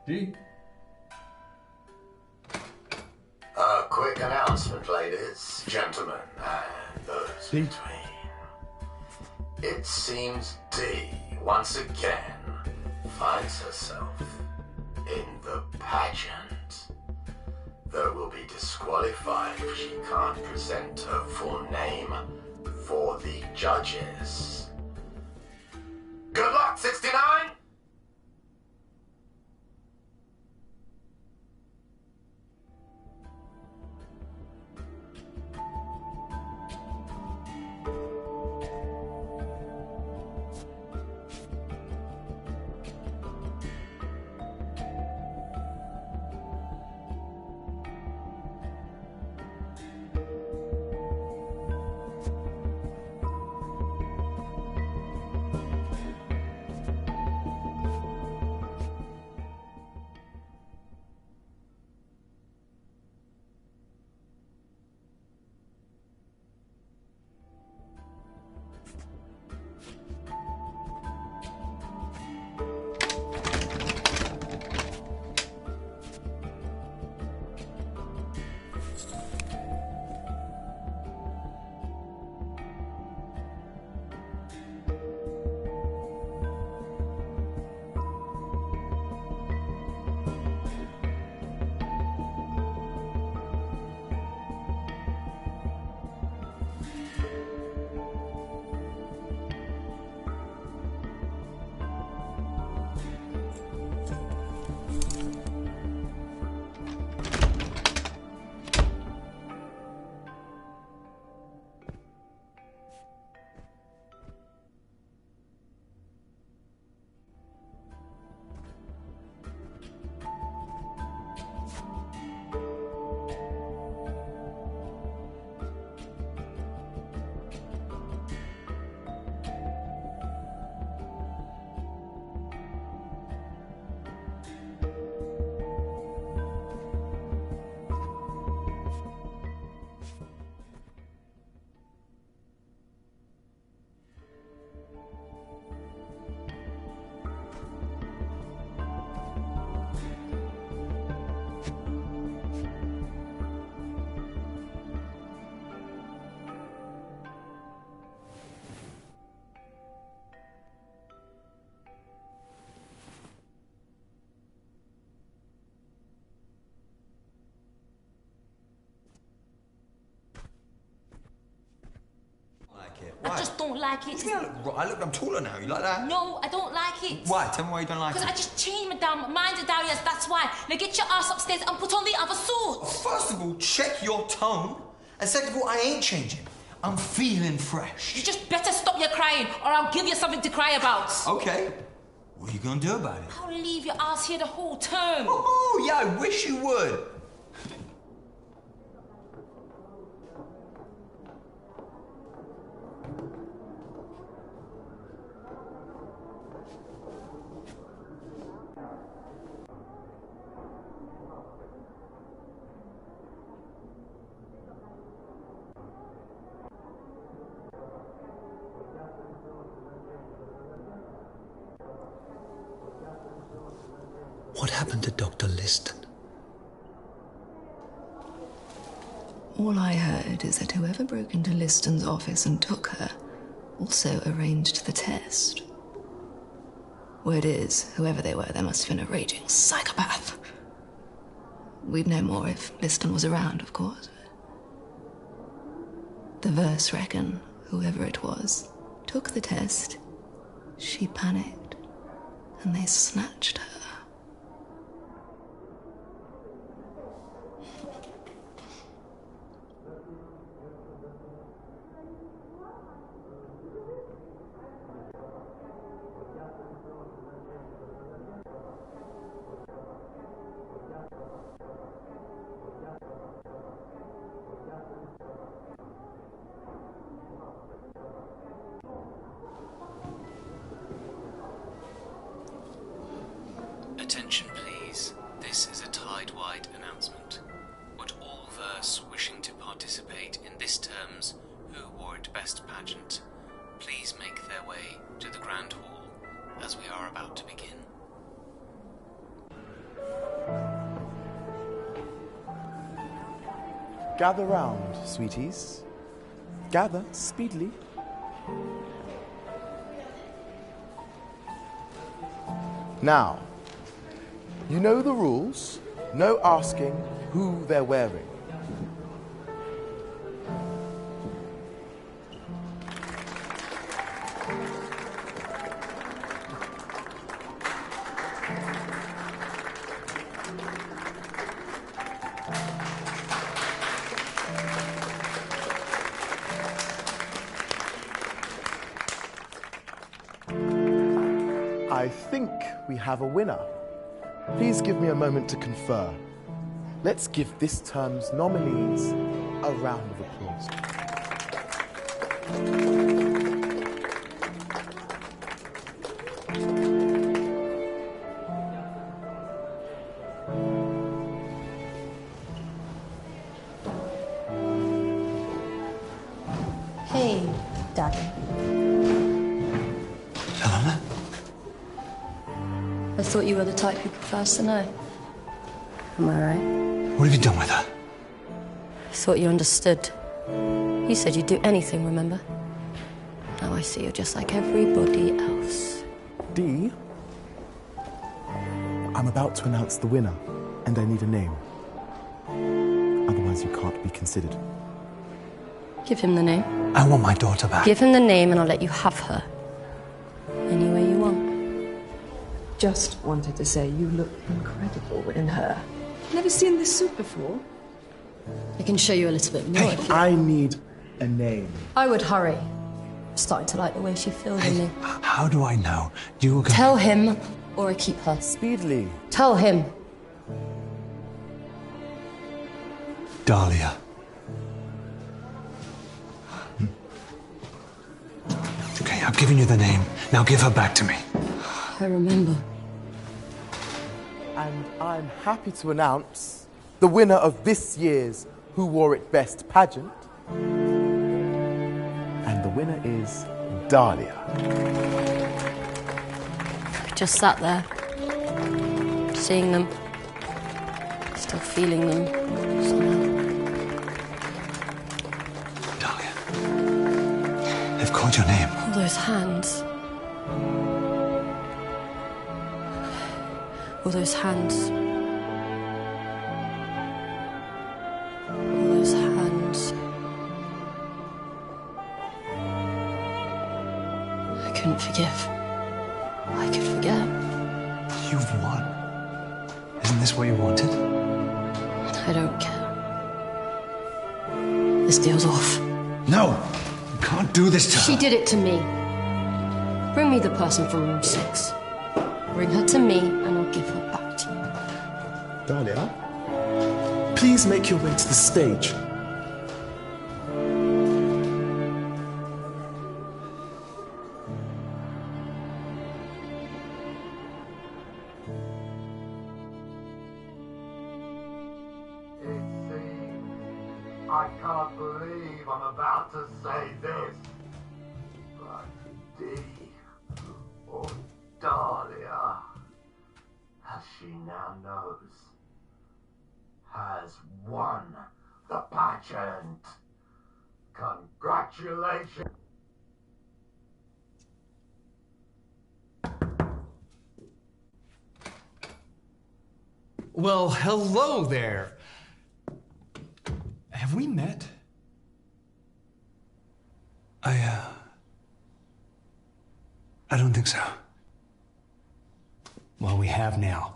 Dee? A quick announcement, ladies, gentlemen, and those between. It seems Dee, once again, finds herself in the pageant. Though will be disqualified if she can't present her full name before the judges. Good luck, 69! I just don't like it. I'm taller now. You like that? No, I don't like it. Why? Tell me why you don't like it. Because I just changed my damn mind to Darius, that's why. Now get your ass upstairs and put on the other suit. First of all, check your tone. And second of all, I ain't changing. I'm feeling fresh. You just better stop your crying, or I'll give you something to cry about. Okay. What are you gonna do about it? I'll leave your ass here the whole term. Oh, yeah, I wish you would. What happened to Dr. Liston? All I heard is that whoever broke into Liston's office and took her also arranged the test. Word is, whoever they were, they must have been a raging psychopath. We'd know more if Liston was around, of course. The verse reckon whoever it was took the test, she panicked, and they snatched her. Attention please, this is a Tide-wide announcement. Would all verse wishing to participate in this term's Who Wore It Best pageant please make their way to the Grand Hall as we are about to begin. Gather round, sweeties. Gather speedily. Now, you know the rules. No asking who they're wearing. I think we have a winner. Please give me a moment to confer. Let's give this term's nominees a round of applause. Hey, Dad. Eleanor? I thought you were the type who prefers to know. Am I right? What have you done with her? I thought you understood. You said you'd do anything, remember? Now I see you're just like everybody else. Dee, I'm about to announce the winner, and I need a name. Otherwise you can't be considered. Give him the name. I want my daughter back. Give him the name and I'll let you have her. Any way you want. Just wanted to say you look incredible in her. Never seen this suit before. I can show you a little bit more. If you... I need a name. I would hurry. I'm starting to like the way she feels in me. How do I know? You were going Tell him or I keep her. Speedily. Tell him. Dahlia. Okay, I've given you the name. Now give her back to me. I remember. And I'm happy to announce the winner of this year's Who Wore It Best pageant. And the winner is Dahlia. Just sat there, seeing them, still feeling them somehow. Dahlia. They've called your name. All those hands. All those hands. All those hands. I couldn't forgive. I could forget. You've won. Isn't this what you wanted? I don't care. This deal's off. No! You can't do this to her. She did it to me. Bring me the person from room 6. Bring her to me and I'll give her back to you. Dahlia, please make your way to the stage. I can't believe I'm about to say this, but Dee, or Dahlia, as she now knows, has won the pageant. Congratulations. Well, hello there. Have we met? I don't think so. Well, we have now.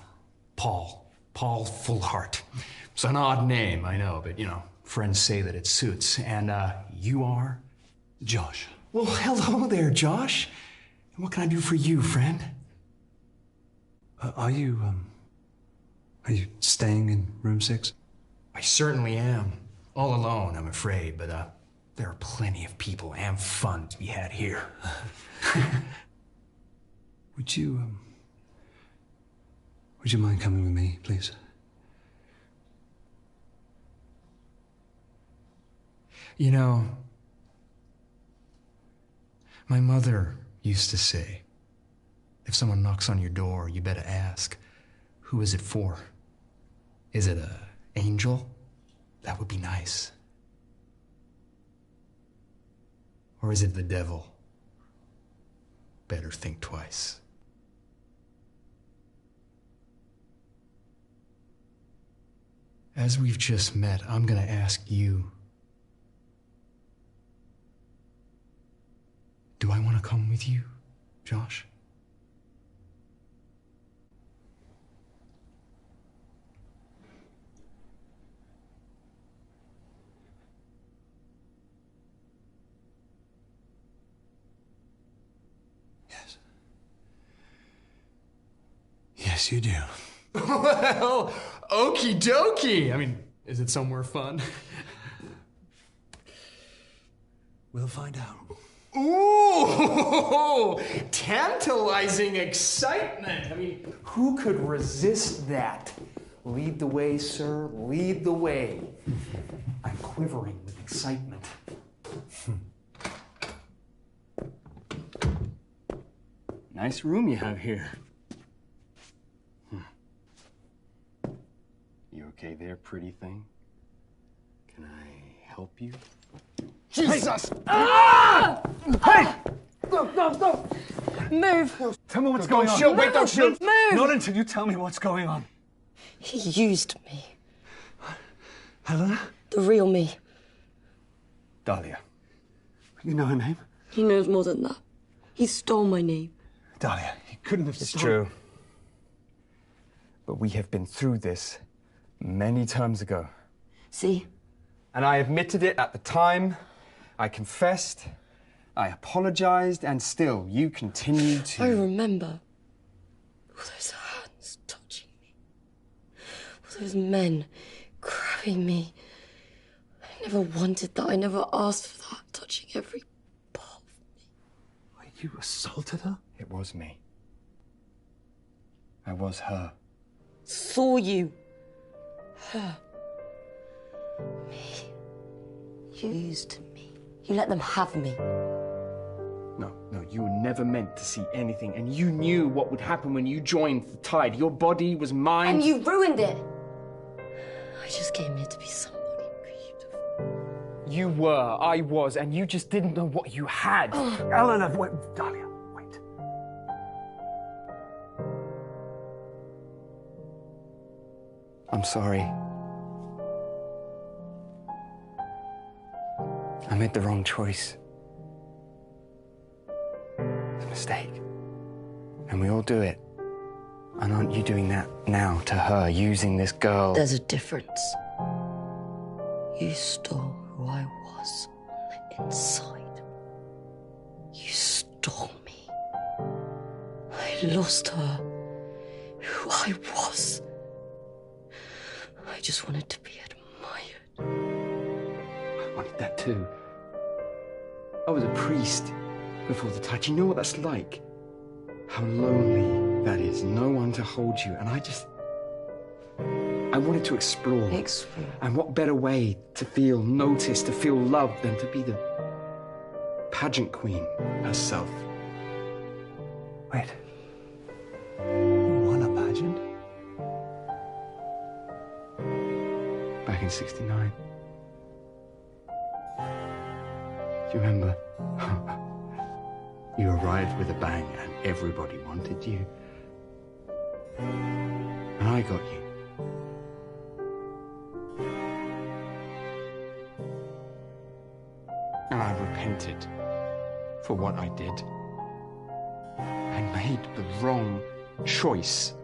Paul. Paul Fullheart. It's an odd name, I know, but, you know, friends say that it suits. And, you are? Josh. Well, hello there, Josh. What can I do for you, friend? Are you staying in room 6? I certainly am. All alone, I'm afraid, but, there are plenty of people and fun to be had here. Would you mind coming with me, please? You know, my mother used to say, if someone knocks on your door, you better ask, who is it for? Is it an angel? That would be nice. Or is it the devil? Better think twice. As we've just met, I'm gonna ask you, do I want to come with you, Josh? Yes, you do. Well, okie dokie. I mean, is it somewhere fun? We'll find out. Ooh, tantalizing excitement. I mean, who could resist that? Lead the way, sir, lead the way. I'm quivering with excitement. Nice room you have here. You okay there, pretty thing? Can I help you? Jesus! Hey! Ah! Hey! Stop! Move! Tell me what's going on. Don't shoot! Wait, don't shoot! Move! Not until you tell me what's going on. He used me. Eleanor? The real me. Dahlia. You know her name? He knows more than that. He stole my name. Dahlia, he couldn't have It's stolen... true. But we have been through this many times ago. See? And I admitted it at the time. I confessed. I apologized. And still, you continue to... I remember. All those hands touching me. All those men grabbing me. I never wanted that. I never asked for that. Touching every part of me. You assaulted her? It was me. I was her. Saw you. Her. Me. You used me. You let them have me. No, you were never meant to see anything, and you knew what would happen when you joined the tide. Your body was mine. And you ruined it. I just came here to be somebody beautiful. You were, I was, and you just didn't know what you had. Eleanor, wait, Dahlia, wait. I'm sorry. I made the wrong choice. mistake. And we all do it. And aren't you doing that now to her, using this girl? There's a difference. You stole who I was on the inside. You stole me. I lost her, who I was. I just wanted to be admired. I wanted that too. I was a priest before the tide. You know what that's like? How lonely that is. No one to hold you. And I wanted to explore. Explore. And what better way to feel noticed, to feel loved, than to be the pageant queen herself. Wait. You won a pageant? Back in '69. Do you remember? You arrived with a bang and everybody wanted you. And I got you. And I repented for what I did. I made the wrong choice.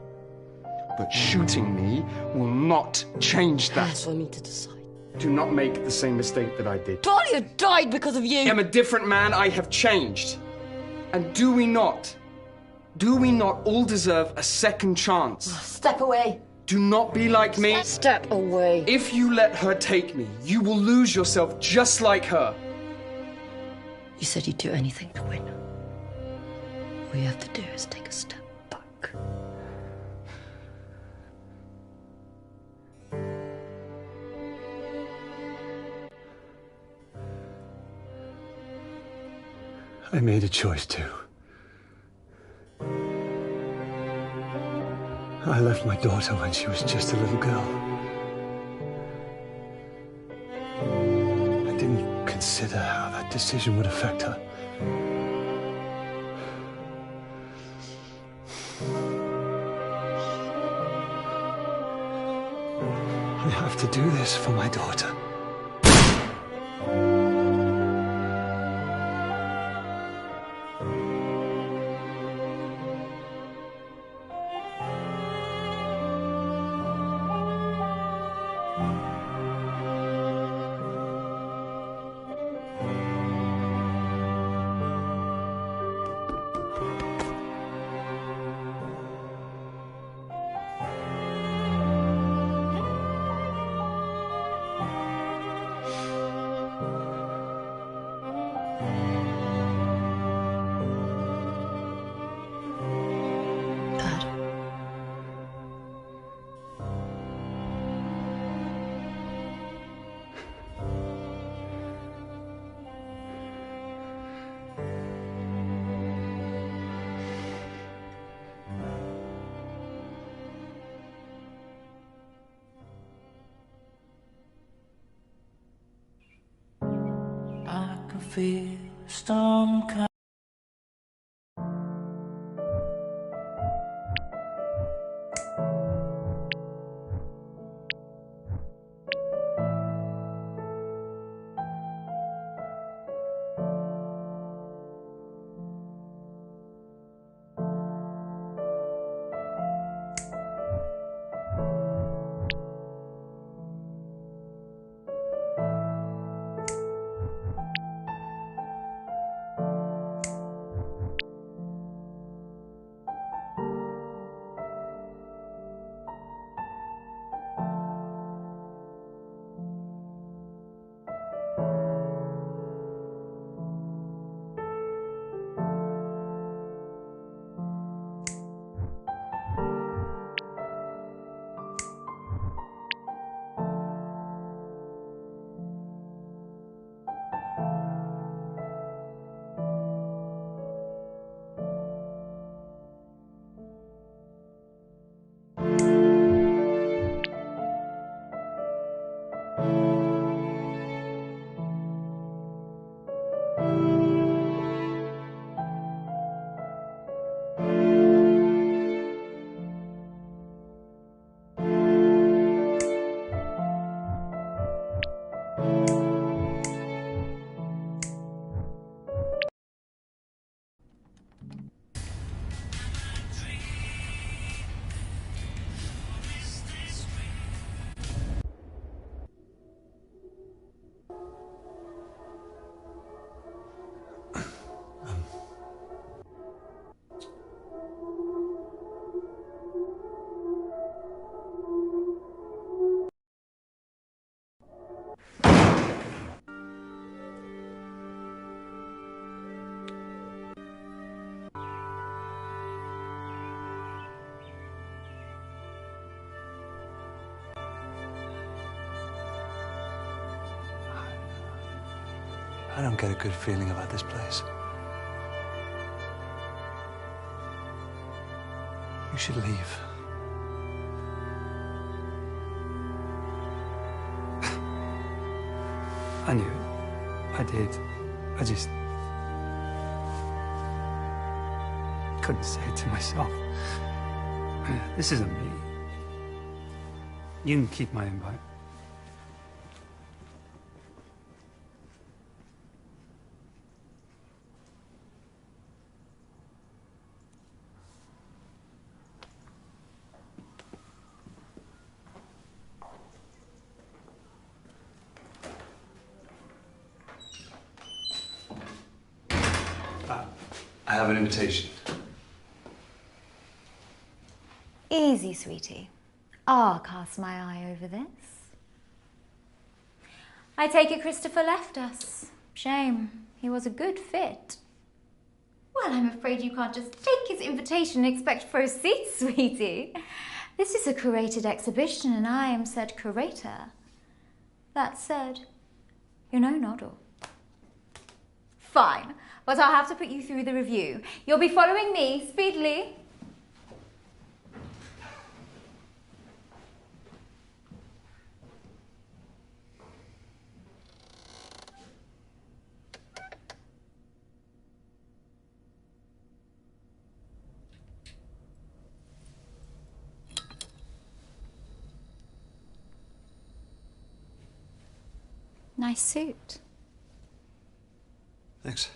But shooting me will not change that. That's for me to decide. Do not make the same mistake that I did. Dahlia died because of you! I am a different man. I have changed. And do we not all deserve a second chance? Step away. Do not be like me. Step away. If you let her take me, you will lose yourself just like her. You said you'd do anything to win. All you have to do is take a step back. I made a choice too. I left my daughter when she was just a little girl. I didn't consider how that decision would affect her. I have to do this for my daughter. Feel storm coming. I don't get a good feeling about this place. You should leave. I knew it. I did. I just couldn't say it to myself. This isn't me. You can keep my invite. I have an invitation. Easy, sweetie. I'll cast my eye over this. I take it Christopher left us. Shame. He was a good fit. Well, I'm afraid you can't just take his invitation and expect to proceed, sweetie. This is a curated exhibition and I am said curator. That said, you're no noddle. Fine, but I'll have to put you through the review. You'll be following me speedily. Nice suit. Thanks.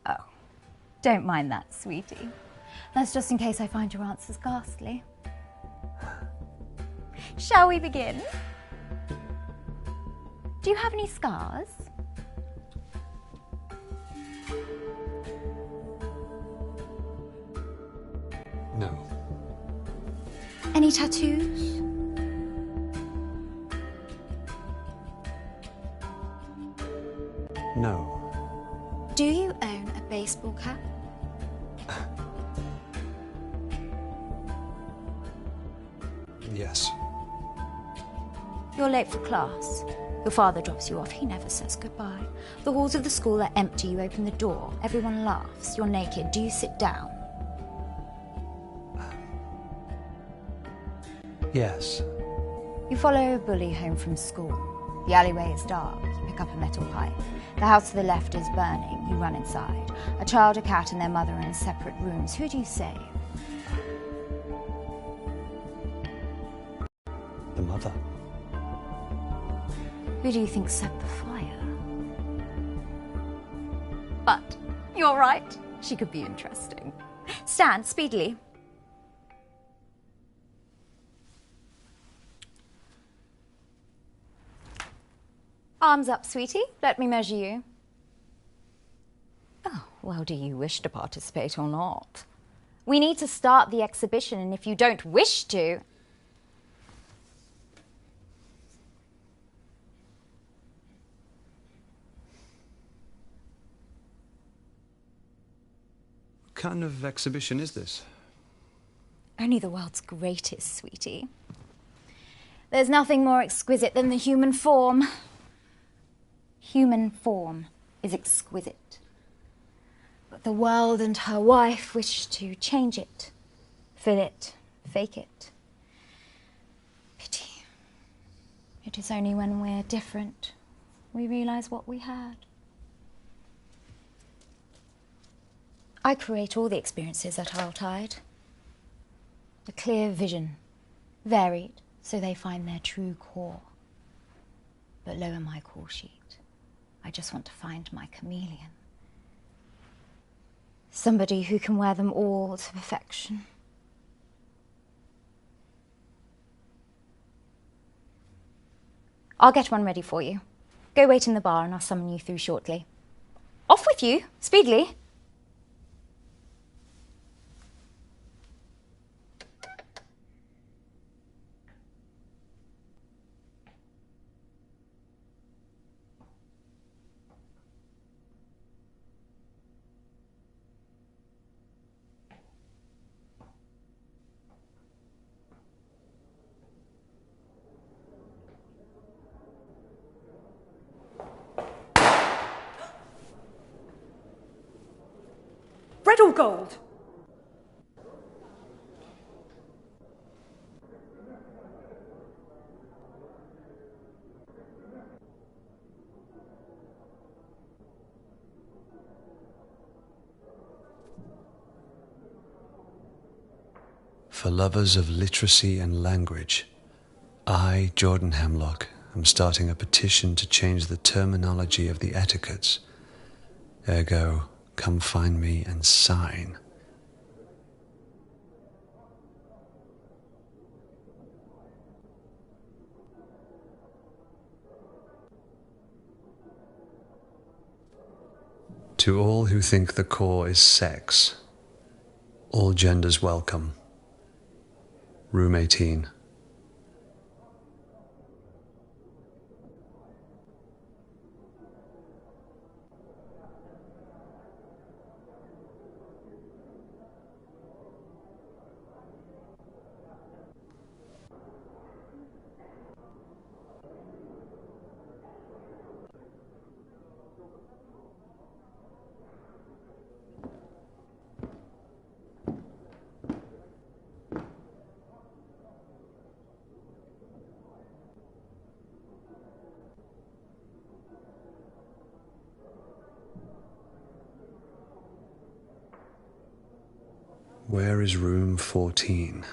Oh, don't mind that, sweetie. That's just in case I find your answers ghastly. Shall we begin? Do you have any scars? No. Any tattoos? No. Do you own a baseball cap? Yes. You're late for class. Your father drops you off. He never says goodbye. The halls of the school are empty. You open the door. Everyone laughs. You're naked. Do you sit down? Yes. You follow a bully home from school. The alleyway is dark. You pick up a metal pipe. The house to the left is burning. You run inside. A child, a cat, and their mother are in separate rooms. Who do you save? The mother. Who do you think set the fire? But you're right. She could be interesting. Stand speedily. Arms up, sweetie. Let me measure you. Oh, well, do you wish to participate or not? We need to start the exhibition, and if you don't wish to... What kind of exhibition is this? Only the world's greatest, sweetie. There's nothing more exquisite than the human form. Human form is exquisite. But the world and her wife wish to change it, fill it, fake it. Pity. It is only when we're different we realise what we had. I create all the experiences at Ayton-Kent. A clear vision, varied, so they find their true core. But lower my call sheet. I just want to find my chameleon. Somebody who can wear them all to perfection. I'll get one ready for you. Go wait in the bar and I'll summon you through shortly. Off with you, speedily. Red or gold? For lovers of literacy and language, I, Jordan Hemlock, am starting a petition to change the terminology of the etiquettes. Ergo, come find me and sign. To all who think the core is sex, all genders welcome. Room 18. Where is room 14?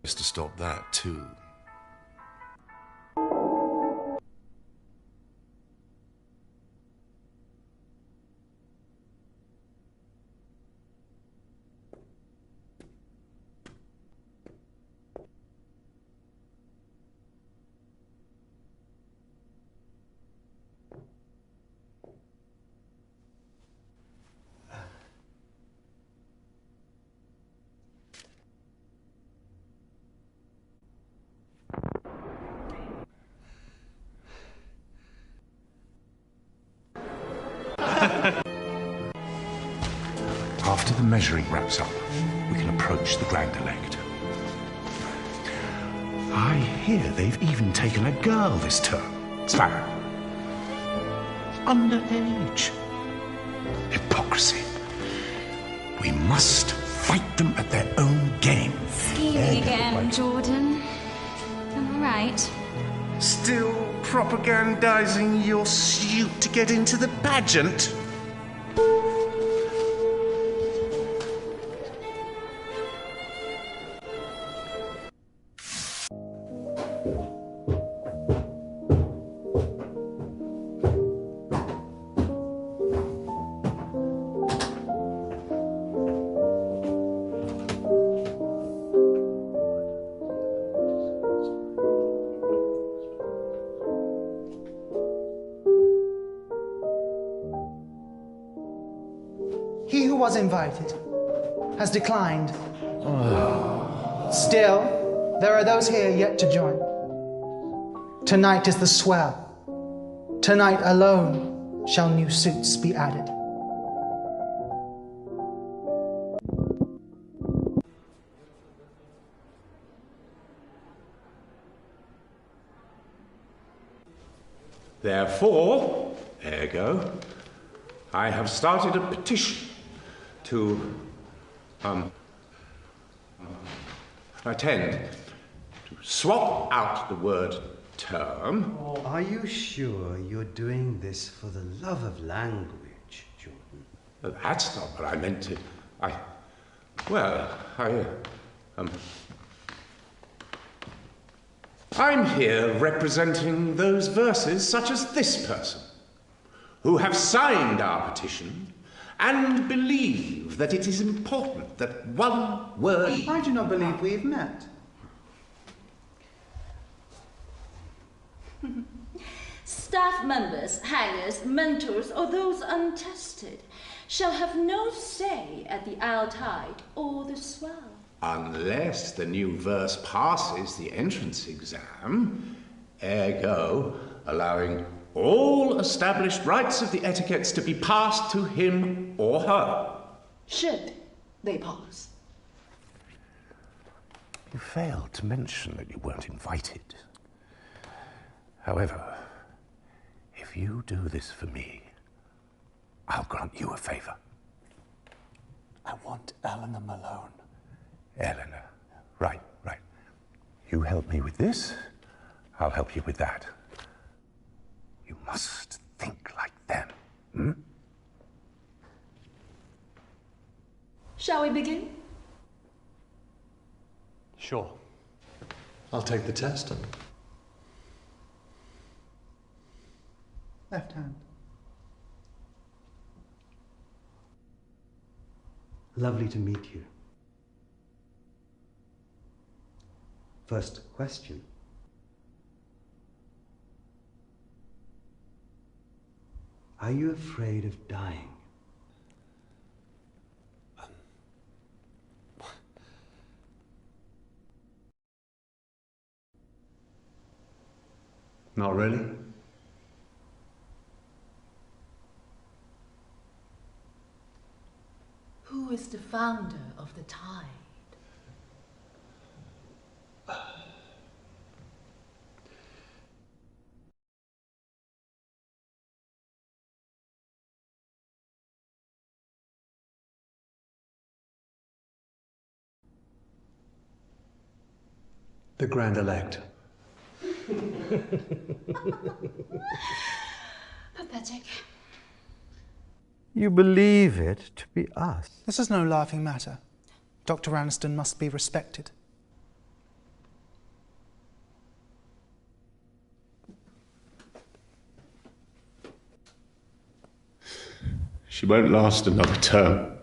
To stop that too. After the measuring wraps up, we can approach the Grand Elect. I hear they've even taken a girl this term. Sparrow. Underage. Hypocrisy. We must fight them at their own game. Scheming again, Jordan. Am I right? Still propagandizing your suit to get into the pageant? He who was invited has declined. Still, there are those here yet to join. Tonight is the swell. Tonight alone shall new suits be added. Therefore, ergo, I have started a petition to swap out the word term. Are you sure you're doing this for the love of language, Jordan? That's not what I meant to. I'm here representing those verses such as this person, who have signed our petition and believe that it is important that one word... I do not believe we have met. Staff members, hangers, mentors, or those untested shall have no say at the Tide or the Swell. Unless the new verse passes the entrance exam, ergo allowing all established rights of the etiquettes to be passed to him or her. Should they pass? You failed to mention that you weren't invited. However, if you do this for me, I'll grant you a favor. I want Eleanor Malone. Eleanor. Right. You help me with this, I'll help you with that. You must think like them. Shall we begin? Sure. I'll take the test. Left hand. Lovely to meet you. First question. Are you afraid of dying? Not really. Who is the founder of the Tide? The Grand Elect. Pathetic. You believe it to be us? This is no laughing matter. Dr. Aniston must be respected. She won't last another term.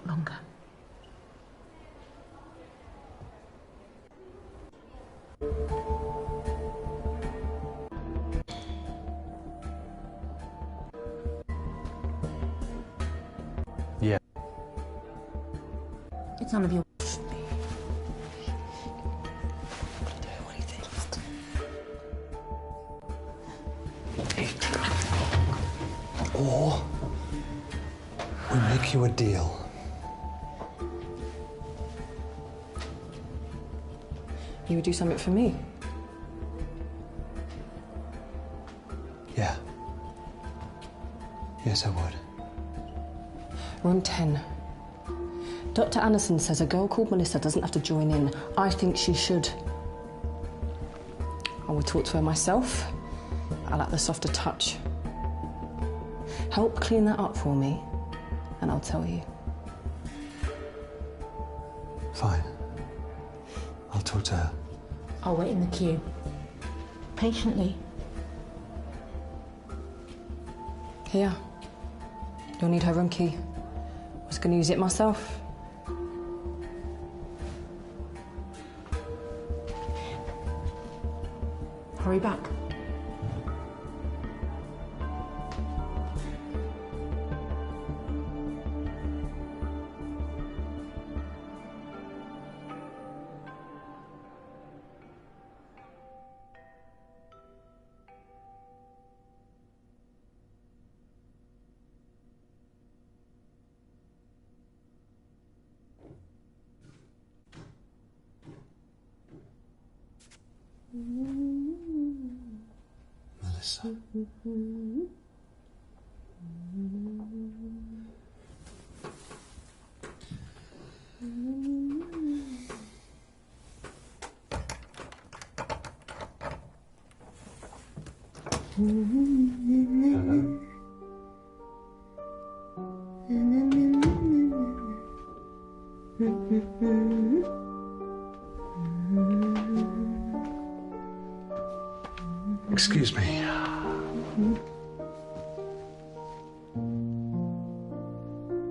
Longer. Yeah. It's none of your... Or we make you a deal. You would do something for me? Yes, I would. Room 10. Dr. Anderson says a girl called Melissa doesn't have to join in. I think she should. I will talk to her myself. I like the softer touch. Help clean that up for me, and I'll tell you. Fine. I'll talk to her. I'll wait in the queue. Patiently. Here. You'll need her room key. I was going to use it myself. Hurry back. Melissa. Hello. Excuse me.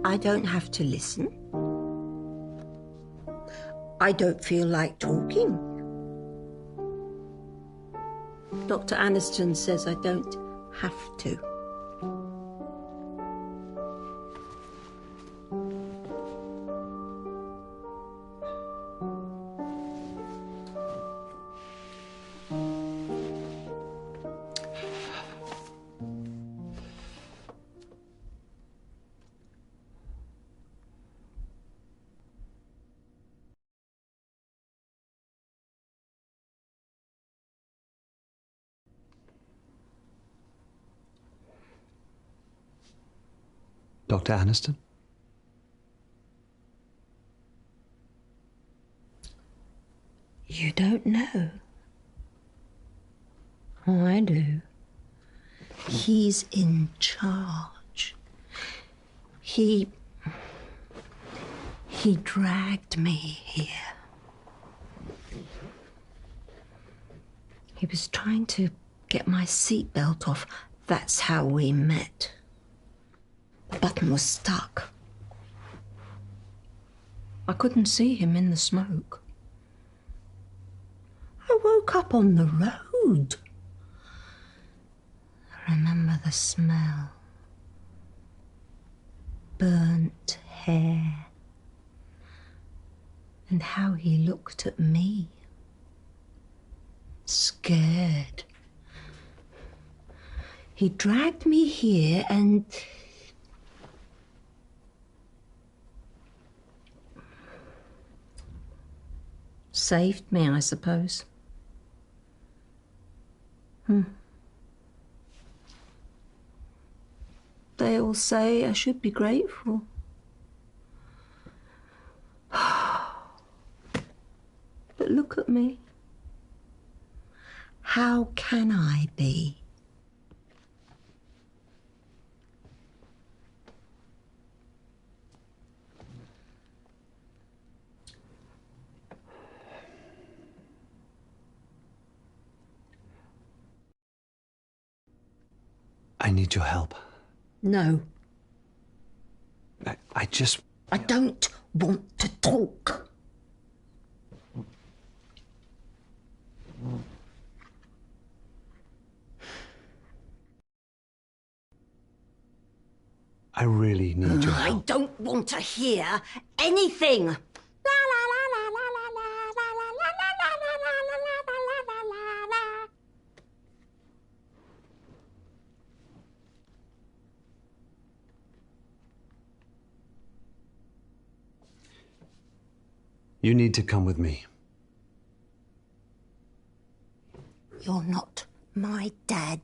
I don't have to listen. I don't feel like talking. Dr. Aniston says I don't have to. Dr. Aniston? You don't know? Oh, I do. He's in charge. He dragged me here. He was trying to get my seatbelt off. That's how we met. The button was stuck. I couldn't see him in the smoke. I woke up on the road. I remember the smell. Burnt hair. And how he looked at me. Scared. He dragged me here and... saved me, I suppose. They all say I should be grateful. But look at me. How can I be? I need your help. No. I just... I don't want to talk. I really need your help. I don't want to hear anything. You need to come with me. You're not my dad.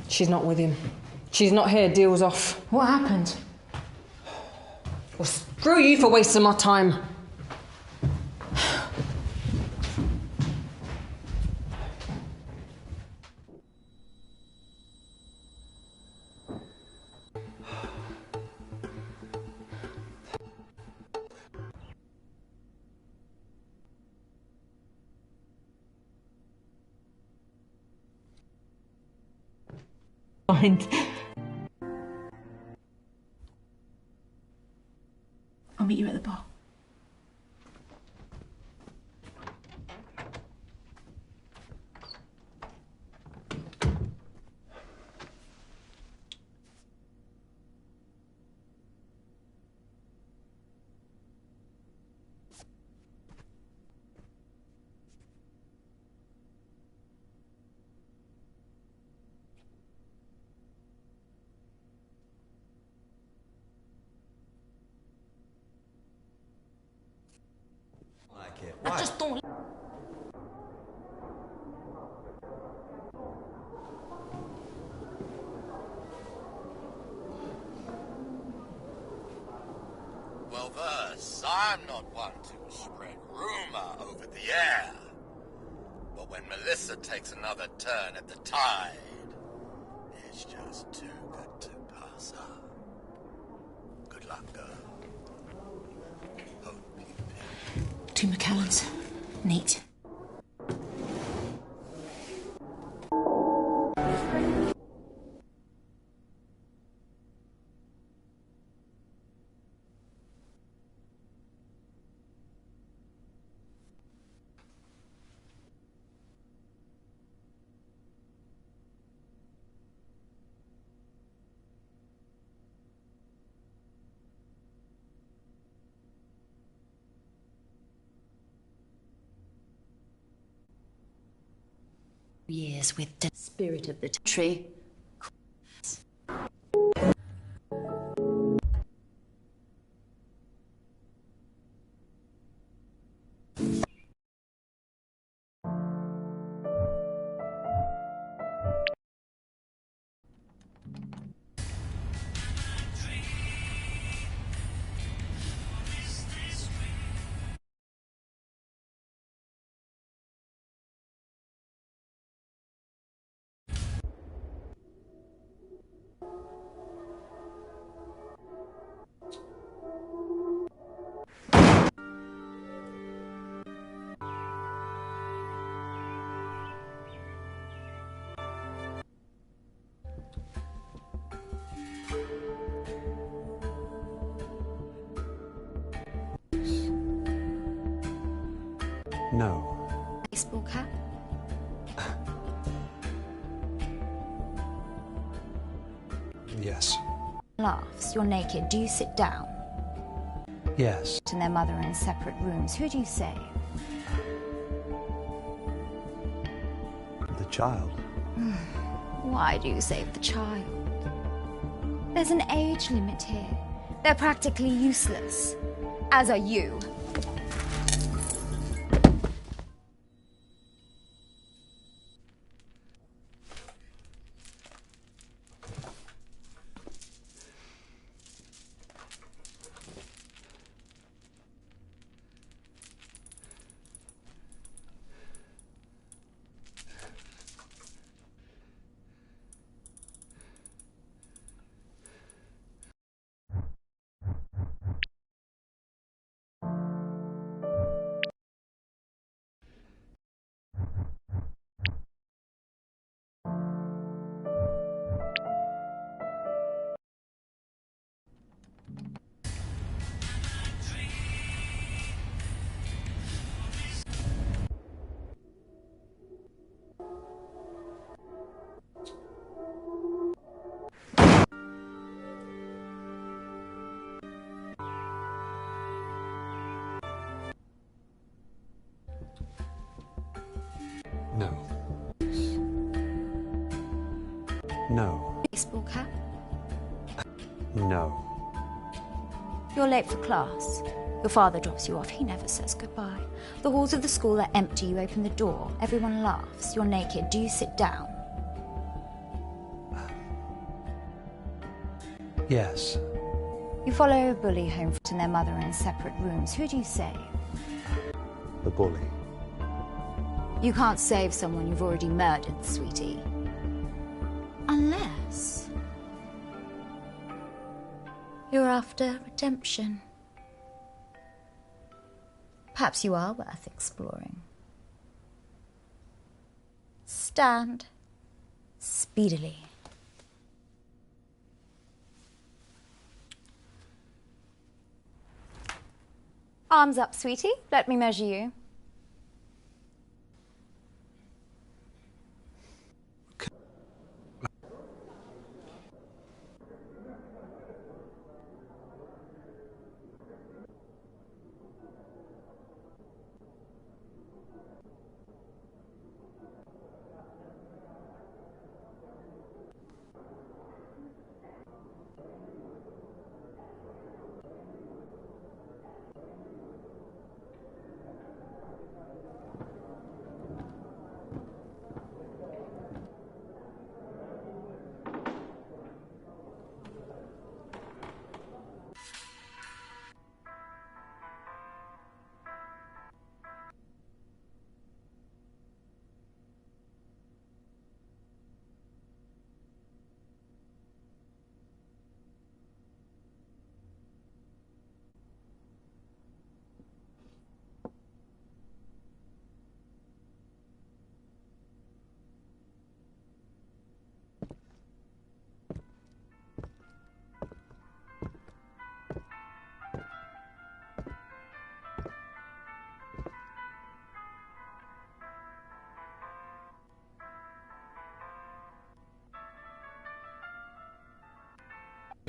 She's not with him. She's not here, deal's off. What happened? Well, screw you for wasting my time. I'll meet you at the bar. I just don't. Well, thus, I'm not one to spread rumor over the air. But when Melissa takes another turn at the tide, it's just too good to pass up. Good luck, girl. Two McCallans. Neat. Years with the spirit of the tree. No. Baseball cap? Yes. Laughs. You're naked. Do you sit down? Yes. And their mother in separate rooms. Who do you save? The child. Why do you save the child? There's an age limit here. They're practically useless. As are you. No. No. Baseball cap? No. You're late for class. Your father drops you off. He never says goodbye. The halls of the school are empty. You open the door. Everyone laughs. You're naked. Do you sit down? Yes. You follow a bully home and their mother in separate rooms. Who do you save? The bully. You can't save someone you've already murdered, sweetie. Unless you're after redemption. Perhaps you are worth exploring. Stand speedily. Arms up, sweetie. Let me measure you.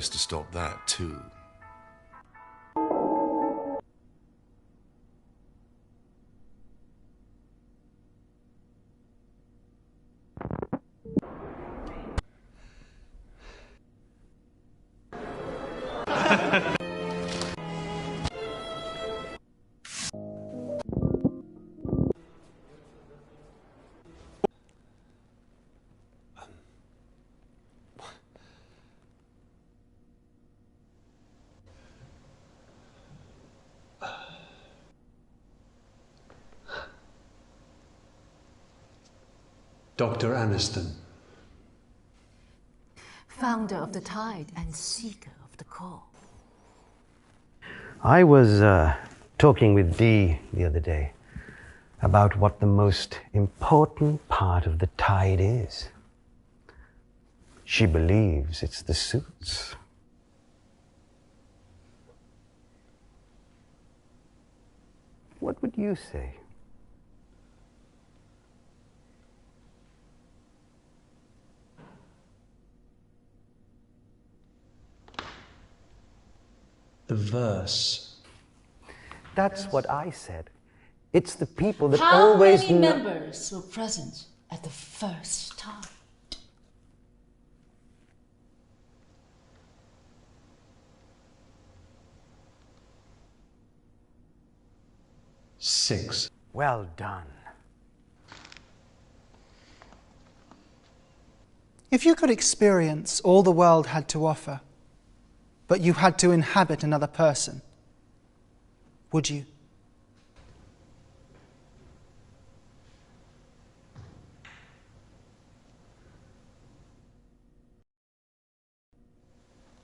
To stop that too. Dr. Aniston. Founder of the Tide and seeker of the call. I was talking with Dee the other day about what the most important part of the tide is. She believes it's the suits. What would you say? The verse. That's what I said. It's the people that How always many members were present at the first time? Six. Well done. If you could experience all the world had to offer, but you had to inhabit another person, would you?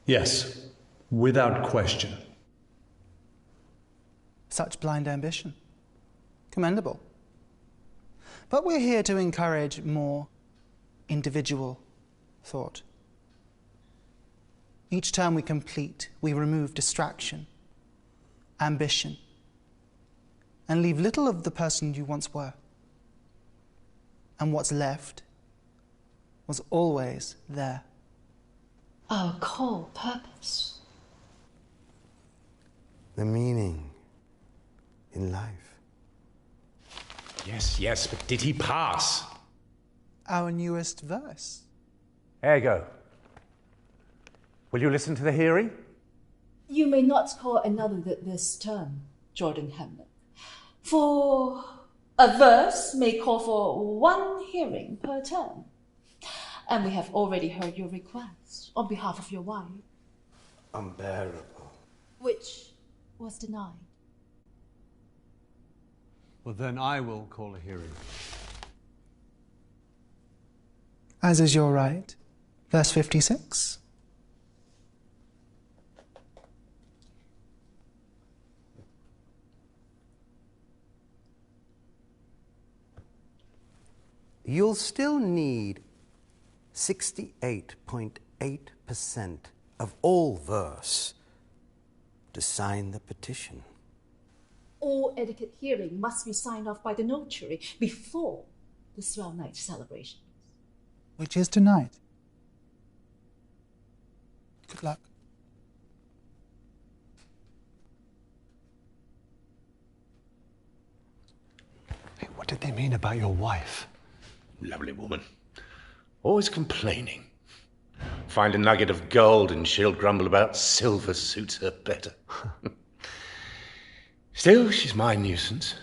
Yes, without question. Such blind ambition. Commendable. But we're here to encourage more individual thought. Each term we complete, we remove distraction, ambition, and leave little of the person you once were. And what's left was always there. Our core purpose. The meaning in life. Yes, but did he pass? Our newest verse. Ergo, will you listen to the hearing? You may not call another this term, Jordan Hemlock. For a verse may call for one hearing per term. And we have already heard your request on behalf of your wife. unbearable. Which was denied. Well, then I will call a hearing. As is your right. Verse 56. You'll still need 68.8% of all verse to sign the petition. All etiquette hearing must be signed off by the notary before the Swell night celebration. Which is tonight. Good luck. Hey, what did they mean about your wife? Lovely woman. Always complaining. Find a nugget of gold and she'll grumble about silver suits her better. Still, she's my nuisance.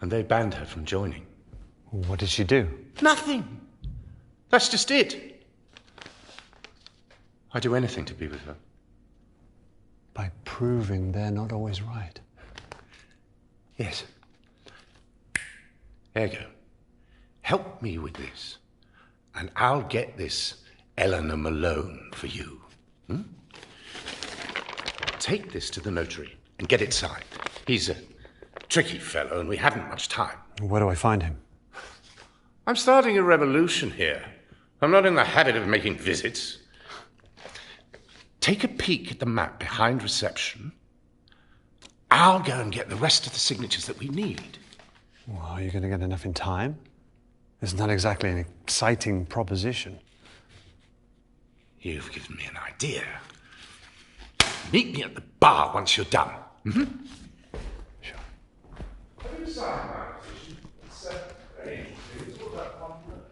And they banned her from joining. What did she do? Nothing. That's just it. I'd do anything to be with her. By proving they're not always right. Yes. There you go. Help me with this, and I'll get this Eleanor Malone for you. Take this to the notary and get it signed. He's a tricky fellow, and we haven't much time. Where do I find him? I'm starting a revolution here. I'm not in the habit of making visits. Take a peek at the map behind reception. I'll go and get the rest of the signatures that we need. Well, are you going to get enough in time? It's not exactly an exciting proposition. You've given me an idea. Meet me at the bar once you're done. Sure. I didn't sign my petition. It's very interesting. It's all about one word.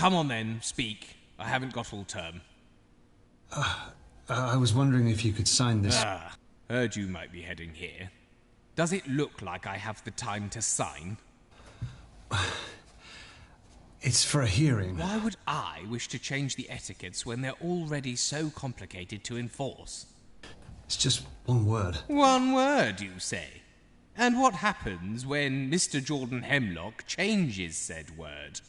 Come on then, speak. I haven't got all term. I was wondering if you could sign this. Heard you might be heading here. Does it look like I have the time to sign? It's for a hearing. Why would I wish to change the etiquettes when they're already so complicated to enforce? It's just one word. One word, you say? And what happens when Mr. Jordan Hemlock changes said word?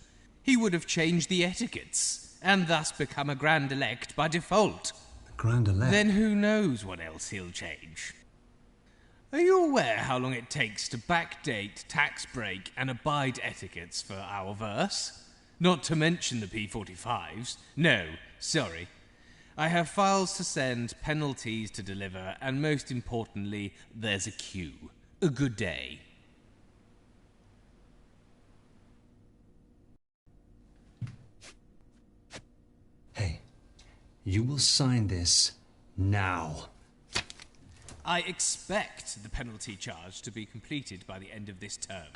He would have changed the etiquettes, and thus become a Grand Elect by default. The Grand Elect? Then who knows what else he'll change? Are you aware how long it takes to backdate, tax break, and abide etiquettes for our verse? Not to mention the P45s. No, sorry. I have files to send, penalties to deliver, and most importantly, there's a queue. A good day. Hey, you will sign this now. I expect the penalty charge to be completed by the end of this term.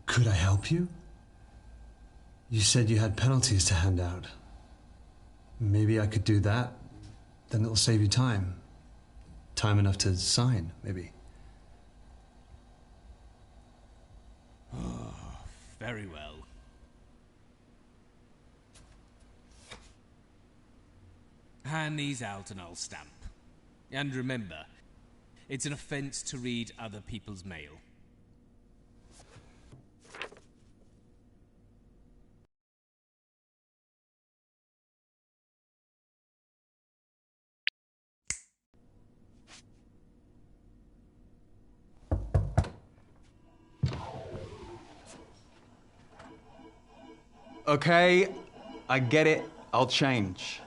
Could I help you? You said you had penalties to hand out. Maybe I could do that. Then it'll save you time. Time enough to sign, maybe. Oh, very well. Hand these out and I'll stamp. And remember, it's an offence to read other people's mail. Okay, I get it. I'll change.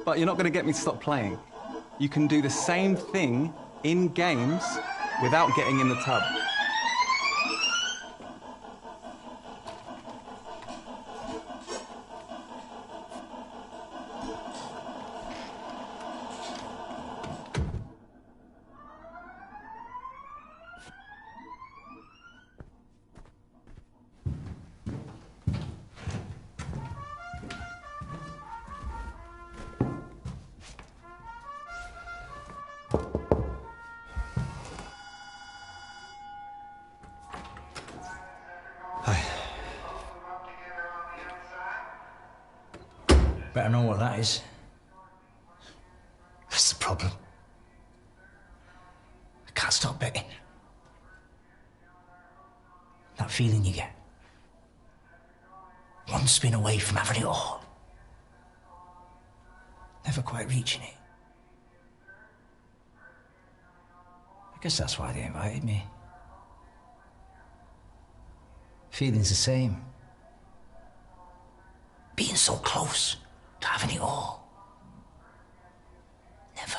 But you're not going to get me to stop playing. You can do the same thing in games without getting in the tub. Better know what that is. That's the problem. I can't stop betting. That feeling you get. One spin away from having it all. Never quite reaching it. I guess that's why they invited me. Feeling's the same. Being so close to having it all. Never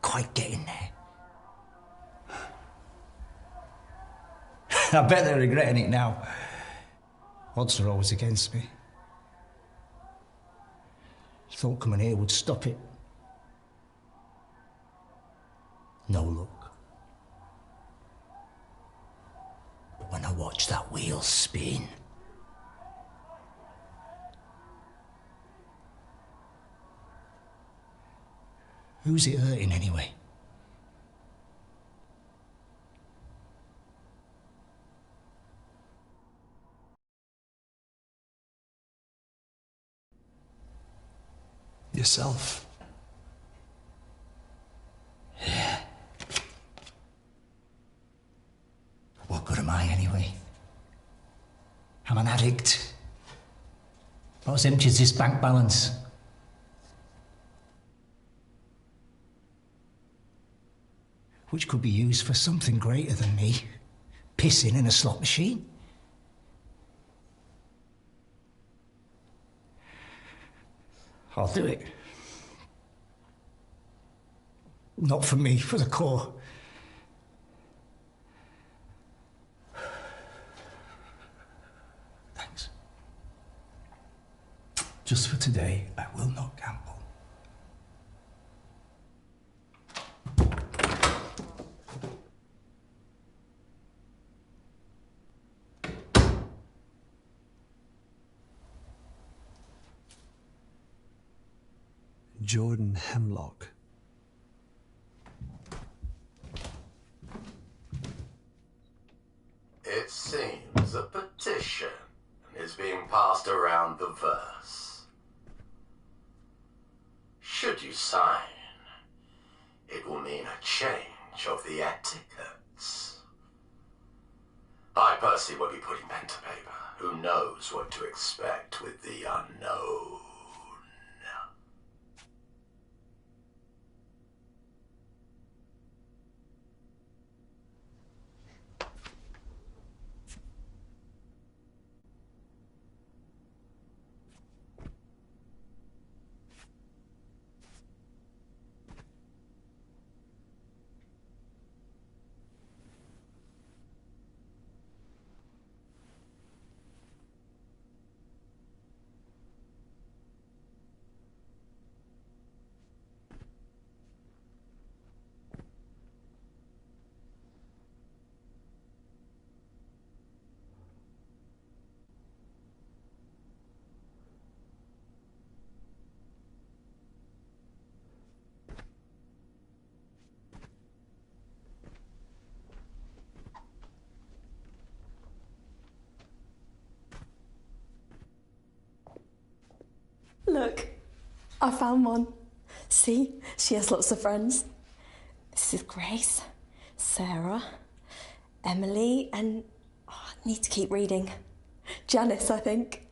quite getting there. I bet they're regretting it now. Odds are always against me. Thought coming here would stop it. No luck. But when I watch that wheel spin, who's it hurting anyway? Yourself. Yeah. What good am I anyway? I'm an addict. About as empty as this bank balance. Which could be used for something greater than me. Pissing in a slot machine. I'll do it. Not for me, for the Corps. Thanks. Just for today, I will not gamble. Jordan Hemlock. It seems a petition is being passed around the verse. Should you sign, it will mean a change of the etiquettes. I personally will be putting pen to paper. Who knows what to expect with the unknown? Look, I found one. See, she has lots of friends. This is Grace, Sarah, Emily, and I need to keep reading. Janice, I think.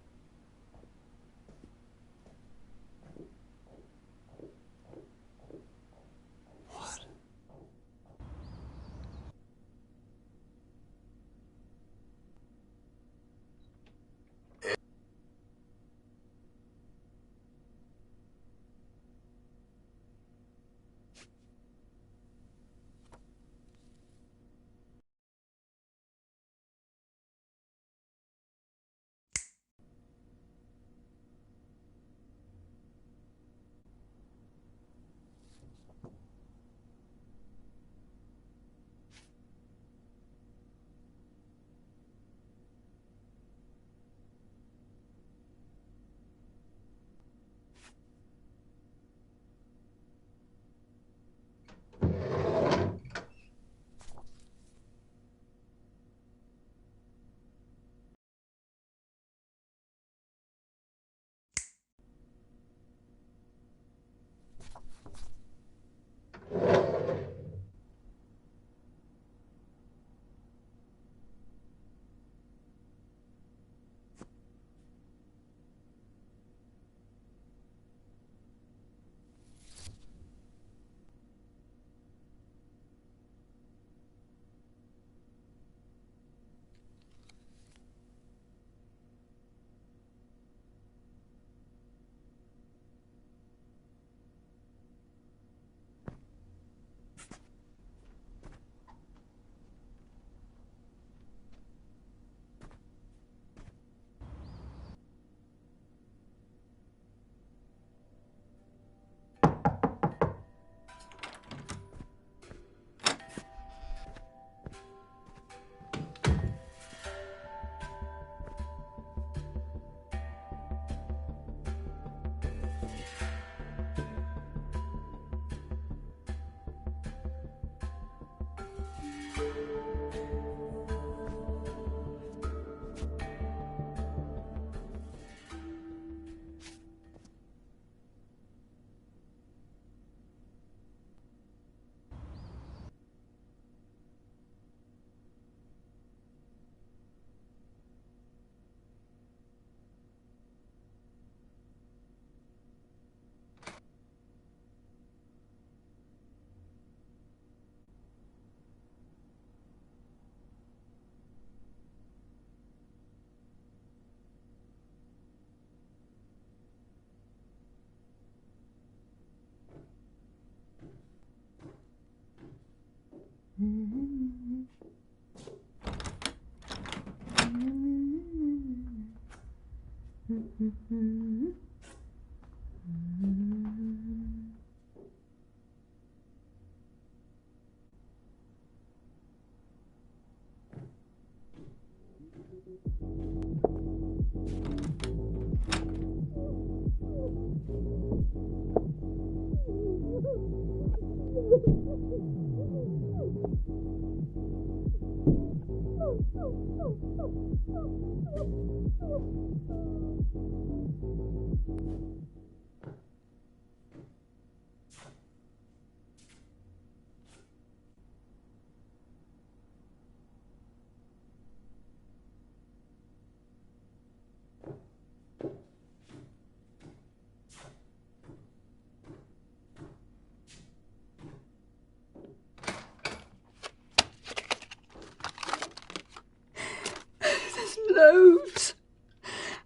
Loads.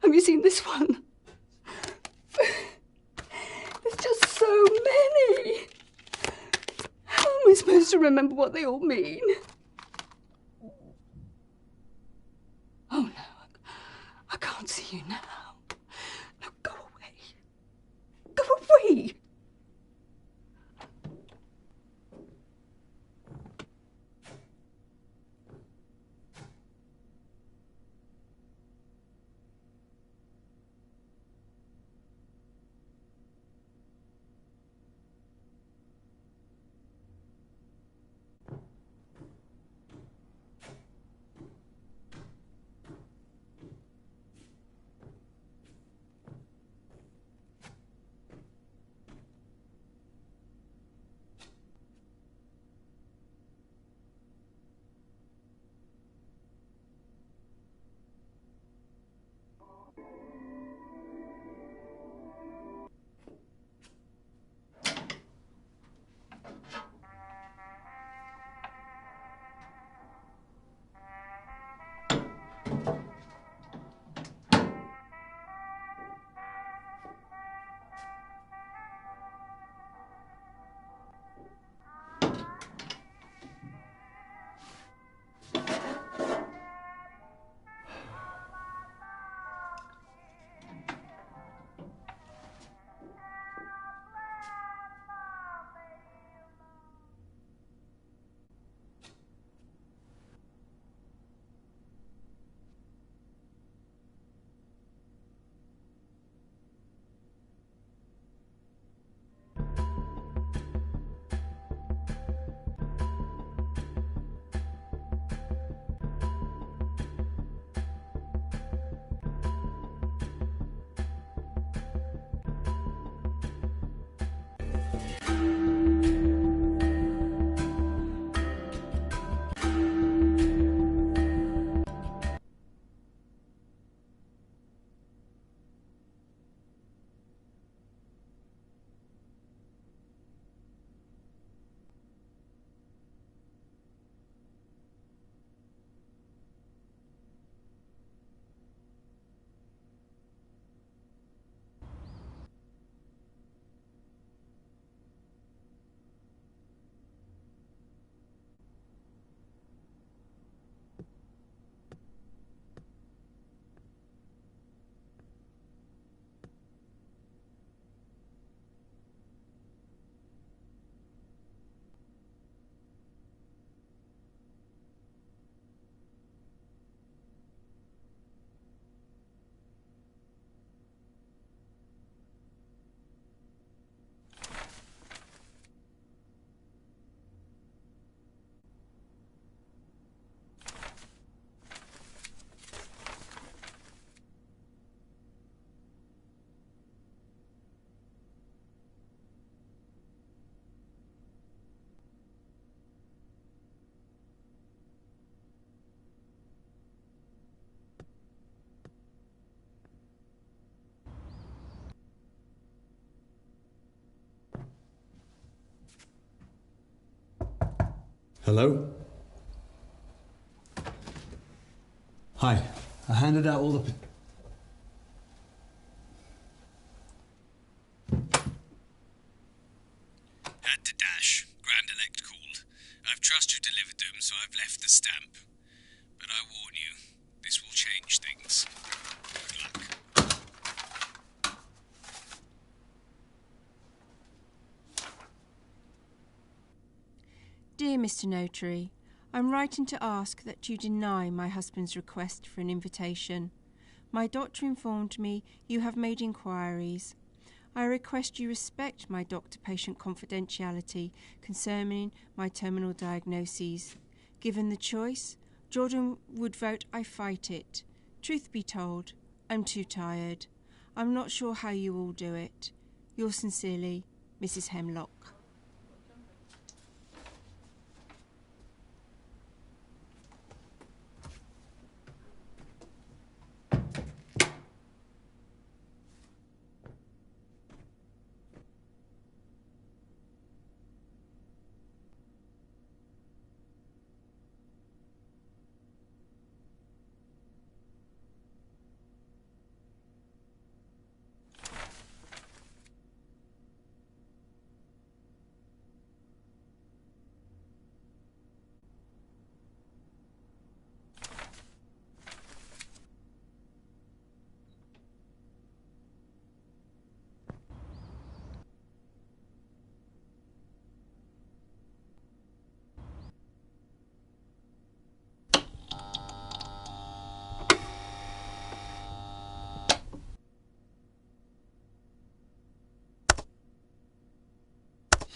Have you seen this one? There's just so many. How am I supposed to remember what they all mean? Oh no, I can't see you now. No, go away. Go away. Hello? Hi. I handed out all the... Had to dash. Grand Elect called. I've trust you delivered them, so I've left the stamp. But I warn you, this will change things. Good luck. Dear Mr. Notary, I'm writing to ask that you deny my husband's request for an invitation. My doctor informed me you have made inquiries. I request you respect my doctor-patient confidentiality concerning my terminal diagnoses. Given the choice, Jordan would vote I fight it. Truth be told, I'm too tired. I'm not sure how you all do it. Yours sincerely, Mrs. Hemlock.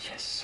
Yes.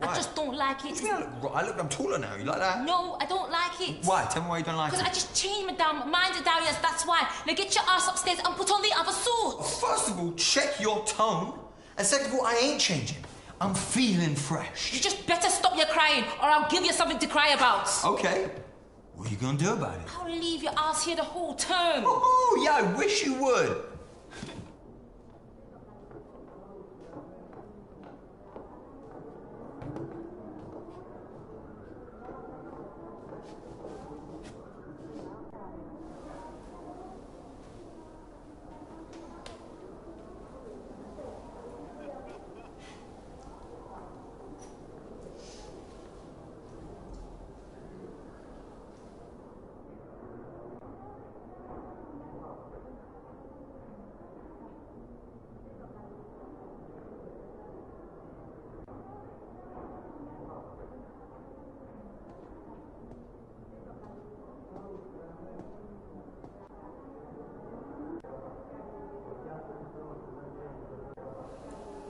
I just don't like it. I'm taller now. You like that? No, I don't like it. Why? Tell me why you don't like it. Because I just changed my damn mind to Darius, that's why. Now get your ass upstairs and put on the other suit. First of all, check your tone. And second of all, I ain't changing. I'm feeling fresh. You just better stop your crying or I'll give you something to cry about. Okay. What are you gonna do about it? I'll leave your ass here the whole term. Oh, yeah, I wish you would.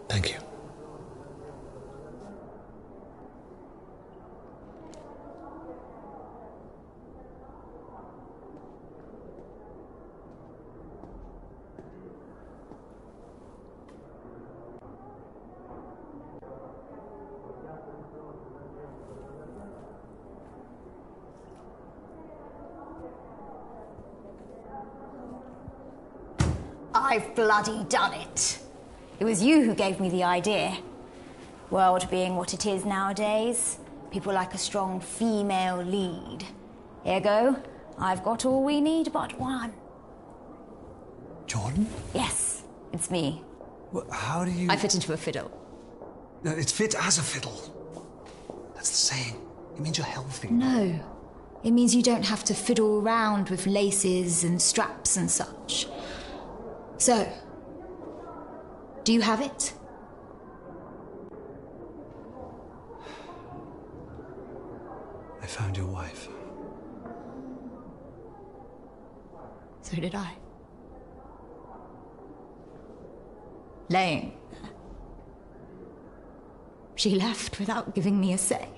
Thank you. I've bloody done it. It was you who gave me the idea. World being what it is nowadays, people like a strong female lead. Ergo, I've got all we need but one. Jordan? Yes, it's me. Well, how do you... I fit into a fiddle. No, it's fit as a fiddle. That's the saying. It means you're healthy. No. It means you don't have to fiddle around with laces and straps and such. So, Do you have it? I found your wife. So did I. Laying. She left without giving me a say.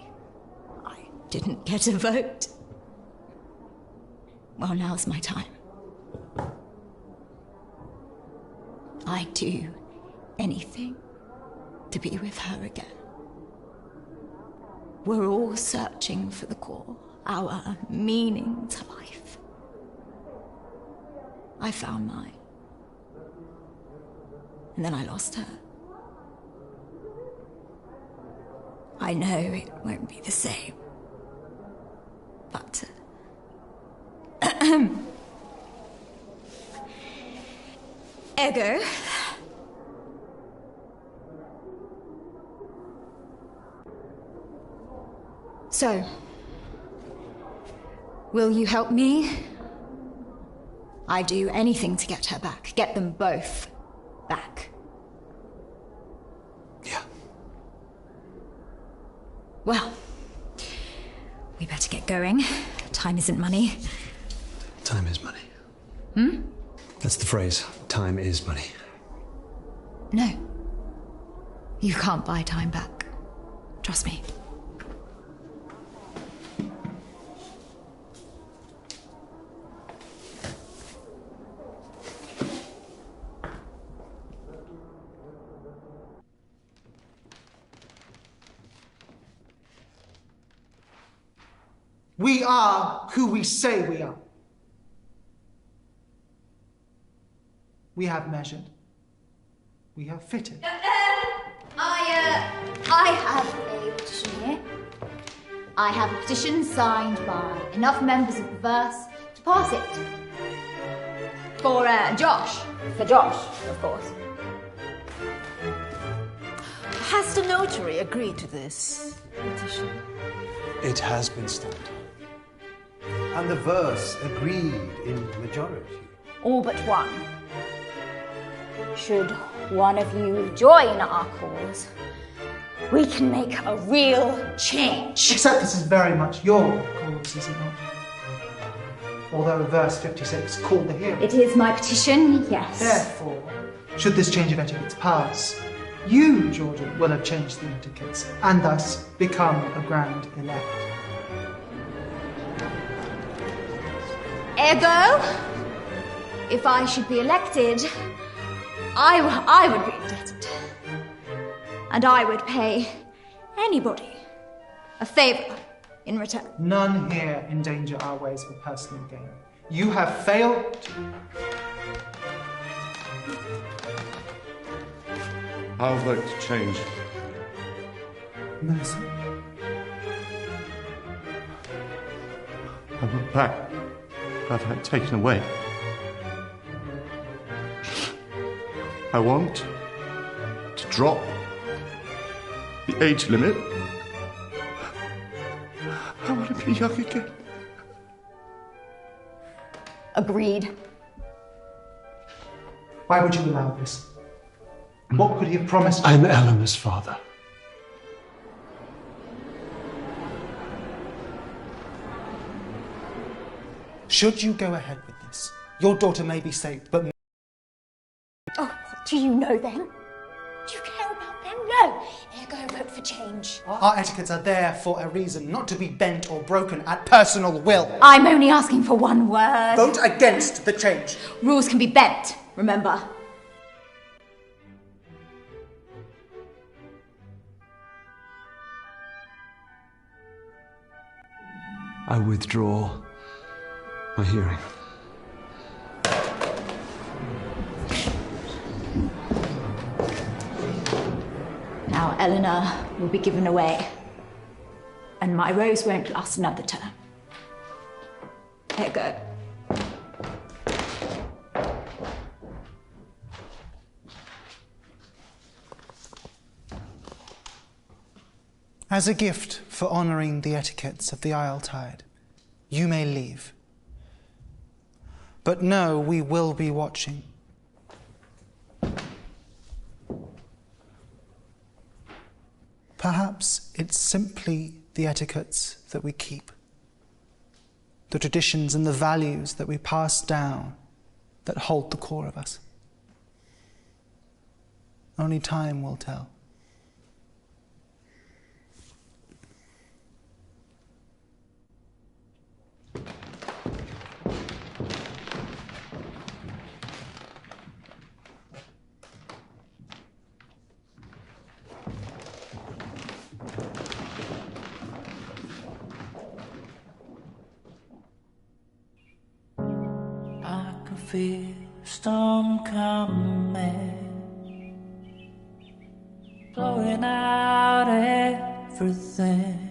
I didn't get a vote. Well, now's my time. I'd do anything to be with her again. We're all searching for the core, our meaning to life. I found mine. And then I lost her. I know it won't be the same. But... Ergo... So... Will you help me? I'd do anything to get her back. Get them both back. Yeah. Well, we better get going. Time isn't money. Time is money. Hmm? That's the phrase. Time is money. No. You can't buy time back. Trust me. We are who we say we are. We have measured. We have fitted. I have a petition here. I have a petition signed by enough members of the verse to pass it. For Josh. For Josh, of course. Has the notary agreed to this petition? It has been stamped. And the verse agreed in majority. All but one. Should one of you join our cause, we can make a real change. Except this is very much your cause, is it not? Although verse 56 called the hearing. It is my petition, yes. Therefore, should this change of etiquettes pass, you, Jordan, will have changed the etiquettes, and thus become a grand elect. Ergo, if I should be elected, I would be indebted. And I would pay anybody a favour in return. None here endanger our ways for personal gain. You have failed. I would like to change. Melissa? I want back. I've had taken away. I want to drop the age limit. I want to be young again. Agreed. Why would you allow this? What could he have promised you? I'm Eleanor's father. Should you go ahead with this, your daughter may be saved, but... Oh, what do you know then? Do you care about them? No. Ergo, vote for change. Our etiquettes are there for a reason, not to be bent or broken at personal will. I'm only asking for one word. Vote against the change. Rules can be bent, remember? I withdraw my hearing. Now Eleanor will be given away, and my rose won't last another term. Ergo. As a gift for honouring the etiquettes of the Isletide, you may leave. But know we will be watching. Perhaps it's simply the etiquettes that we keep, the traditions and the values that we pass down that hold the core of us. Only time will tell. Feel storm coming, blowing out everything.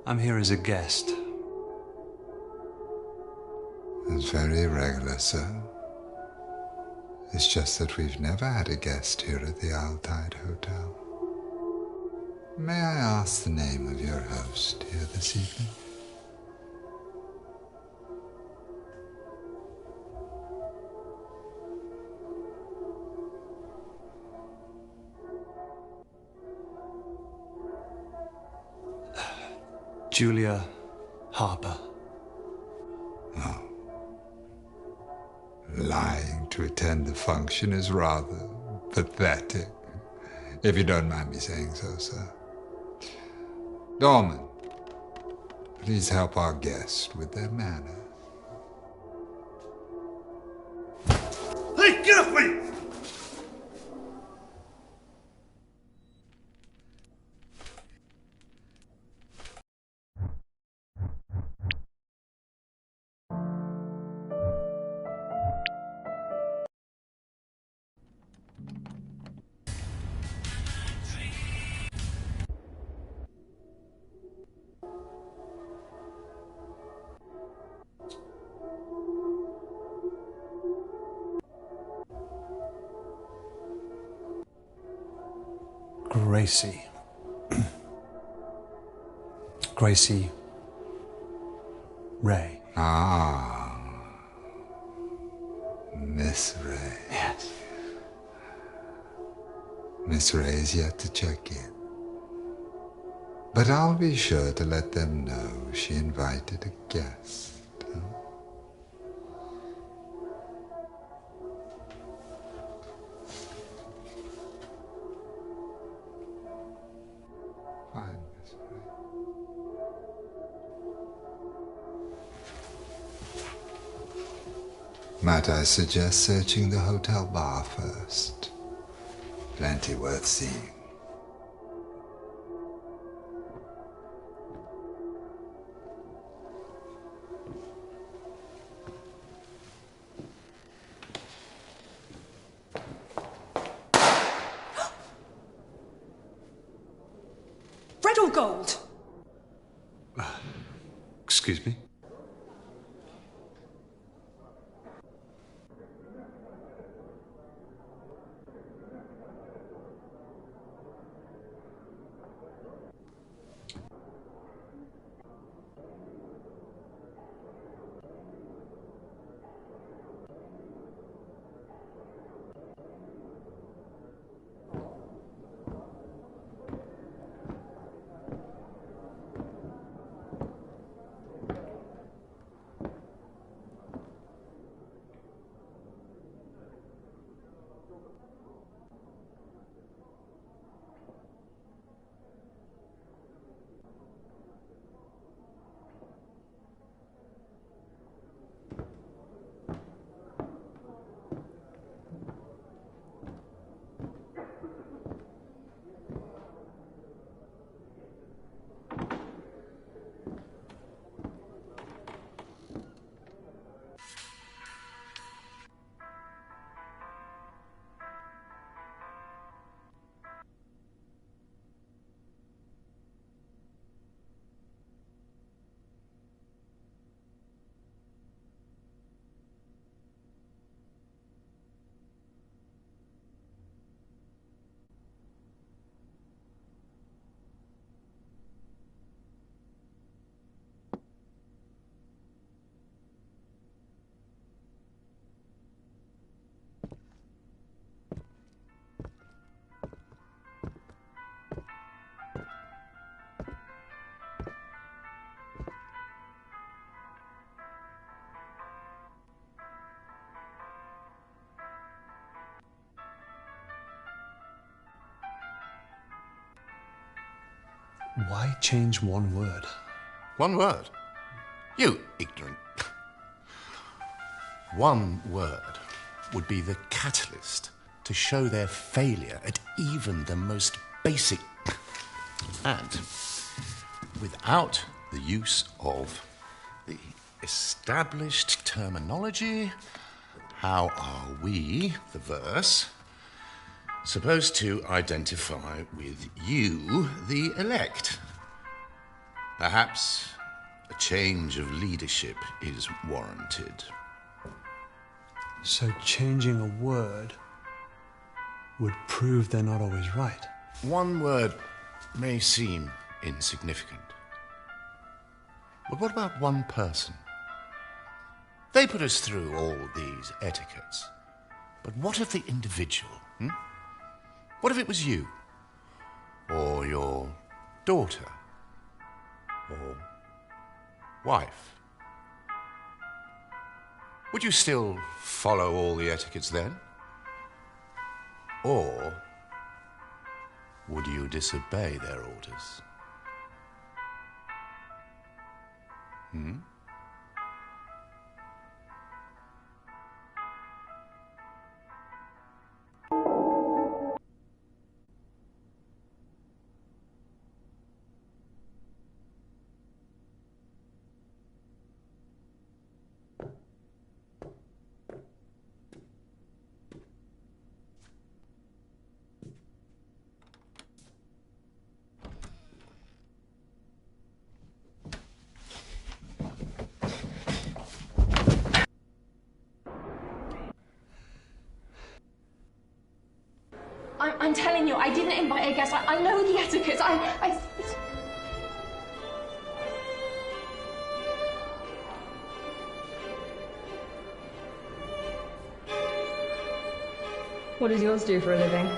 I'm here as a guest. It's very irregular, sir. It's just that we've never had a guest here at the Yuletide Hotel. May I ask the name of your host here this evening? Julia Harper. Oh. Lying to attend the function is rather pathetic, if you don't mind me saying so, sir. Dorman, please help our guest with their manners. Hey, get off me! Gracie. Gracie Ray. Ah, Miss Ray. Yes. Miss Ray is yet to check in. But I'll be sure to let them know she invited a guest. Fine, Miss Ray. Might I suggest searching the hotel bar first? Plenty worth seeing. Red or gold? Excuse me? Why change one word? One word? You ignorant. One word would be the catalyst to show their failure at even the most basic. And without the use of the established terminology, how are we, the verse, supposed to identify with you, the elect? Perhaps a change of leadership is warranted. So changing a word would prove they're not always right. One word may seem insignificant. But what about one person? They put us through all these etiquettes. But what of the individual? What if it was you? Or your daughter? Or wife? Would you still follow all the etiquettes then? Or would you disobey their orders? I'm telling you, I didn't invite a guest. I know the etiquettes. What does yours do for a living?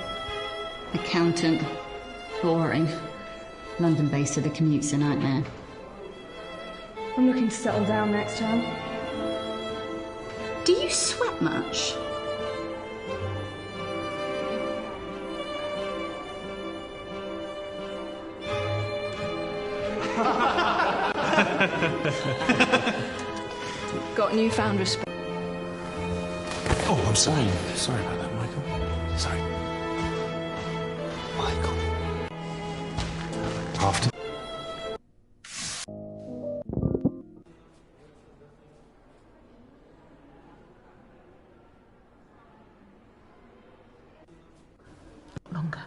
Accountant. Boring. London-based, so the commute's a nightmare. I'm looking to settle down next term. Do you sweat much? Got newfound respect. Oh, I'm sorry. Sorry about that, Michael. Sorry. Michael. After... Longer.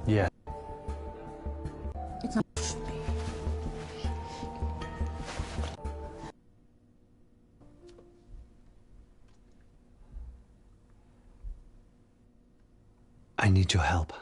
Yeah. It's not. I need your help.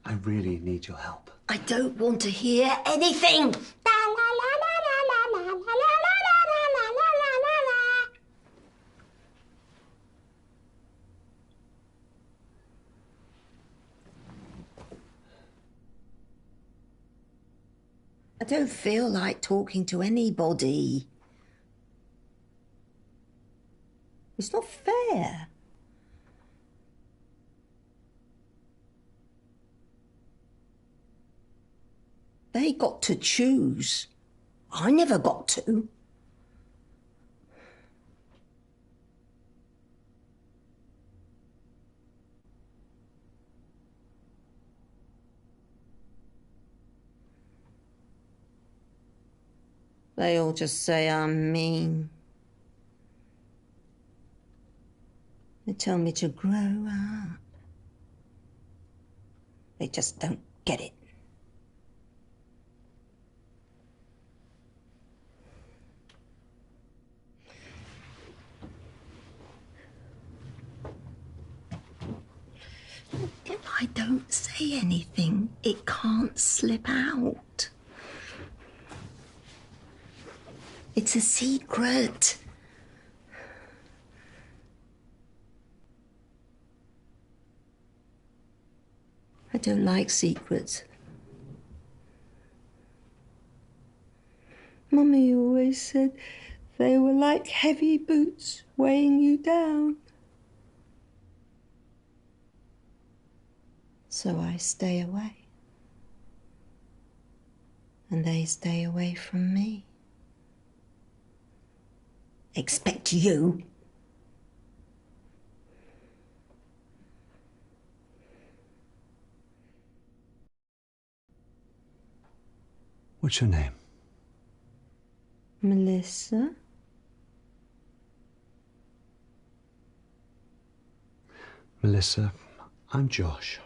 I really need your help. I don't want to hear anything. I don't feel like talking to anybody. It's not fair. They got to choose. I never got to. They all just say I'm mean. They tell me to grow up. They just don't get it. If I don't say anything, it can't slip out. It's a secret. I don't like secrets. Mummy always said they were like heavy boots weighing you down. So I stay away. And they stay away from me. expect you. What's your name? Melissa? Melissa, I'm Josh.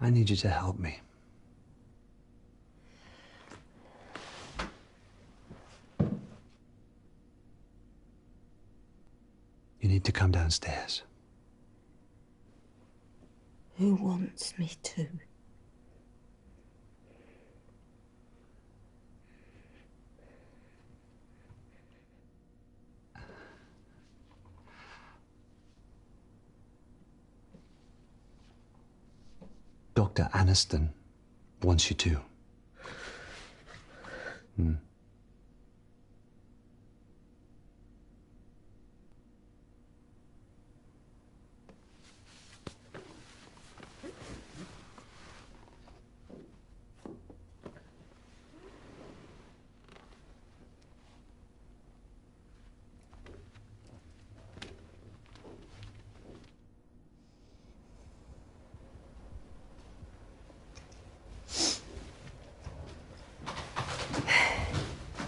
I need you to help me. You need to come downstairs. Who wants me to? Dr. Aniston wants you to.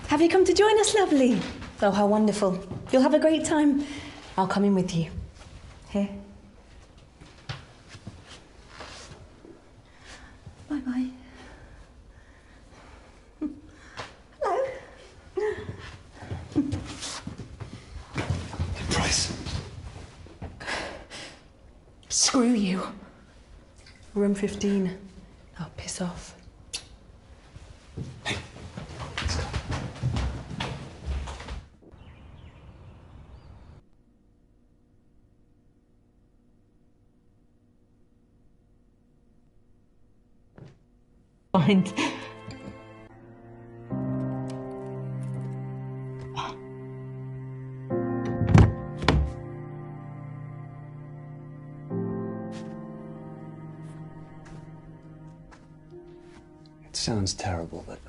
Have you come to join us, lovely? Oh, how wonderful. You'll have a great time. I'll come in with you. Here. Bye-bye. Hello. Price. Screw you. Room 15. Oh, piss off. Mind. It sounds terrible, but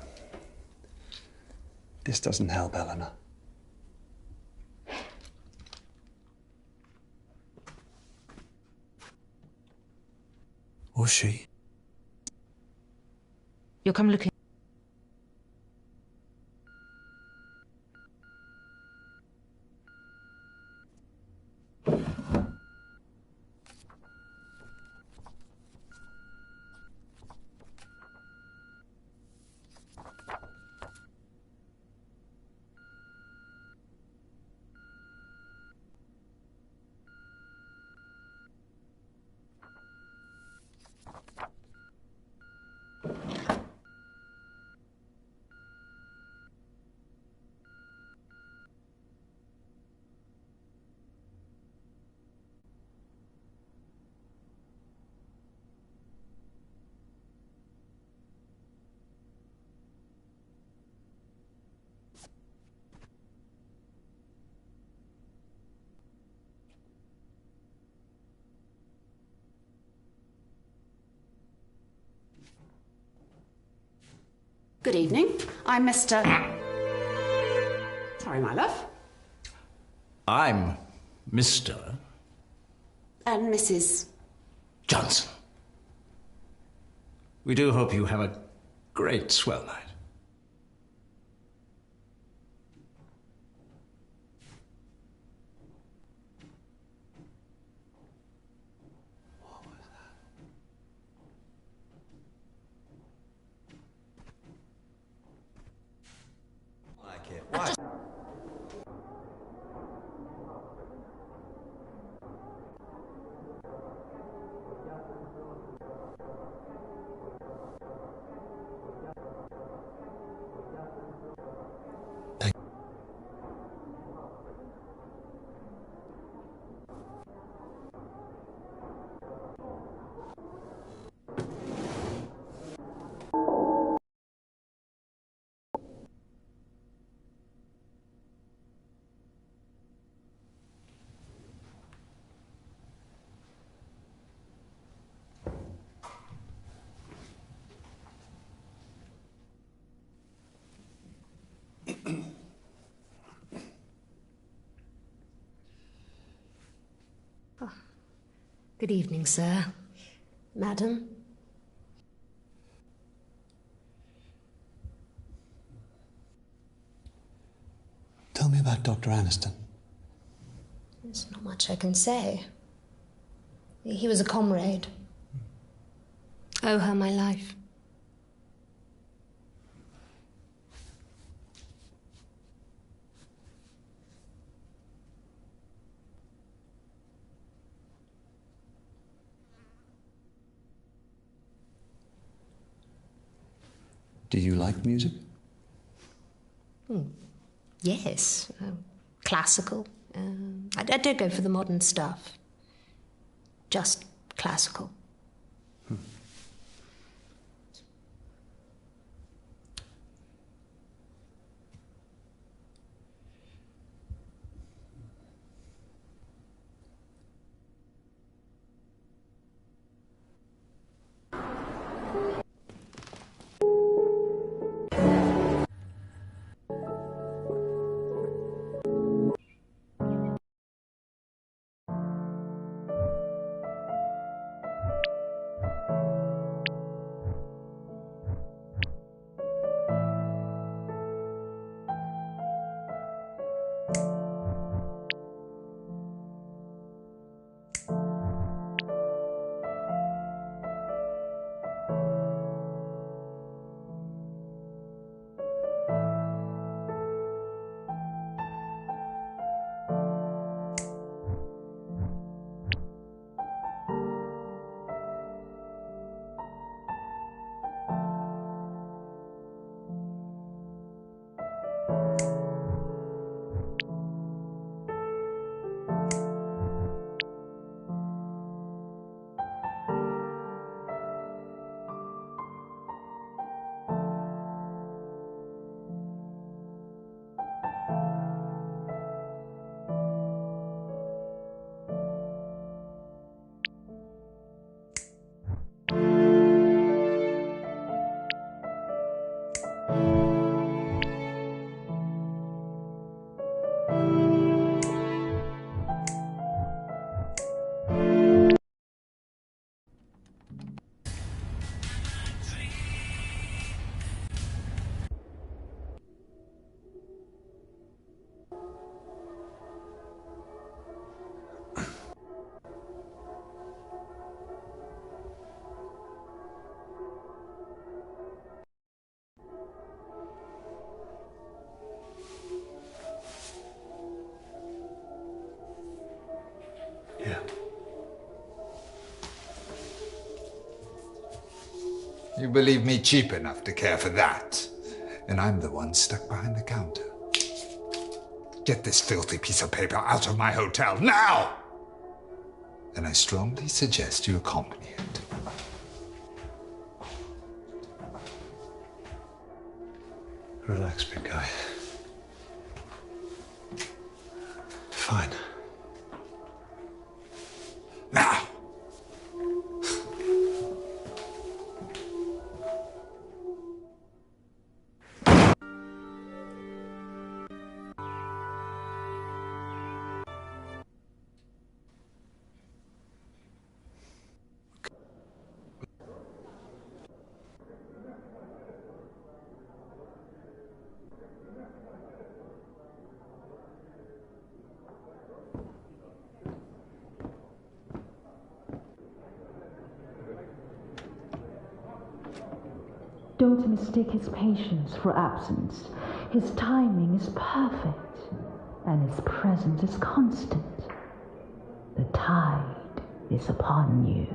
this doesn't help, Eleanor. Or she. You'll come looking. Good evening. I'm Mr. Sorry, my love. I'm Mr. And Mrs. Johnson. We do hope you have a great swell night. Why? Good evening, sir. Madam. Tell me about Dr. Aniston. There's not much I can say. He was a comrade. Owe her my life. Do you like music? Yes. Classical. I don't go for the modern stuff. Just classical. You believe me cheap enough to care for that? And I'm the one stuck behind the counter. Get this filthy piece of paper out of my hotel, now! And I strongly suggest you accompany it. Relax, big guy. Fine. Now! Don't mistake his patience for absence. His timing is perfect, and his presence is constant. The tide is upon you.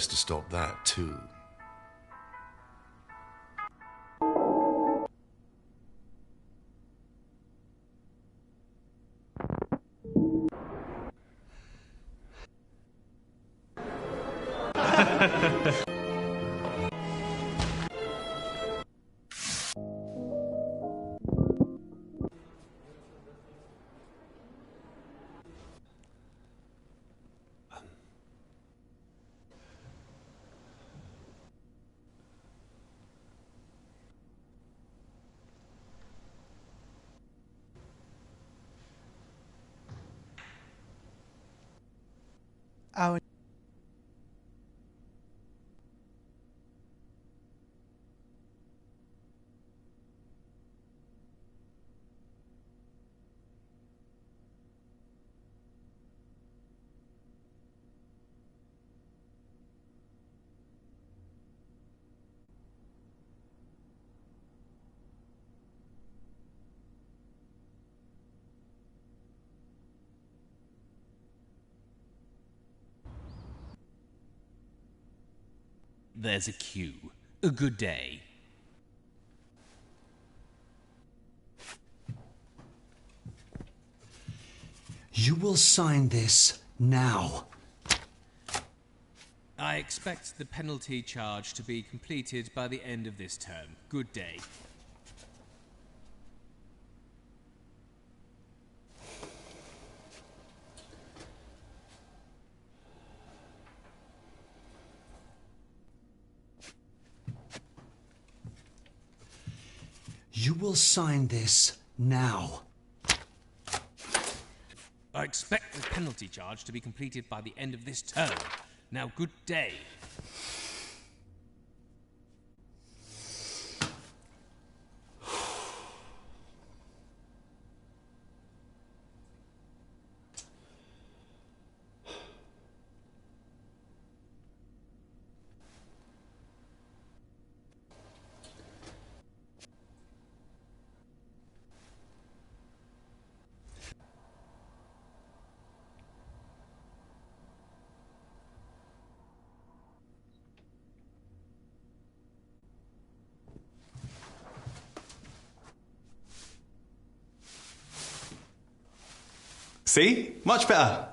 to stop that, too. Our There's a queue. A good day. You will sign this now. I expect the penalty charge to be completed by the end of this term. Good day. You will sign this now. I expect the penalty charge to be completed by the end of this term. Now, good day. See? Much better.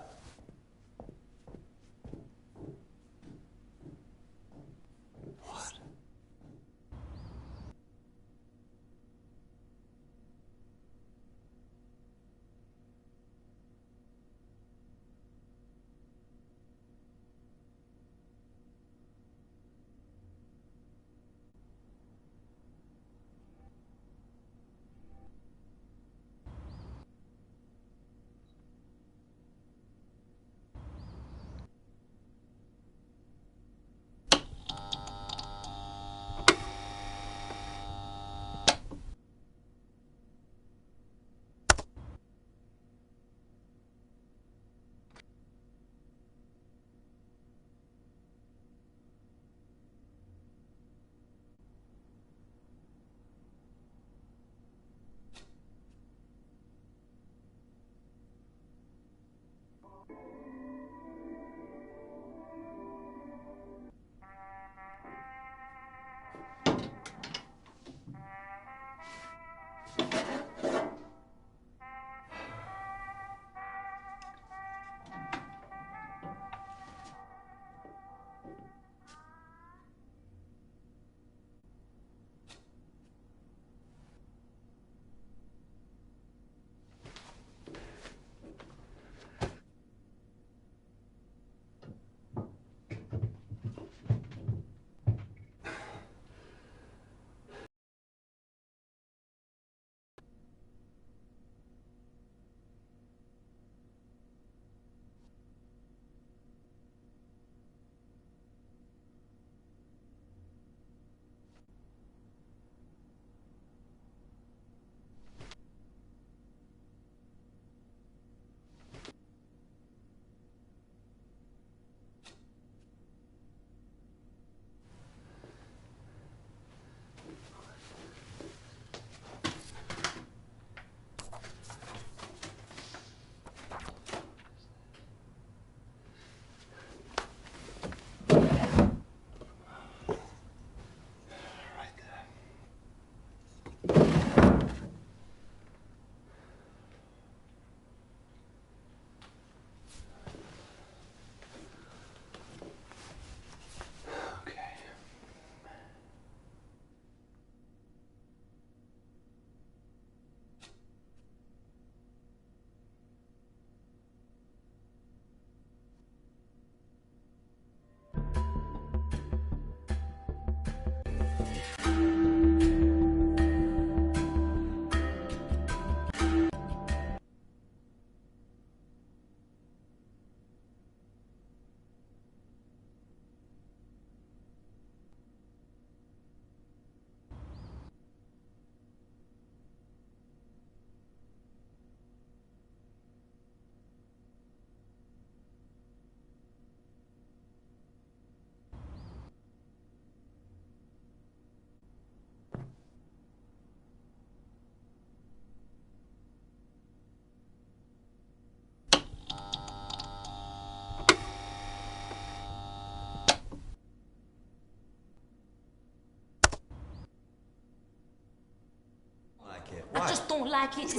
like it? Why? I just don't like it.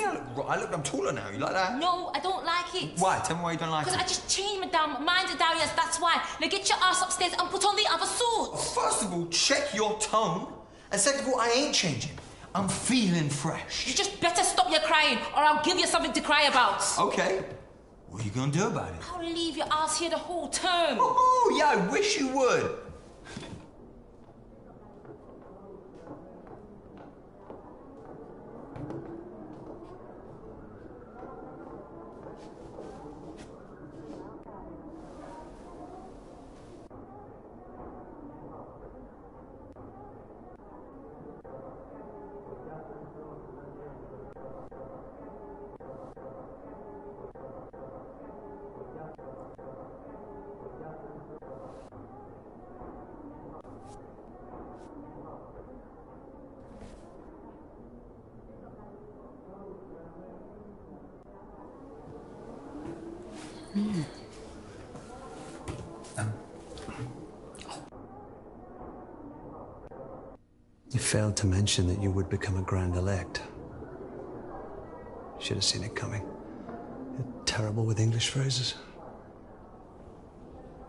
I'm taller now. You like that? No, I don't like it. Why? Tell me why you don't like it. Because I just changed my damn mind to Darius, that's why. Now get your ass upstairs and put on the other suit. Oh, first of all, check your tone. And second of all, I ain't changing. I'm feeling fresh. You just better stop your crying or I'll give you something to cry about. Okay. What are you going to do about it? I'll leave your ass here the whole term. Oh, yeah, I wish you would. You failed to mention that you would become a Grand Elect. Should have seen it coming. You're terrible with English phrases.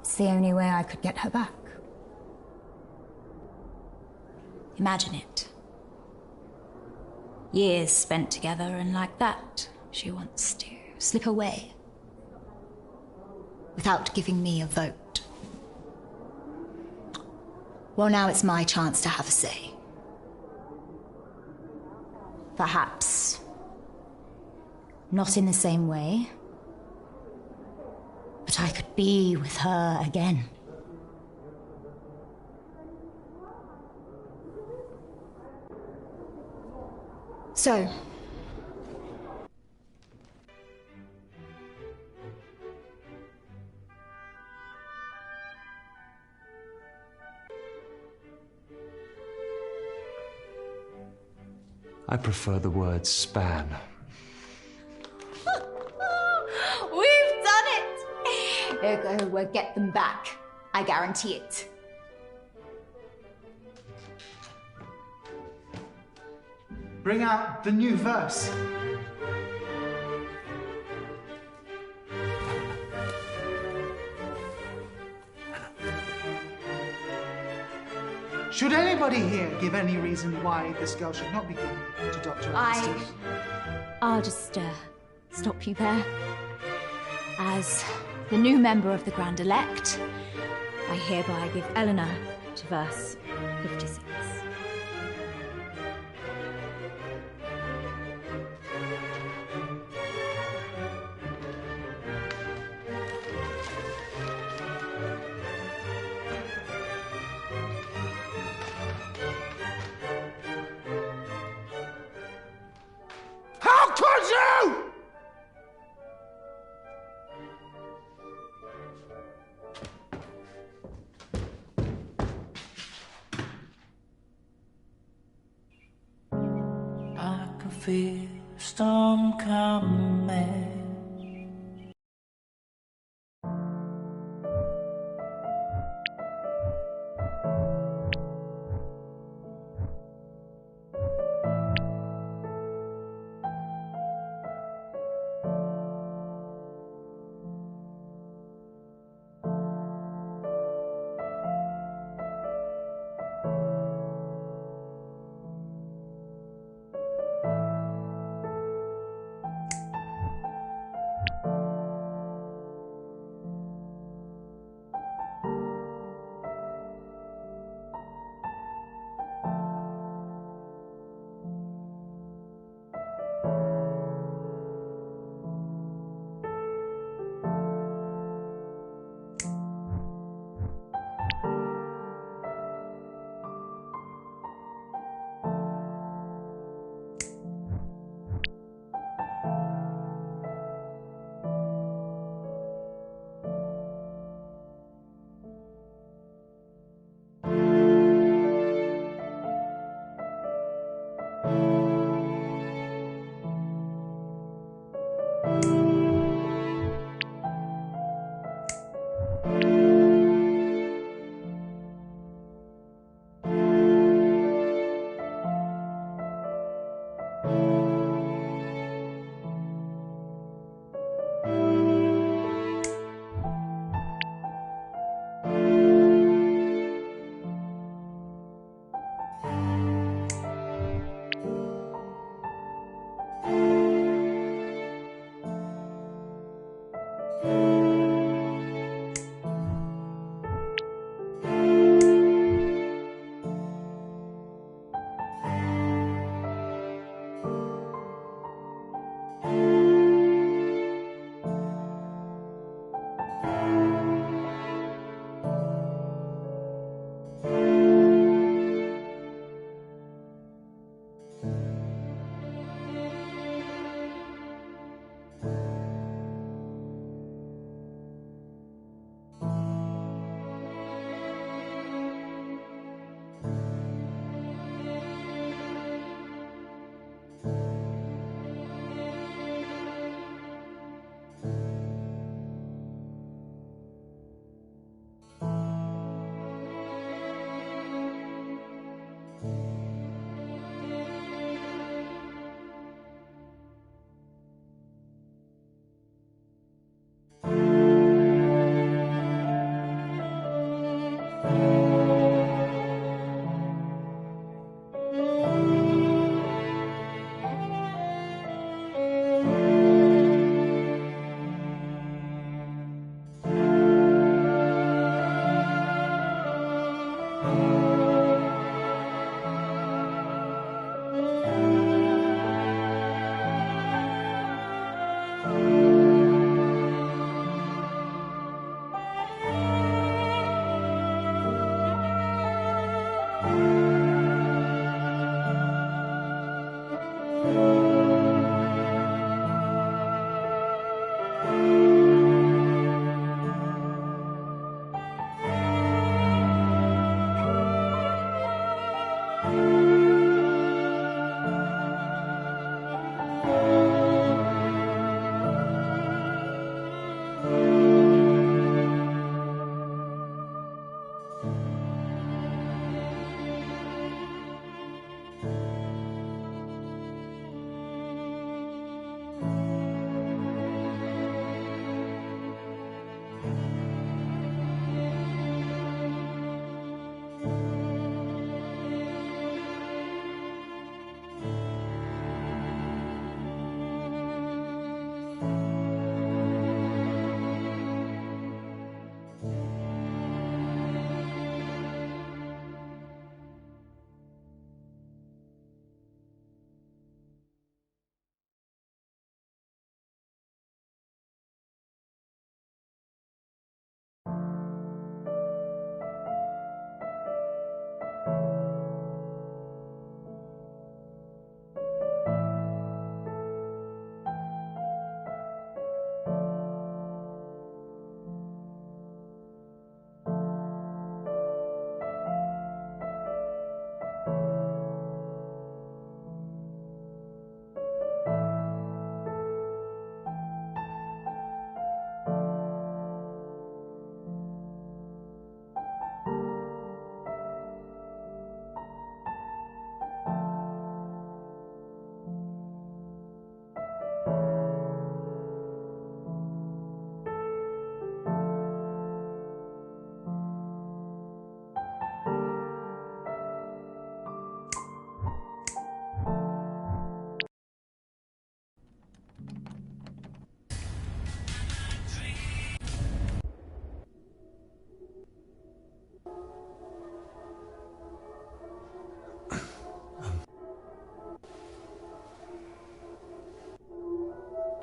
It's the only way I could get her back. Imagine it. Years spent together, and like that, she wants to slip away. Without giving me a vote. Well, now it's my chance to have a say. Perhaps not in the same way, but I could be with her again. So, I prefer the word span. we've done it! We'll get them back. I guarantee it. Bring out the new verse. Should anybody here give any reason why this girl should not be given to Dr. Augustine? I'll just stop you there. As the new member of the Grand Elect, I hereby give Eleanor to verse 56. How could you? I can feel storm coming.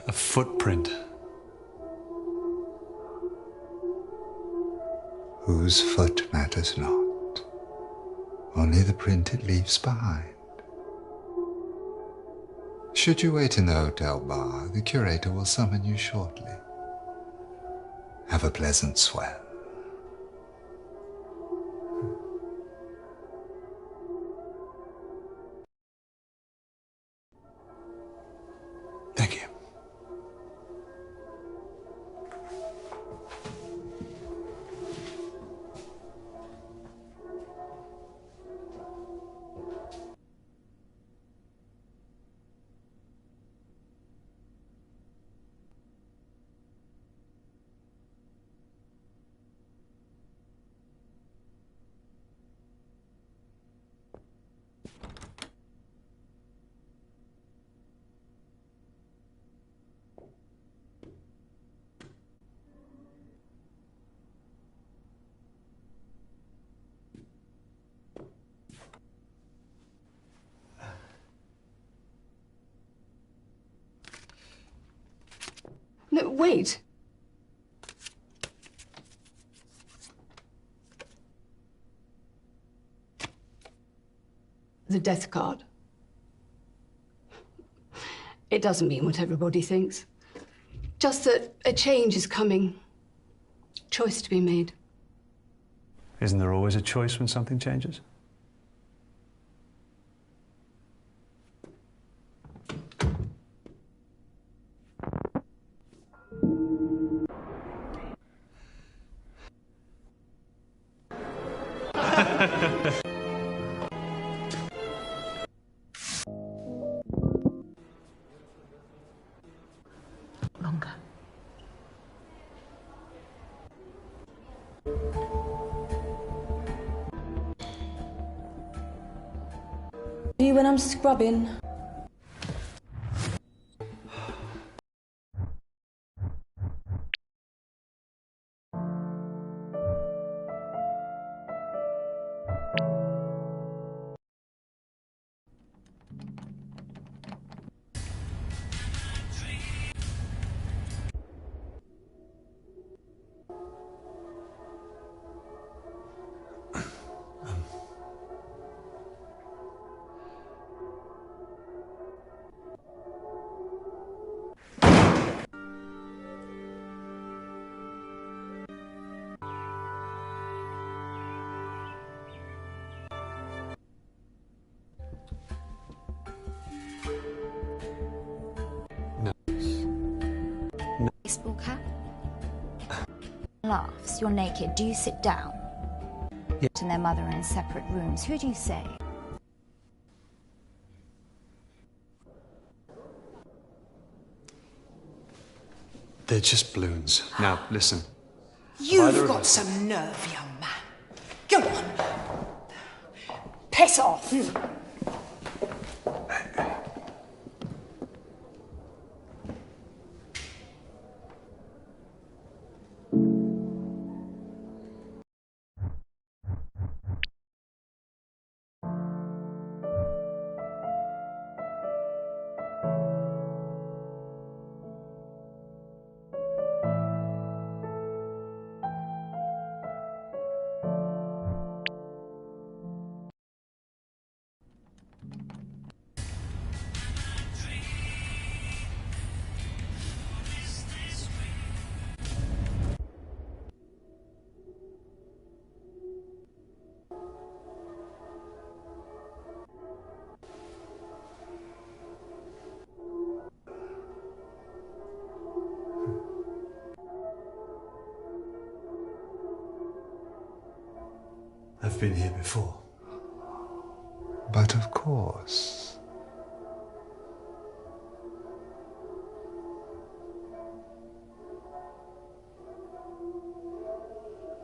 A footprint. Whose foot matters not, only the print it leaves behind. Should you wait in the hotel bar, the curator will summon you shortly. Have a pleasant swell. Thank you. No, wait. The death card. It doesn't mean what everybody thinks. Just that a change is coming. Choice to be made. Isn't there always a choice when something changes? Longer. You when I'm scrubbing. Baseball cap? Laughs, you're naked. Do you sit down? Yeah. And their mother in separate rooms. Who do you say? They're just balloons. Now, listen. You've got some nerve, young man. Go on. Piss off. I've been here before. But of course.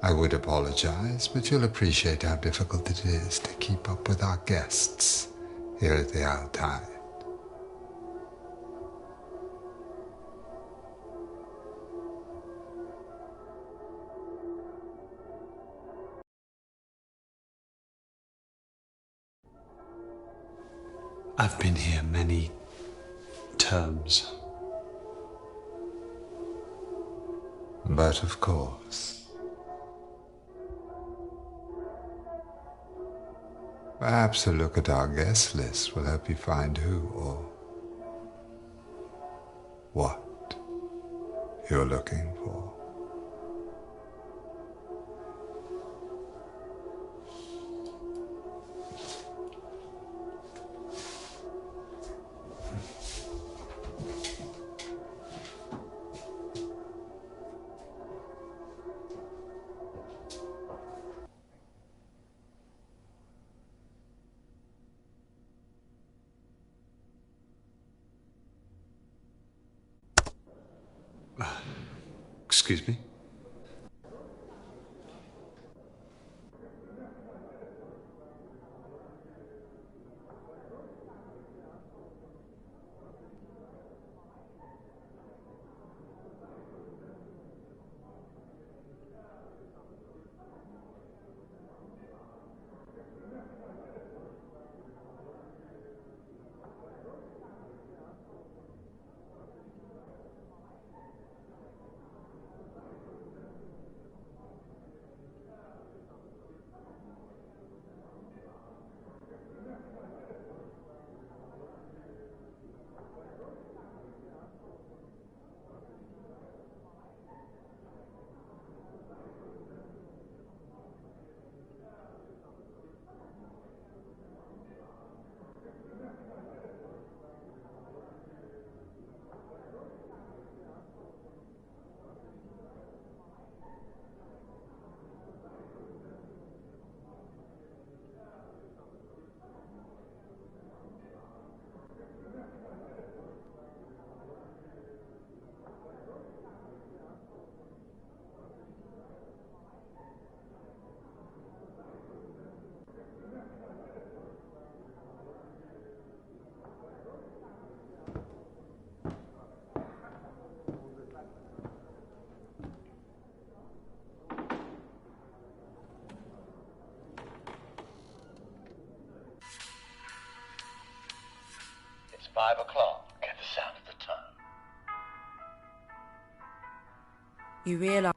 I would apologize, but you'll appreciate how difficult it is to keep up with our guests here at the Outside. I've been here many terms. But of course. Perhaps a look at our guest list will help you find who or what you're looking for. Excuse me? It's 5 o'clock. Get the sound of the tone. You realise...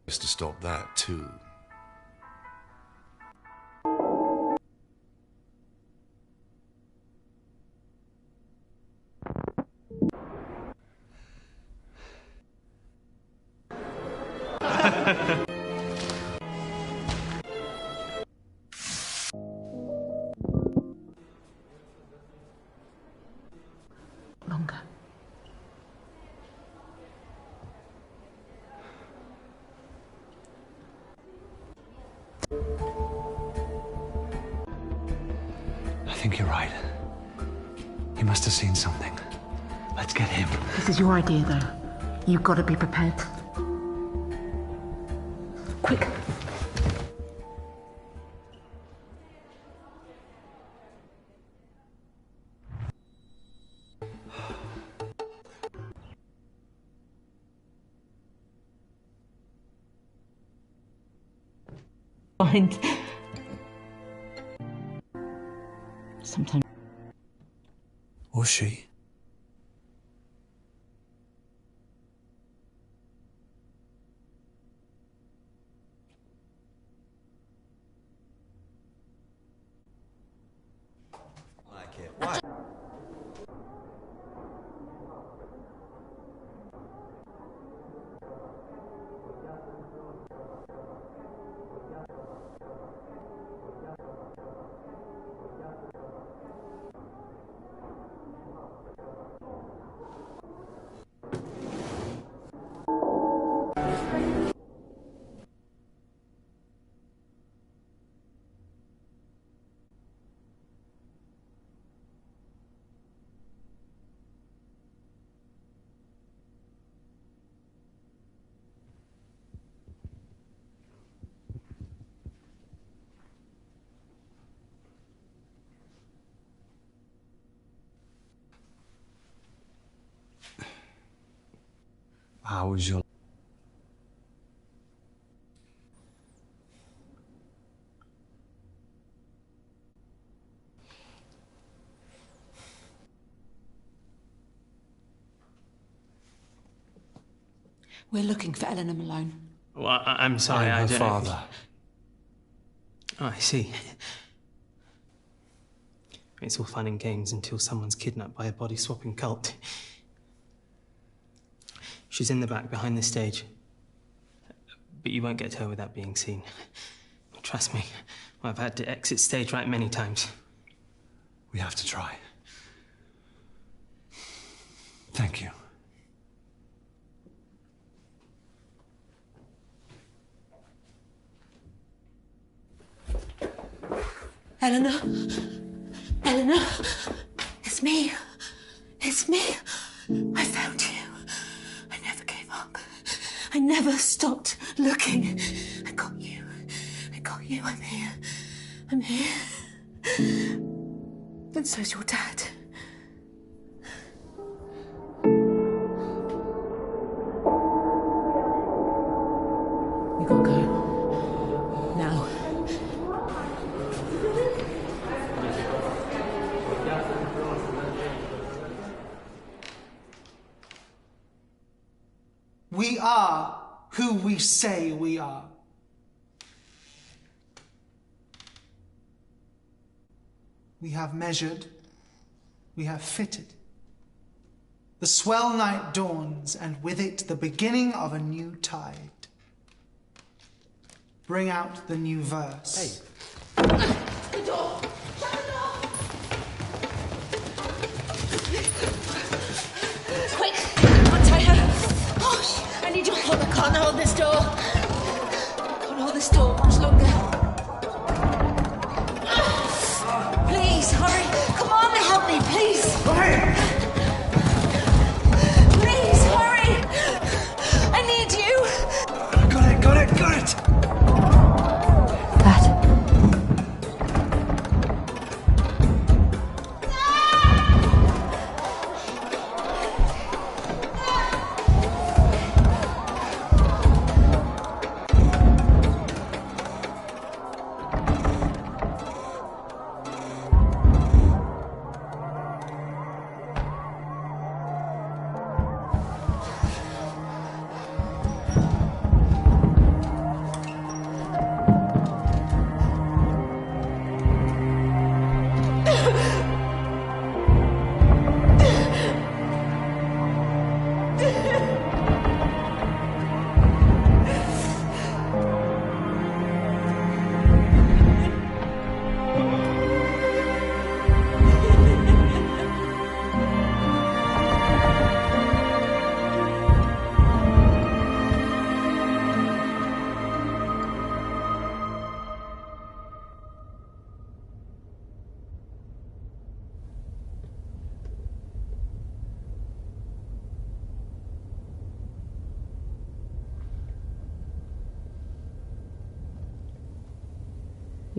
Just to stop that, too. Longer. I think you're right. He must have seen something. Let's get him. This is your idea, though. You've got to be prepared. Quick. Mind. Sometimes. Or she. Like it. Why? How was your... We're looking for Eleanor Malone. Well, I'm sorry, I'm I her don't... father. Oh, I see. It's all fun and games until someone's kidnapped by a body-swapping cult. She's in the back, behind the stage. But you won't get to her without being seen. Trust me, I've had to exit stage right many times. We have to try. Thank you. Eleanor? Eleanor? It's me. It's me. I found you. I never gave up. I never stopped looking. I got you. I got you. I'm here. I'm here. And so's your dad. We gotta go. Now. We are who we say we are. We have measured, we have fitted. The swell night dawns, and with it the beginning of a new tide. Bring out the new verse. The door! Shut the door! Quick! Untie her! Oh, I need your help. I can't hold this door. I can't hold this door much longer. Please, hurry! Come on, help me, please! Hurry! Please, hurry! I need you! Got it, got it, got it!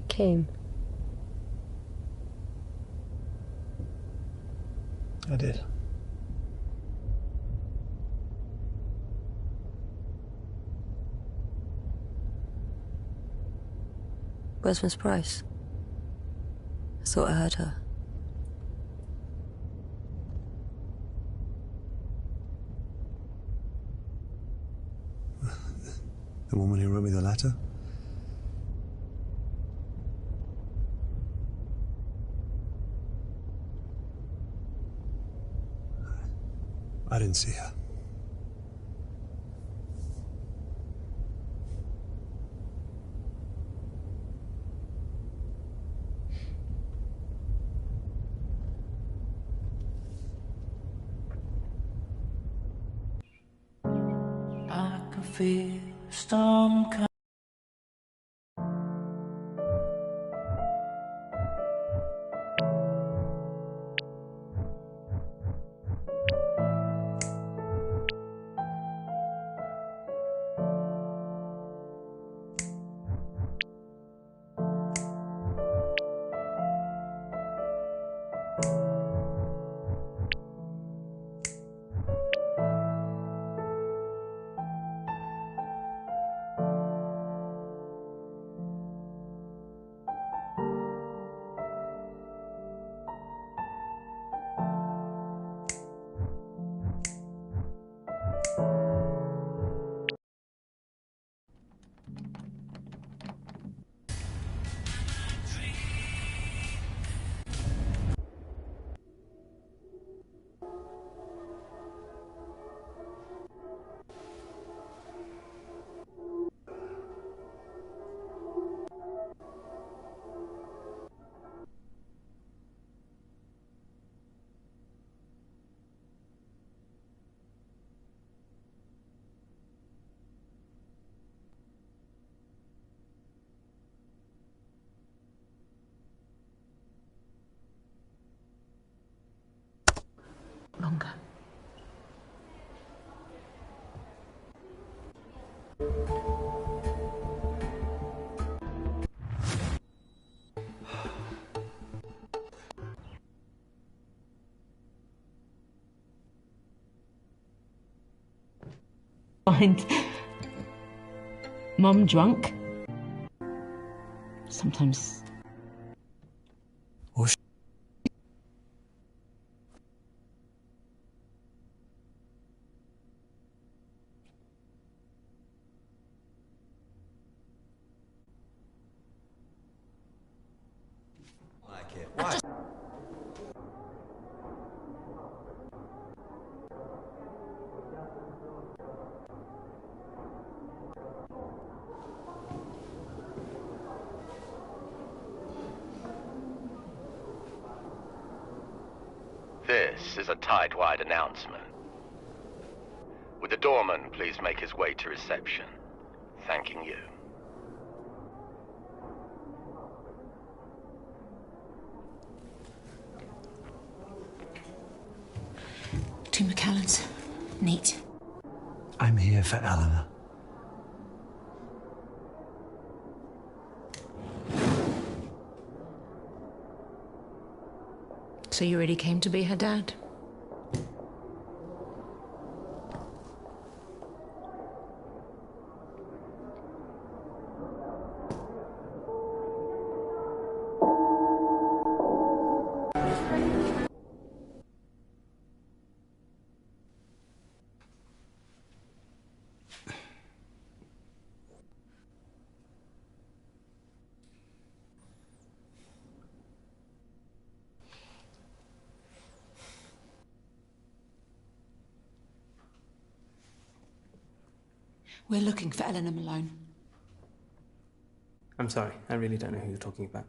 came. I did. Where's Miss Price? I thought I heard her. The woman who wrote me the letter? I didn't see her. I can feel a storm coming. Longer. Find Mum drunk. Sometimes. This is a tide-wide announcement. Would the doorman please make his way to reception? Thanking you. Two Macallans. Neat. I'm here for Eleanor. So you really came to be her dad? We're looking for Eleanor Malone. I'm sorry, I really don't know who you're talking about.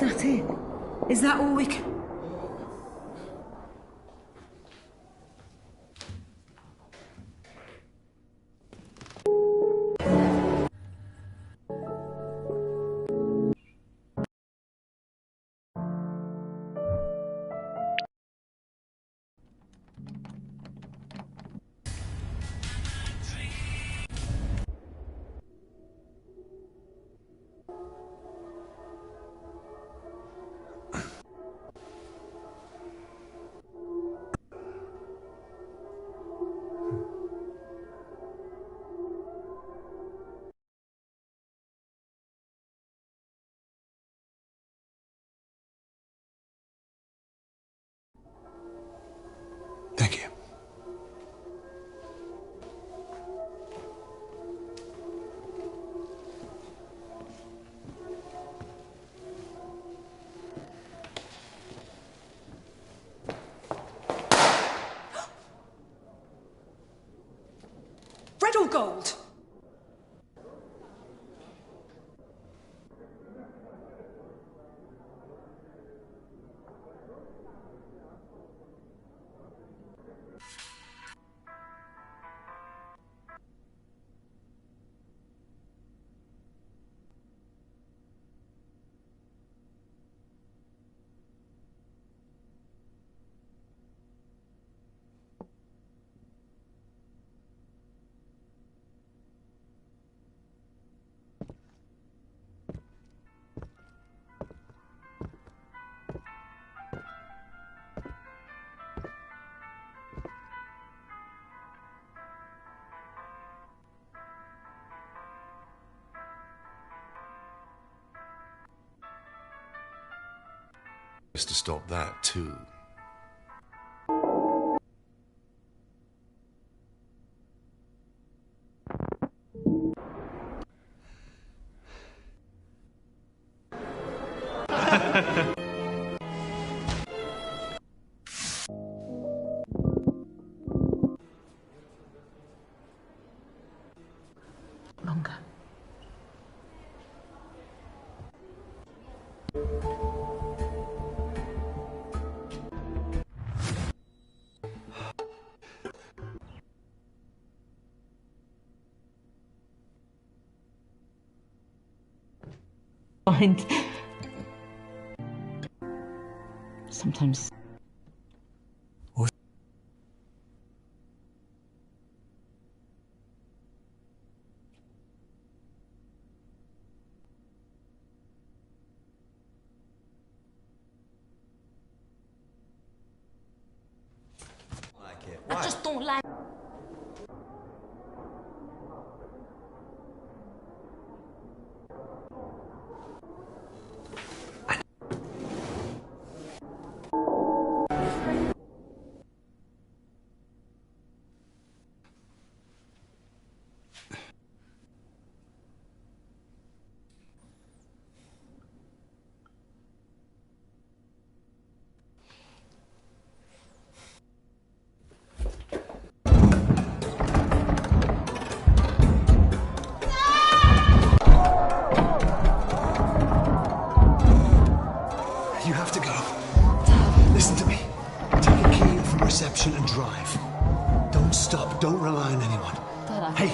that it? Is that all we can... Thank you. Red or gold? To stop that too. Longer. Mind. Sometimes. What? I just don't like. You have to go. Listen to me. Take a key from reception and drive. Don't stop. Don't rely on anyone. Dad, Hey.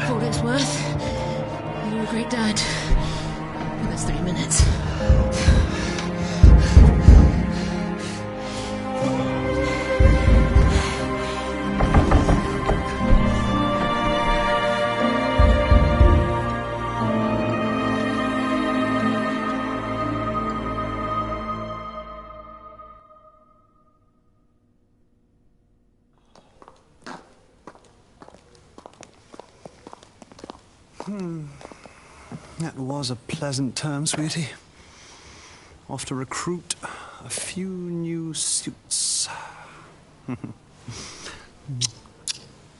For what it's worth, you're a great dad. But that's 3 minutes. That was a pleasant term, sweetie. Off to recruit a few new suits.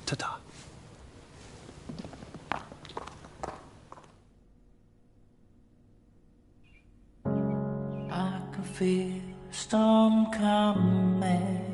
Ta-ta. I can feel storm coming.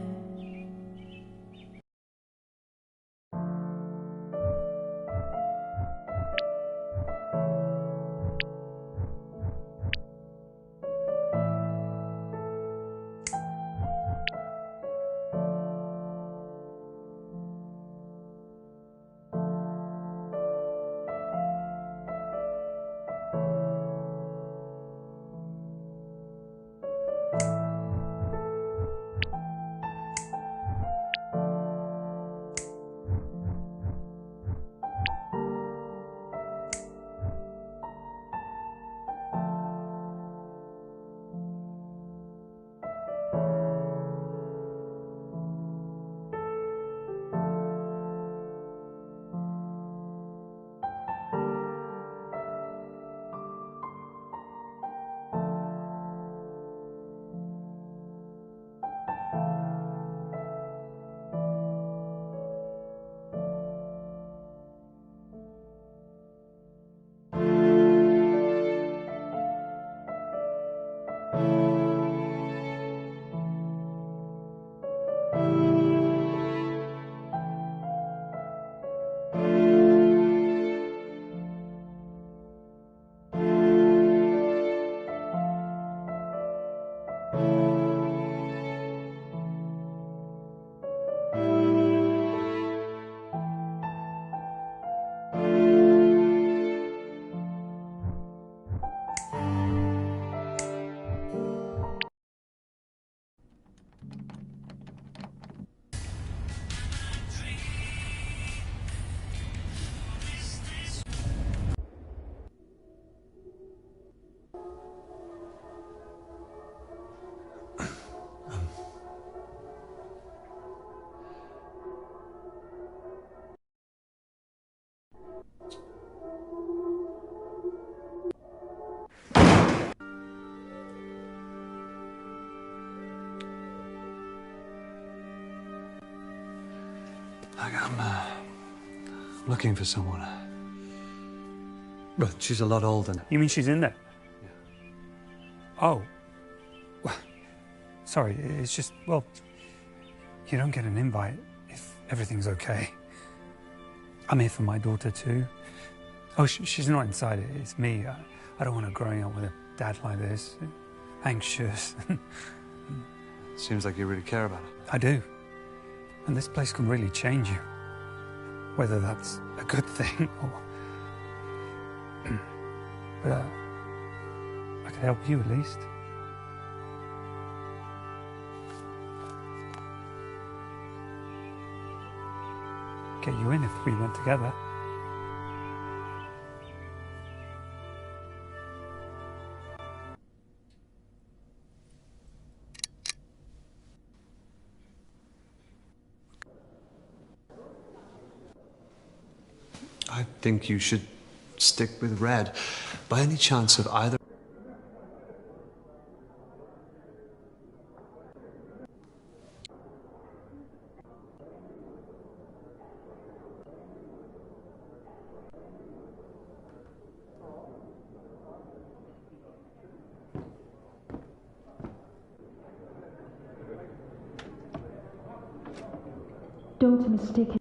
I'm looking for someone. But she's a lot older now. You mean she's in there? Yeah. Oh. Well, sorry, it's just, well, you don't get an invite if everything's okay. I'm here for my daughter too. Oh, she's not inside it, it's me. I don't want her growing up with a dad like this. Anxious. Seems like you really care about her. I do. And this place can really change you. Whether that's a good thing or... But I could help you at least. Get you in if we went together. I think you should stick with Red. By any chance of either... Don't mistake it.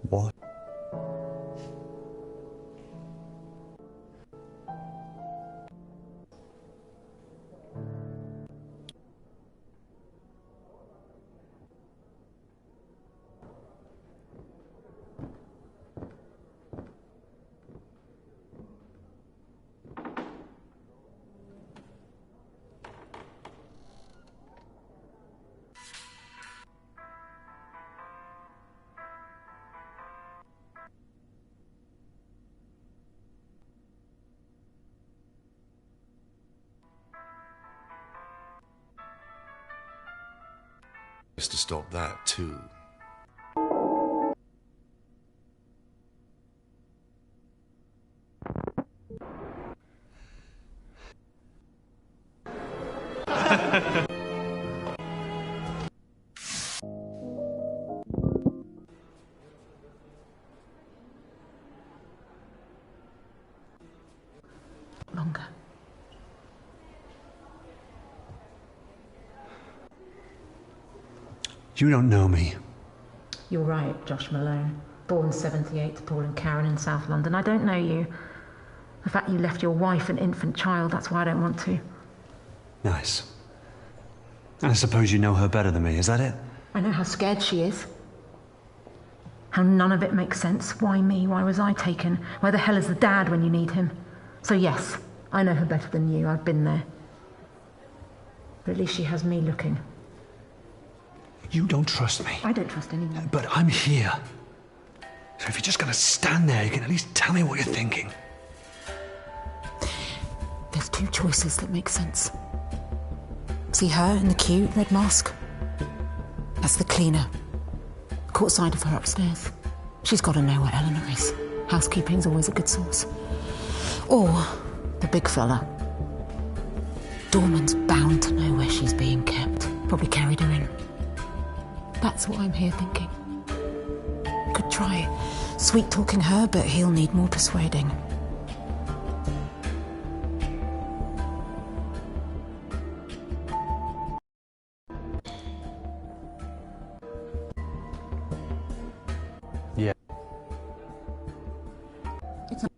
What? To stop that too. Longer. You don't know me. You're right, Josh Malone. Born 78 to Paul and Karen in South London. I don't know you. The fact you left your wife and infant child, that's why I don't want to. Nice. And I suppose you know her better than me, is that it? I know how scared she is. How none of it makes sense. Why me? Why was I taken? Where the hell is the dad when you need him? So yes, I know her better than you. I've been there. But at least she has me looking. You don't trust me. I don't trust anyone. But I'm here. So if you're just going to stand there, you can at least tell me what you're thinking. There's two choices that make sense. See her in the cute red mask? That's the cleaner. Caught sight of her upstairs. She's got to know where Eleanor is. Housekeeping's always a good source. Or the big fella. Dorman's bound to know where she's being kept. Probably carried her in. That's what I'm here thinking. Could try sweet-talking her, but he'll need more persuading. Yeah. It's not...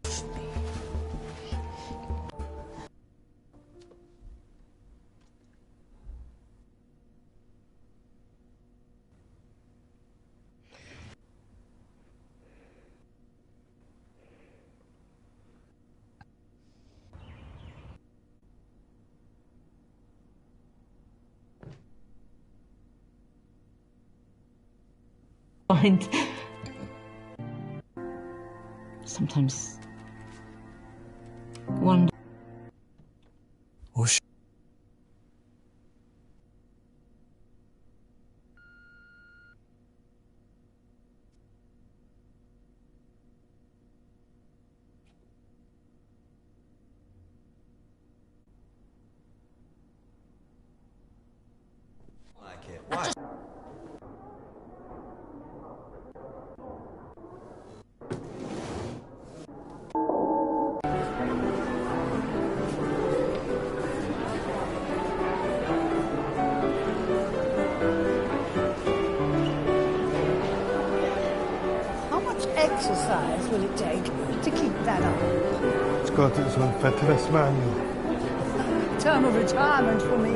Mind. Sometimes wonder. Or Like it. What? How much exercise will it take to keep that up? It's got its own fitness manual. Term of retirement for me.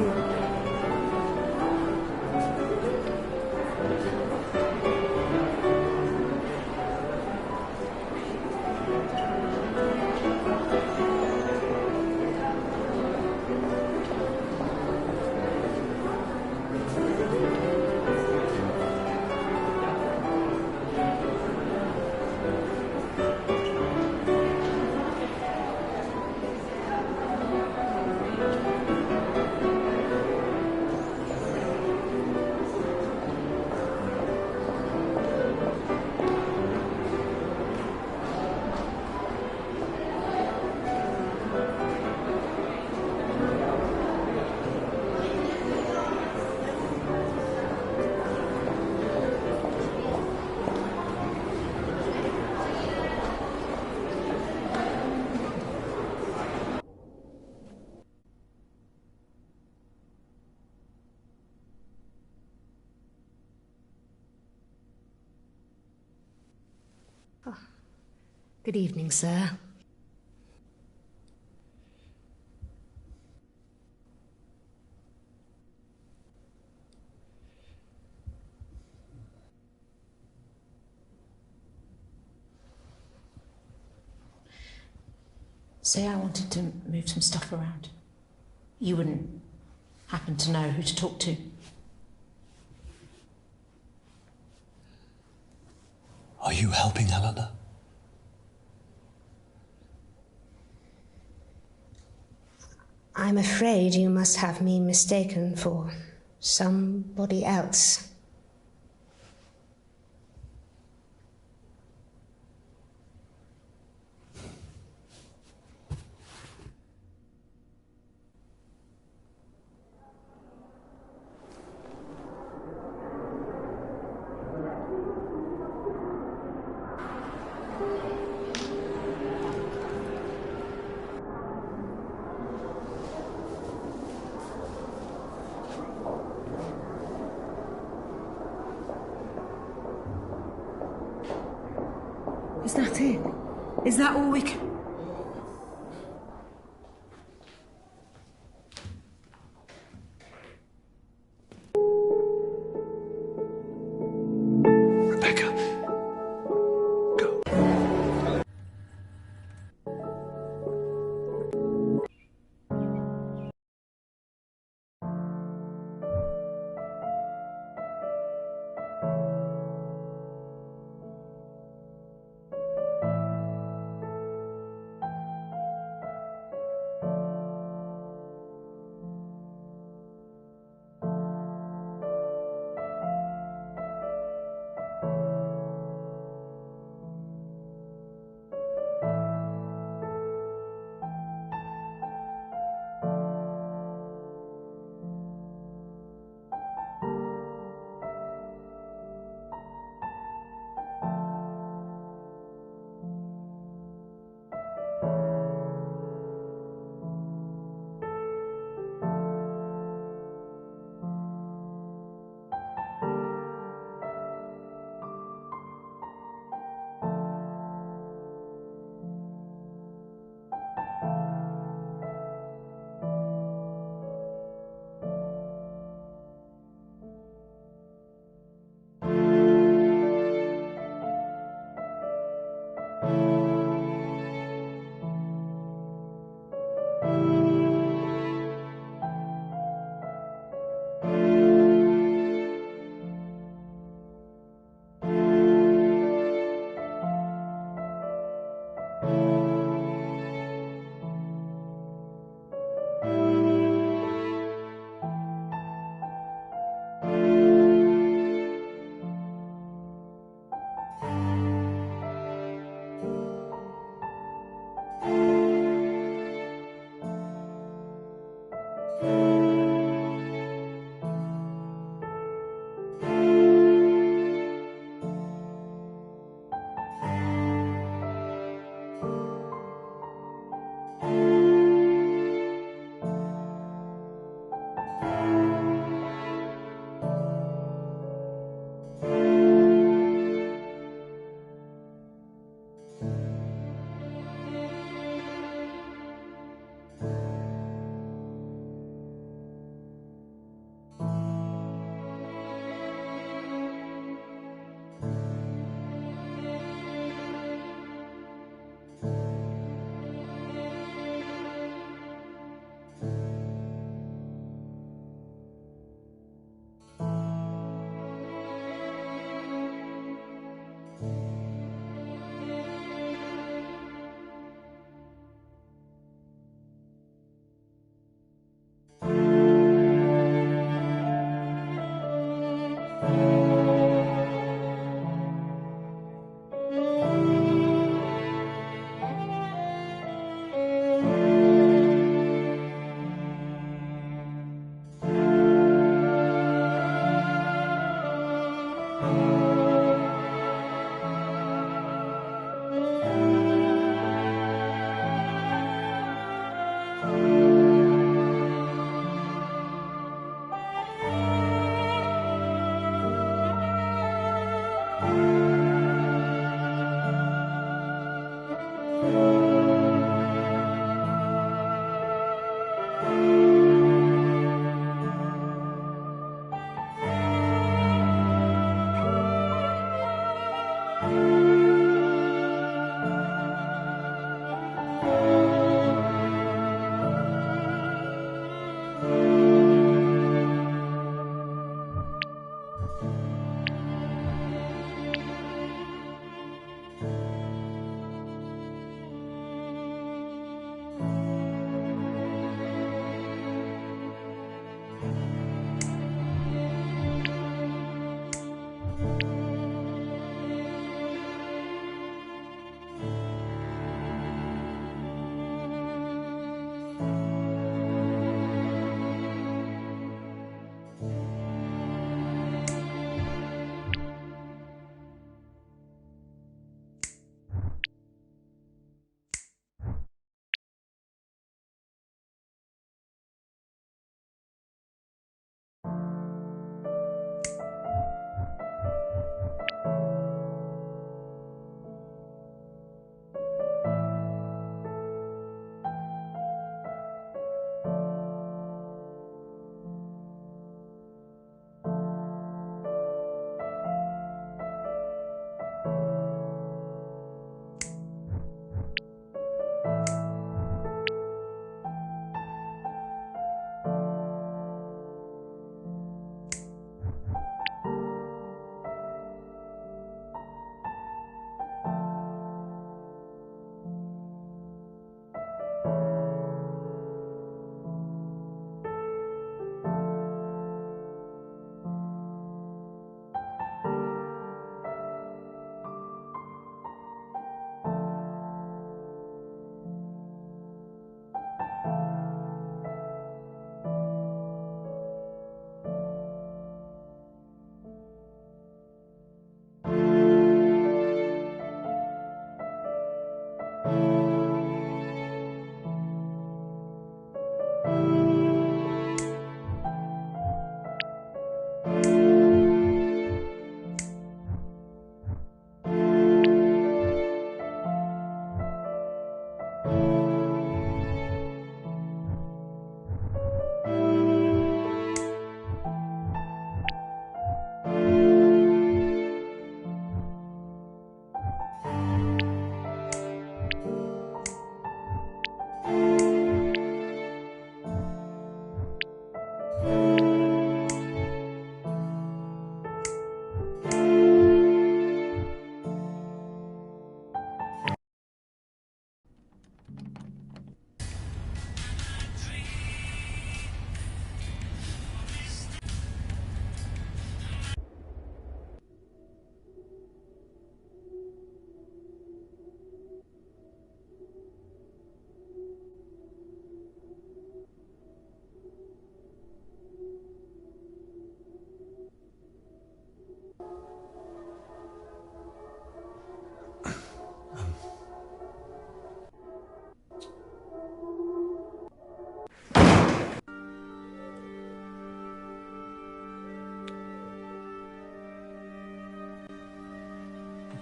Good evening, sir. Say I wanted to move some stuff around. You wouldn't happen to know who to talk to. Are you helping Eleanor? I'm afraid you must have me mistaken for somebody else. Is that all we can... Rebecca. Go.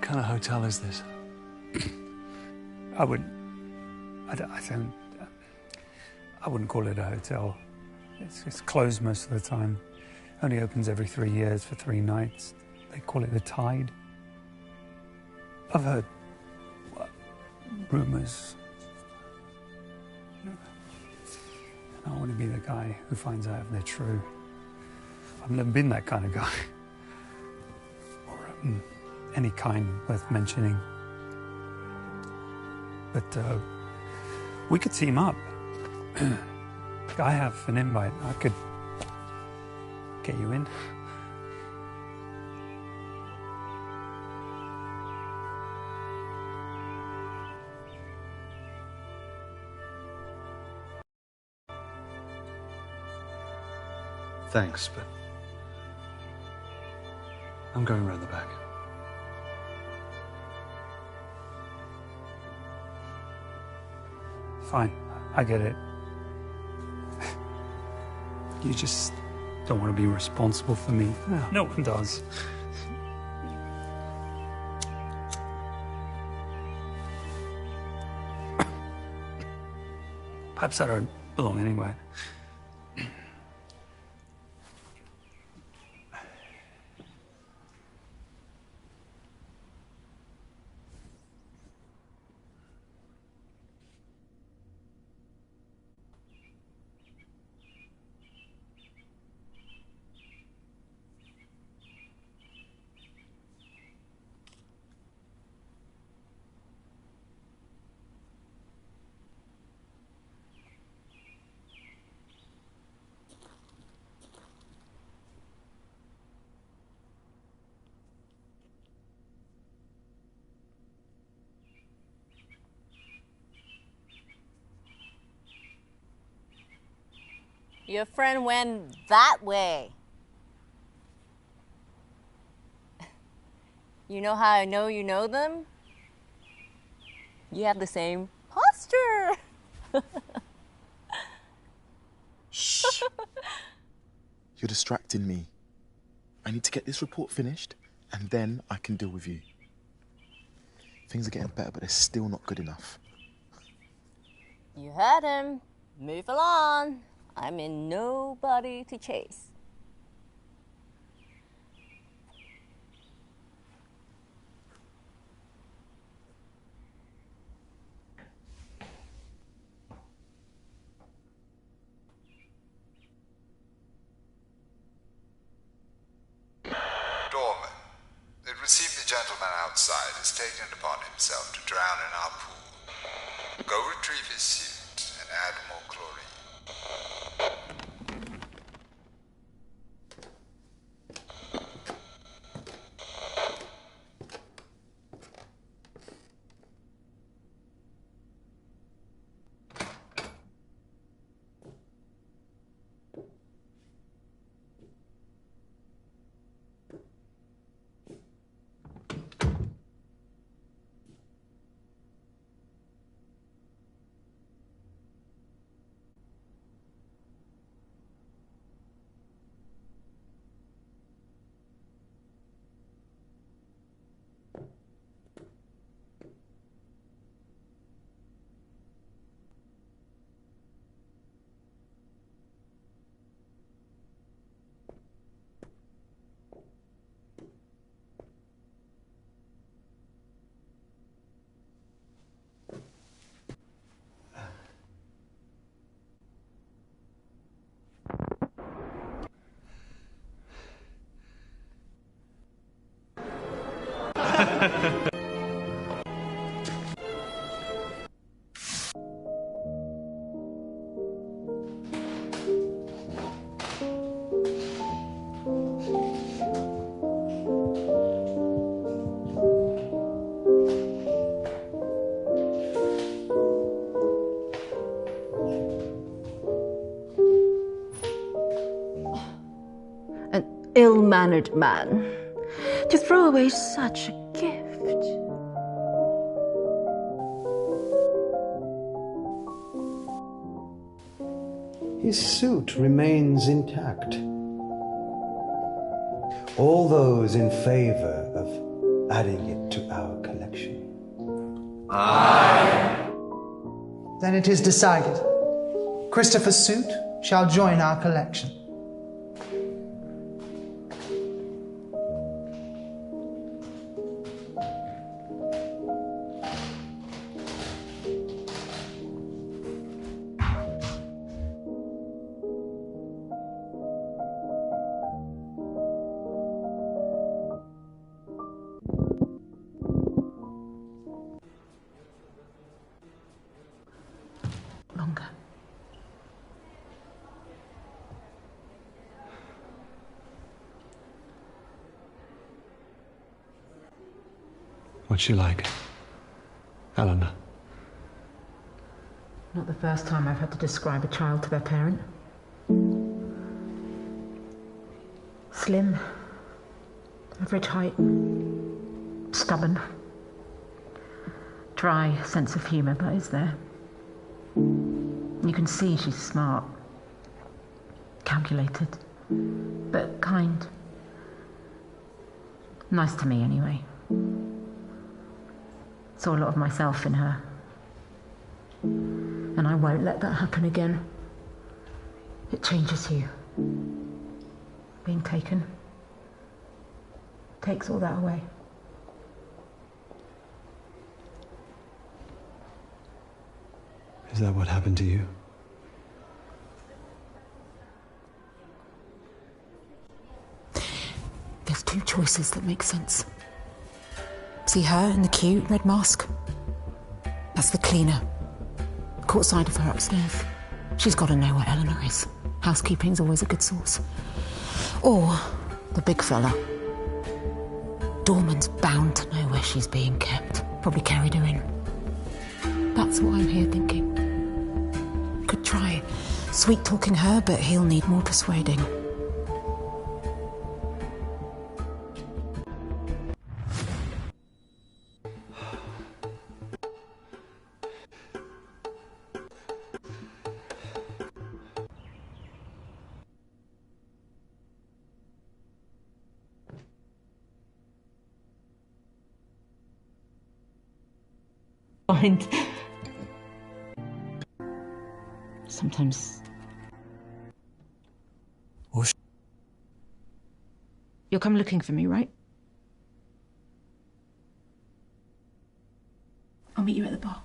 kind of hotel is this? I wouldn't call it a hotel. It's closed most of the time. Only opens every 3 years for 3 nights. They call it the Tide. I've heard rumours. I don't want to be the guy who finds out if they're true. I've never been that kind of guy. Or any kind worth mentioning. But we could team up. I have an invite. I could get you in. Thanks, but I'm going round the back. Fine, I get it. You just don't want to be responsible for me. No one does. Perhaps I don't belong anywhere. Your friend went that way. You know how I know you know them? You have the same posture. Shh. You're distracting me. I need to get this report finished, and then I can deal with you. Things are getting better, but they're still not good enough. You heard him. Move along. I'm in nobody to chase. Doorman, it received the gentleman outside has taken it upon himself to drown in our pool. Go retrieve his suit and add more chlorine. Ill-mannered man to throw away such a gift. His suit remains intact. All those in favor of adding it to our collection? Aye. Then it is decided. Christopher's suit shall join our collection. Longer. What's she like? Eleanor. Not the first time I've had to describe a child to their parent. Slim, average height, stubborn. Dry sense of humour, but is there. You can see she's smart, calculated, but kind. Nice to me, anyway. Saw a lot of myself in her. And I won't let that happen again. It changes you. Being taken takes all that away. Is that what happened to you? There's two choices that make sense. See her in the cute red mask? That's the cleaner. Caught sight of her upstairs. She's got to know where Eleanor is. Housekeeping's always a good source. Or the big fella. Dorman's bound to know where she's being kept. Probably carried her in. That's what I'm here thinking. Could try sweet-talking her, but he'll need more persuading. Mind. Sometimes. You'll come looking for me, right? I'll meet you at the bar.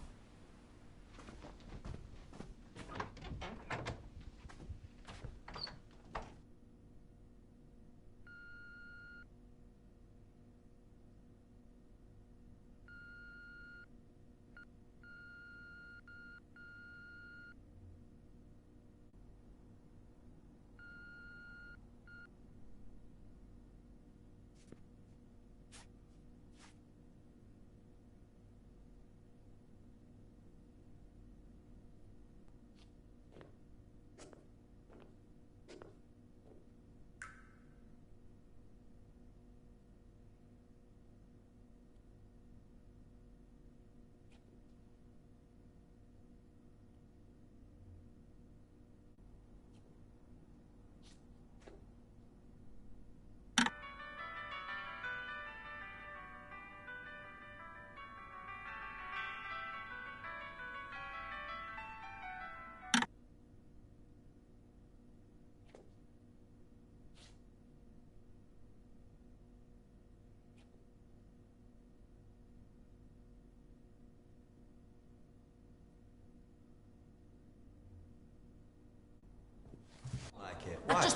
What?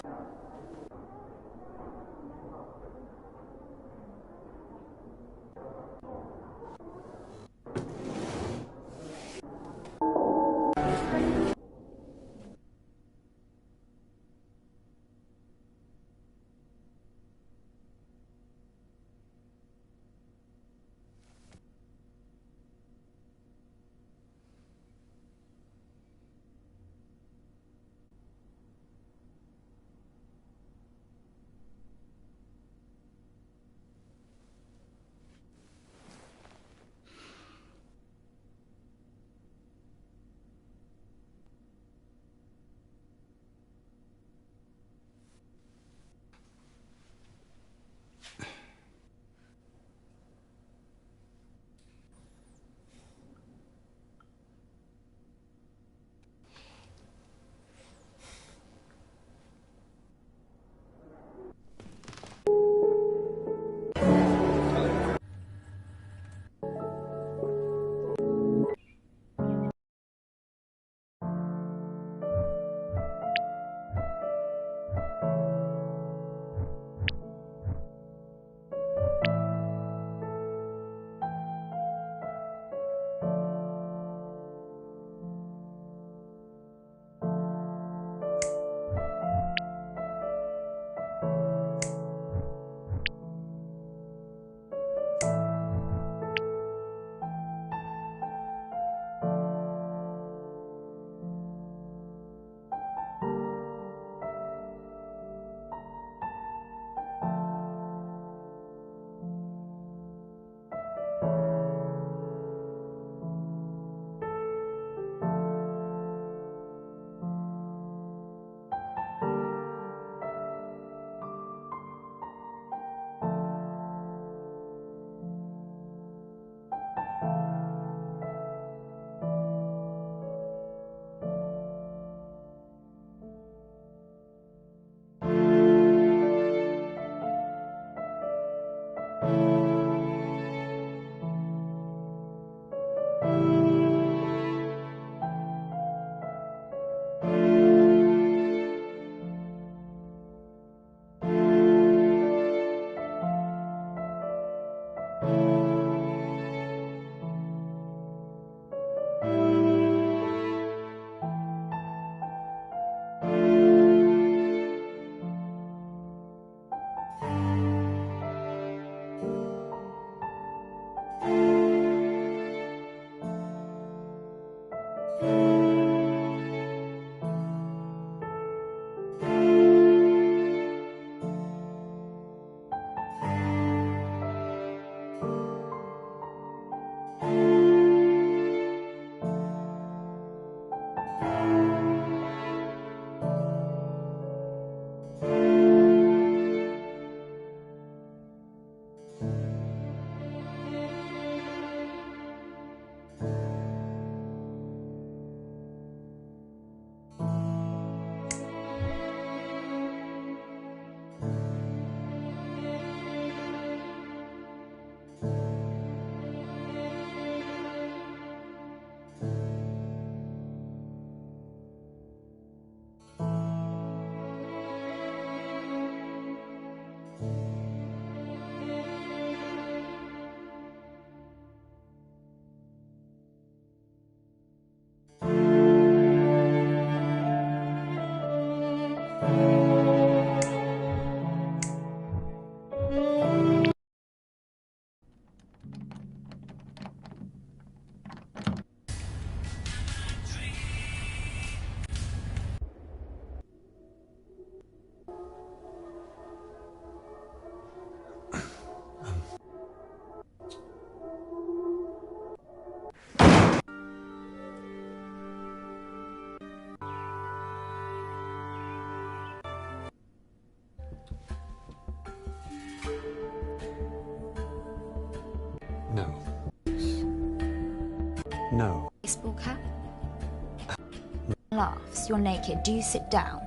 laughs. You're naked. Do you sit down?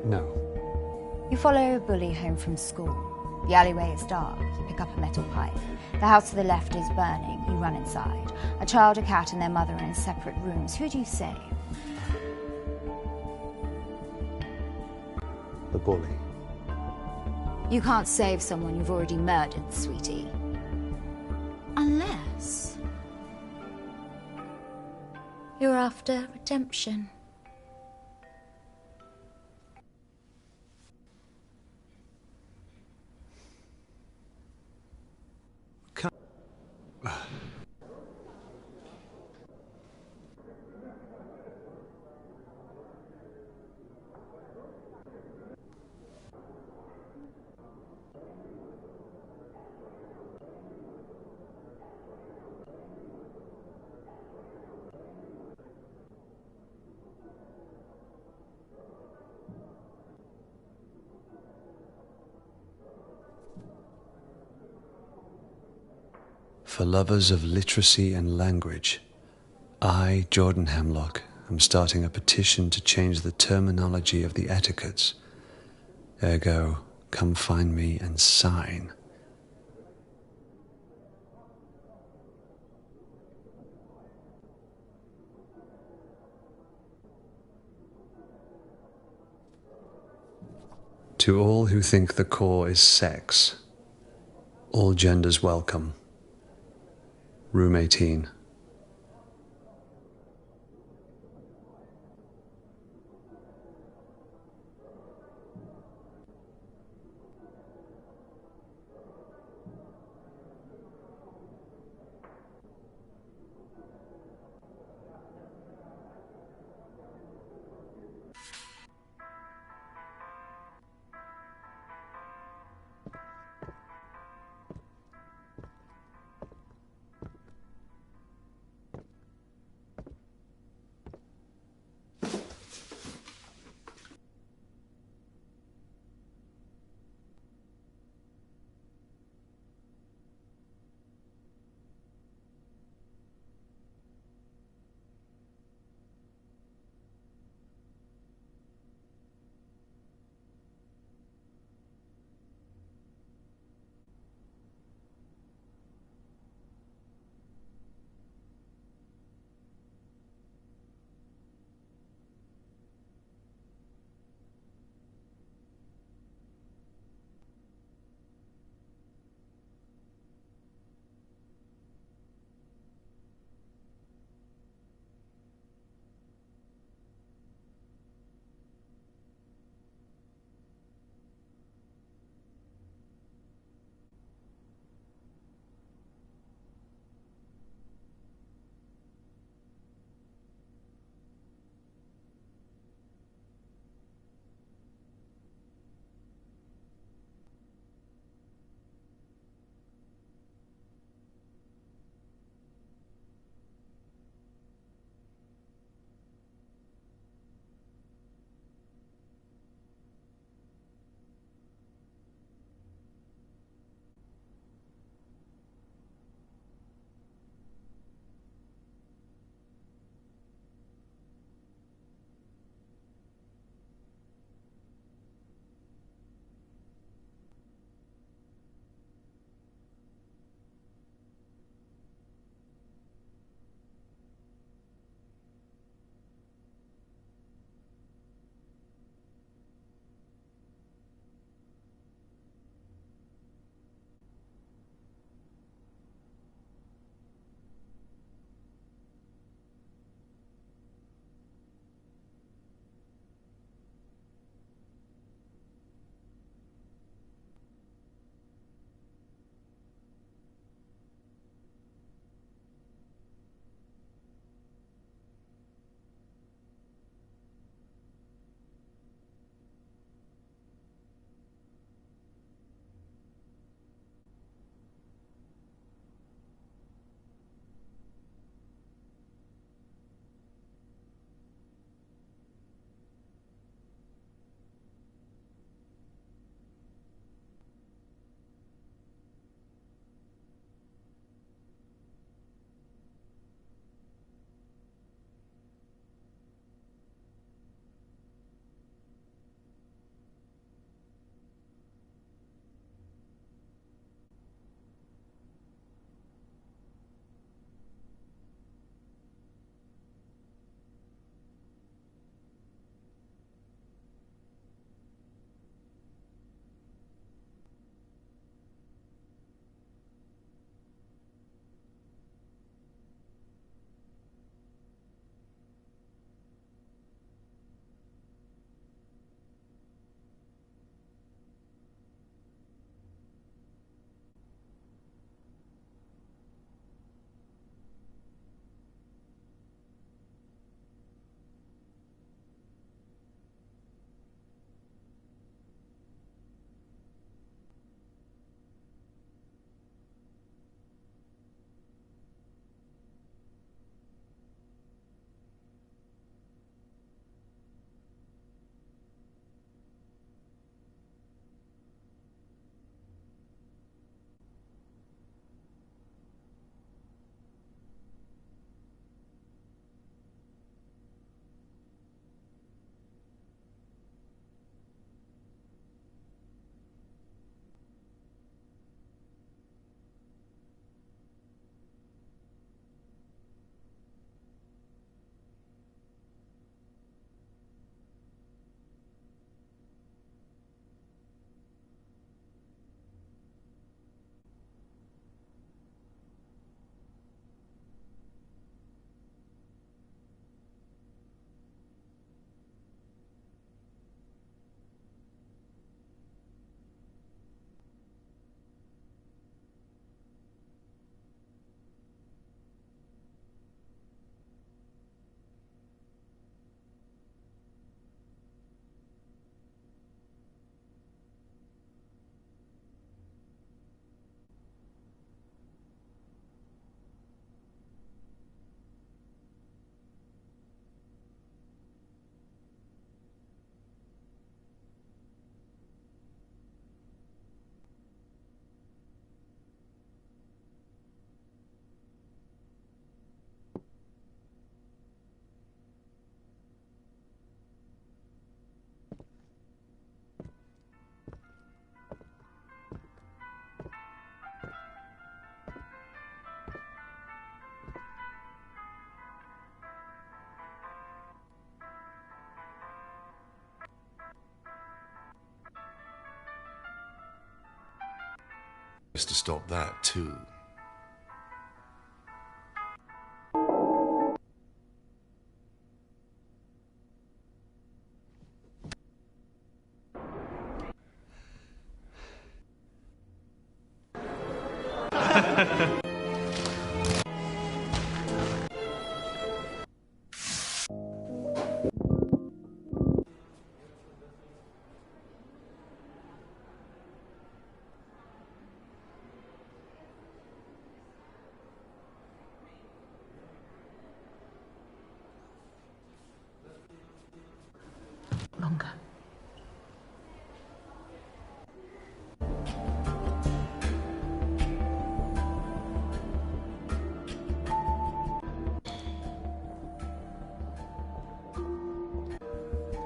No. You follow a bully home from school. The alleyway is dark. You pick up a metal pipe. The house to the left is burning. You run inside. A child, a cat, and their mother are in separate rooms. Who do you save? The bully. You can't save someone you've already murdered, sweetie. Unless you're after redemption. For lovers of literacy and language, I, Jordan Hemlock, am starting a petition to change the terminology of the etiquettes. Ergo, come find me and sign. To all who think the core is sex, all genders welcome. Room 18. stop that too. Longer.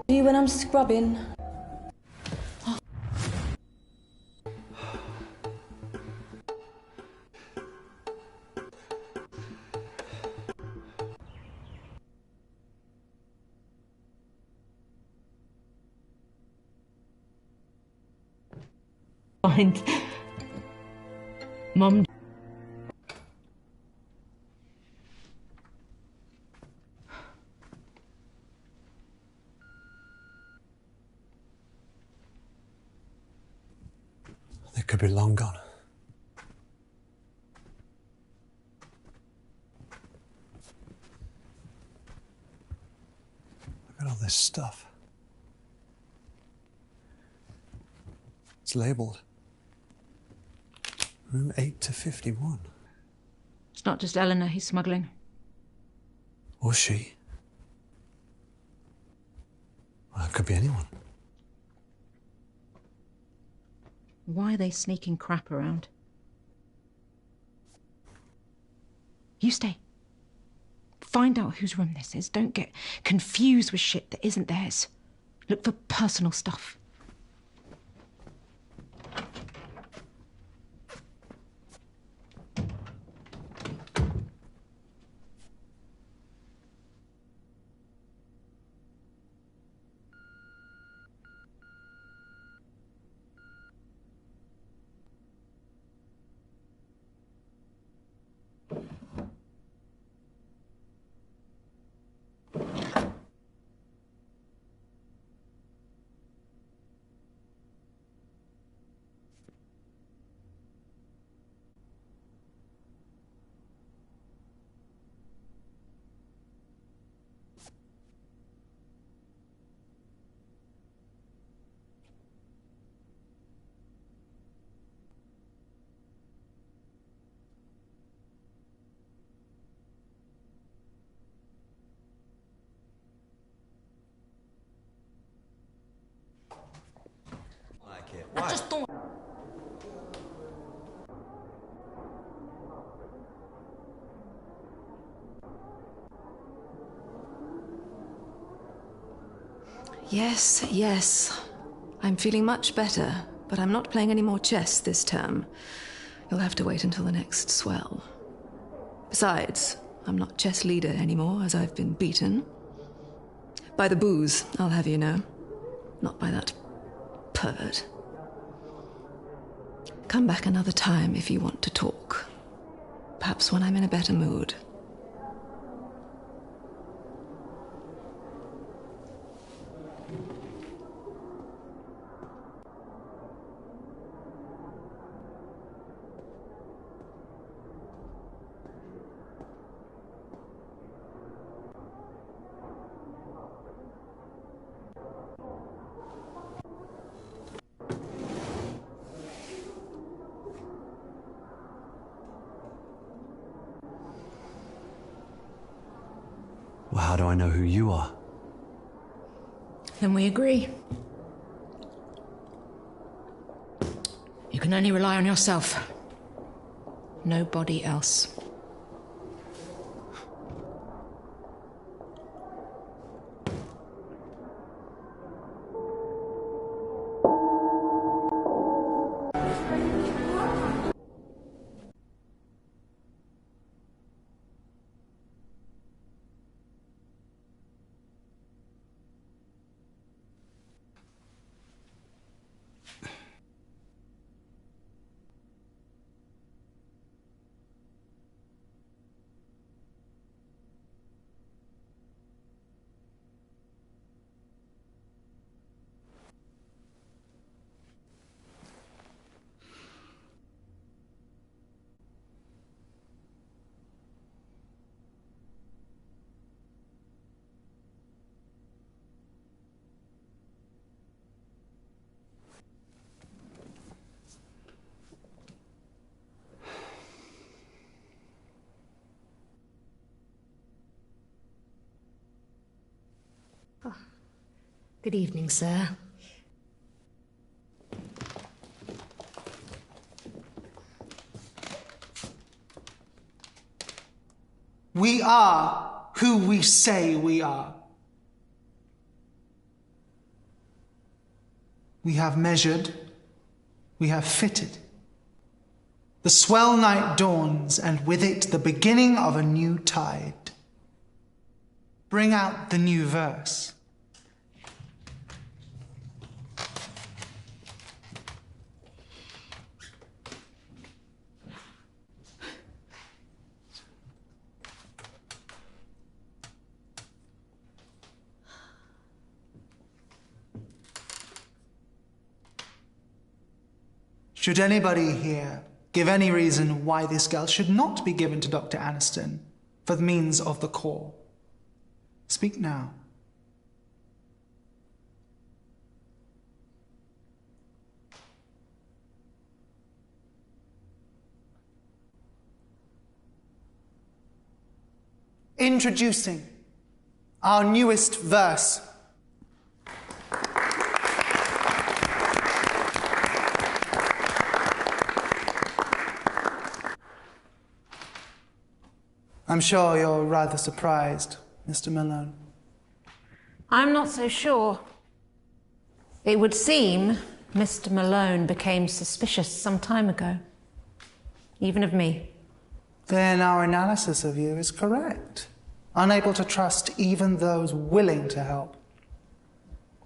You when I'm scrubbing. Find Mum. They could be long gone. Look at all this stuff. It's labelled Room 8 to 51. It's not just Eleanor he's smuggling. Or she. Well, it could be anyone. Why are they sneaking crap around? You stay. Find out whose room this is. Don't get confused with shit that isn't theirs. Look for personal stuff. I just don't. Yes, yes. I'm feeling much better, but I'm not playing any more chess this term. You'll have to wait until the next Swell. Besides, I'm not chess leader anymore, as I've been beaten. By the booze, I'll have you know. Not by that pervert. Come back another time if you want to talk. Perhaps when I'm in a better mood. Well, how do I know who you are? Then we agree. You can only rely on yourself. Nobody else. Good evening, sir. We are who we say we are. We have measured, we have fitted. The swell night dawns, and with it the beginning of a new tide. Bring out the new verse. Should anybody here give any reason why this girl should not be given to Dr. Aniston for the means of the call, speak now. Introducing our newest verse. I'm sure you're rather surprised, Mr. Malone. I'm not so sure. It would seem Mr. Malone became suspicious some time ago. Even of me. Then our analysis of you is correct. Unable to trust even those willing to help.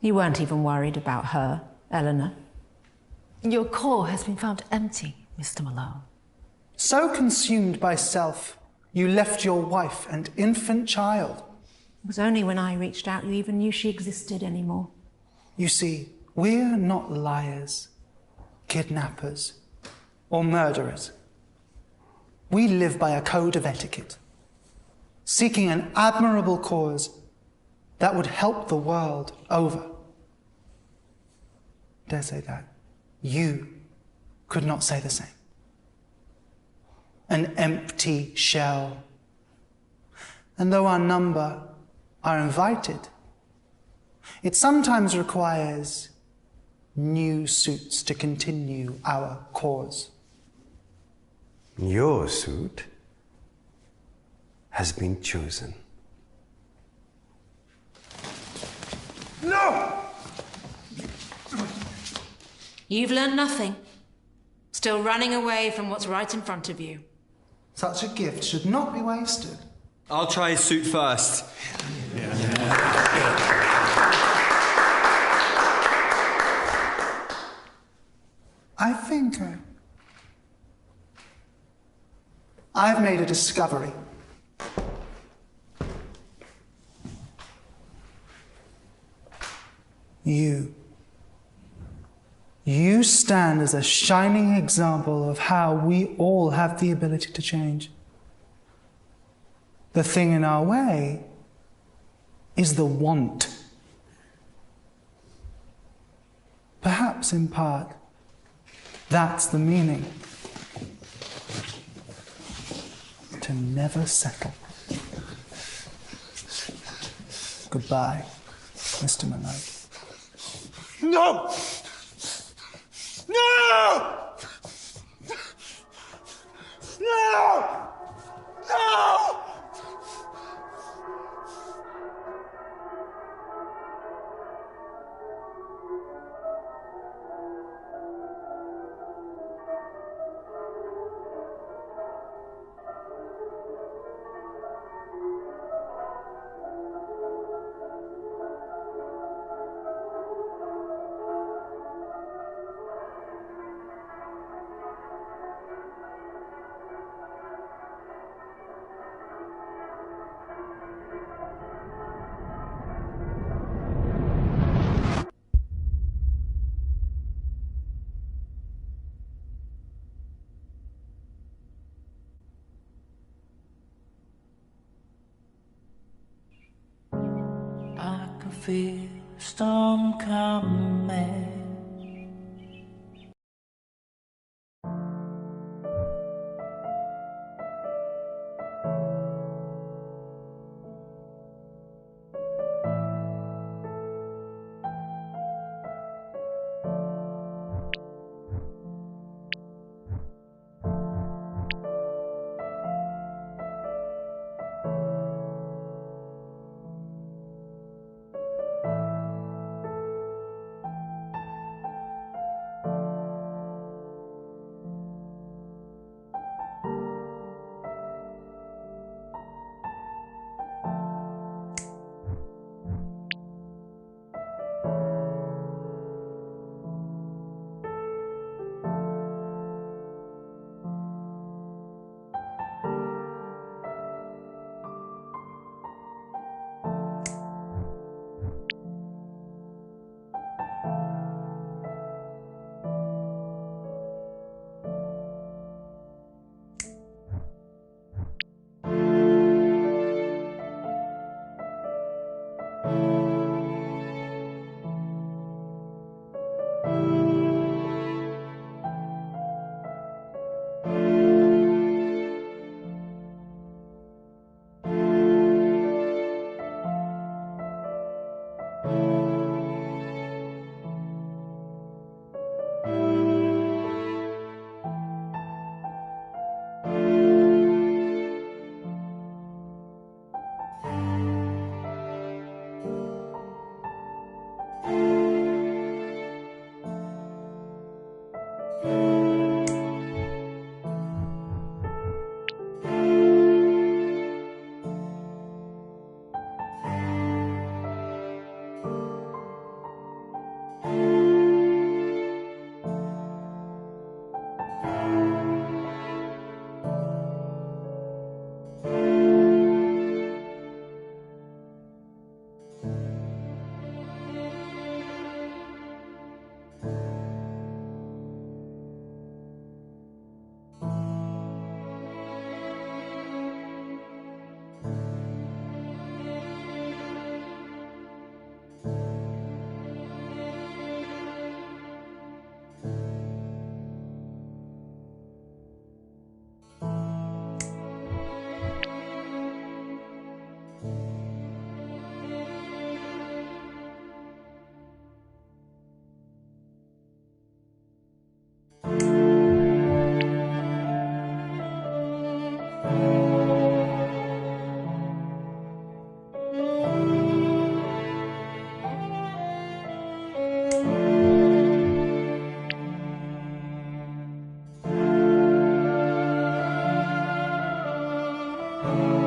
You weren't even worried about her, Eleanor. Your core has been found empty, Mr. Malone. So consumed by self, you left your wife and infant child. It was only when I reached out you even knew she existed anymore. You see, we're not liars, kidnappers, or murderers. We live by a code of etiquette, seeking an admirable cause that would help the world over. Dare say that. You could not say the same. An empty shell. And though our number are invited, it sometimes requires new suits to continue our cause. Your suit has been chosen. No! You've learned nothing. Still running away from what's right in front of you. Such a gift should not be wasted. I'll try his suit first. I think I've made a discovery. You stand as a shining example of how we all have the ability to change. The thing in our way is the want. Perhaps in part, that's the meaning. To never settle. Goodbye, Mr. Malone. No! No! No! No! Feel storm coming. you.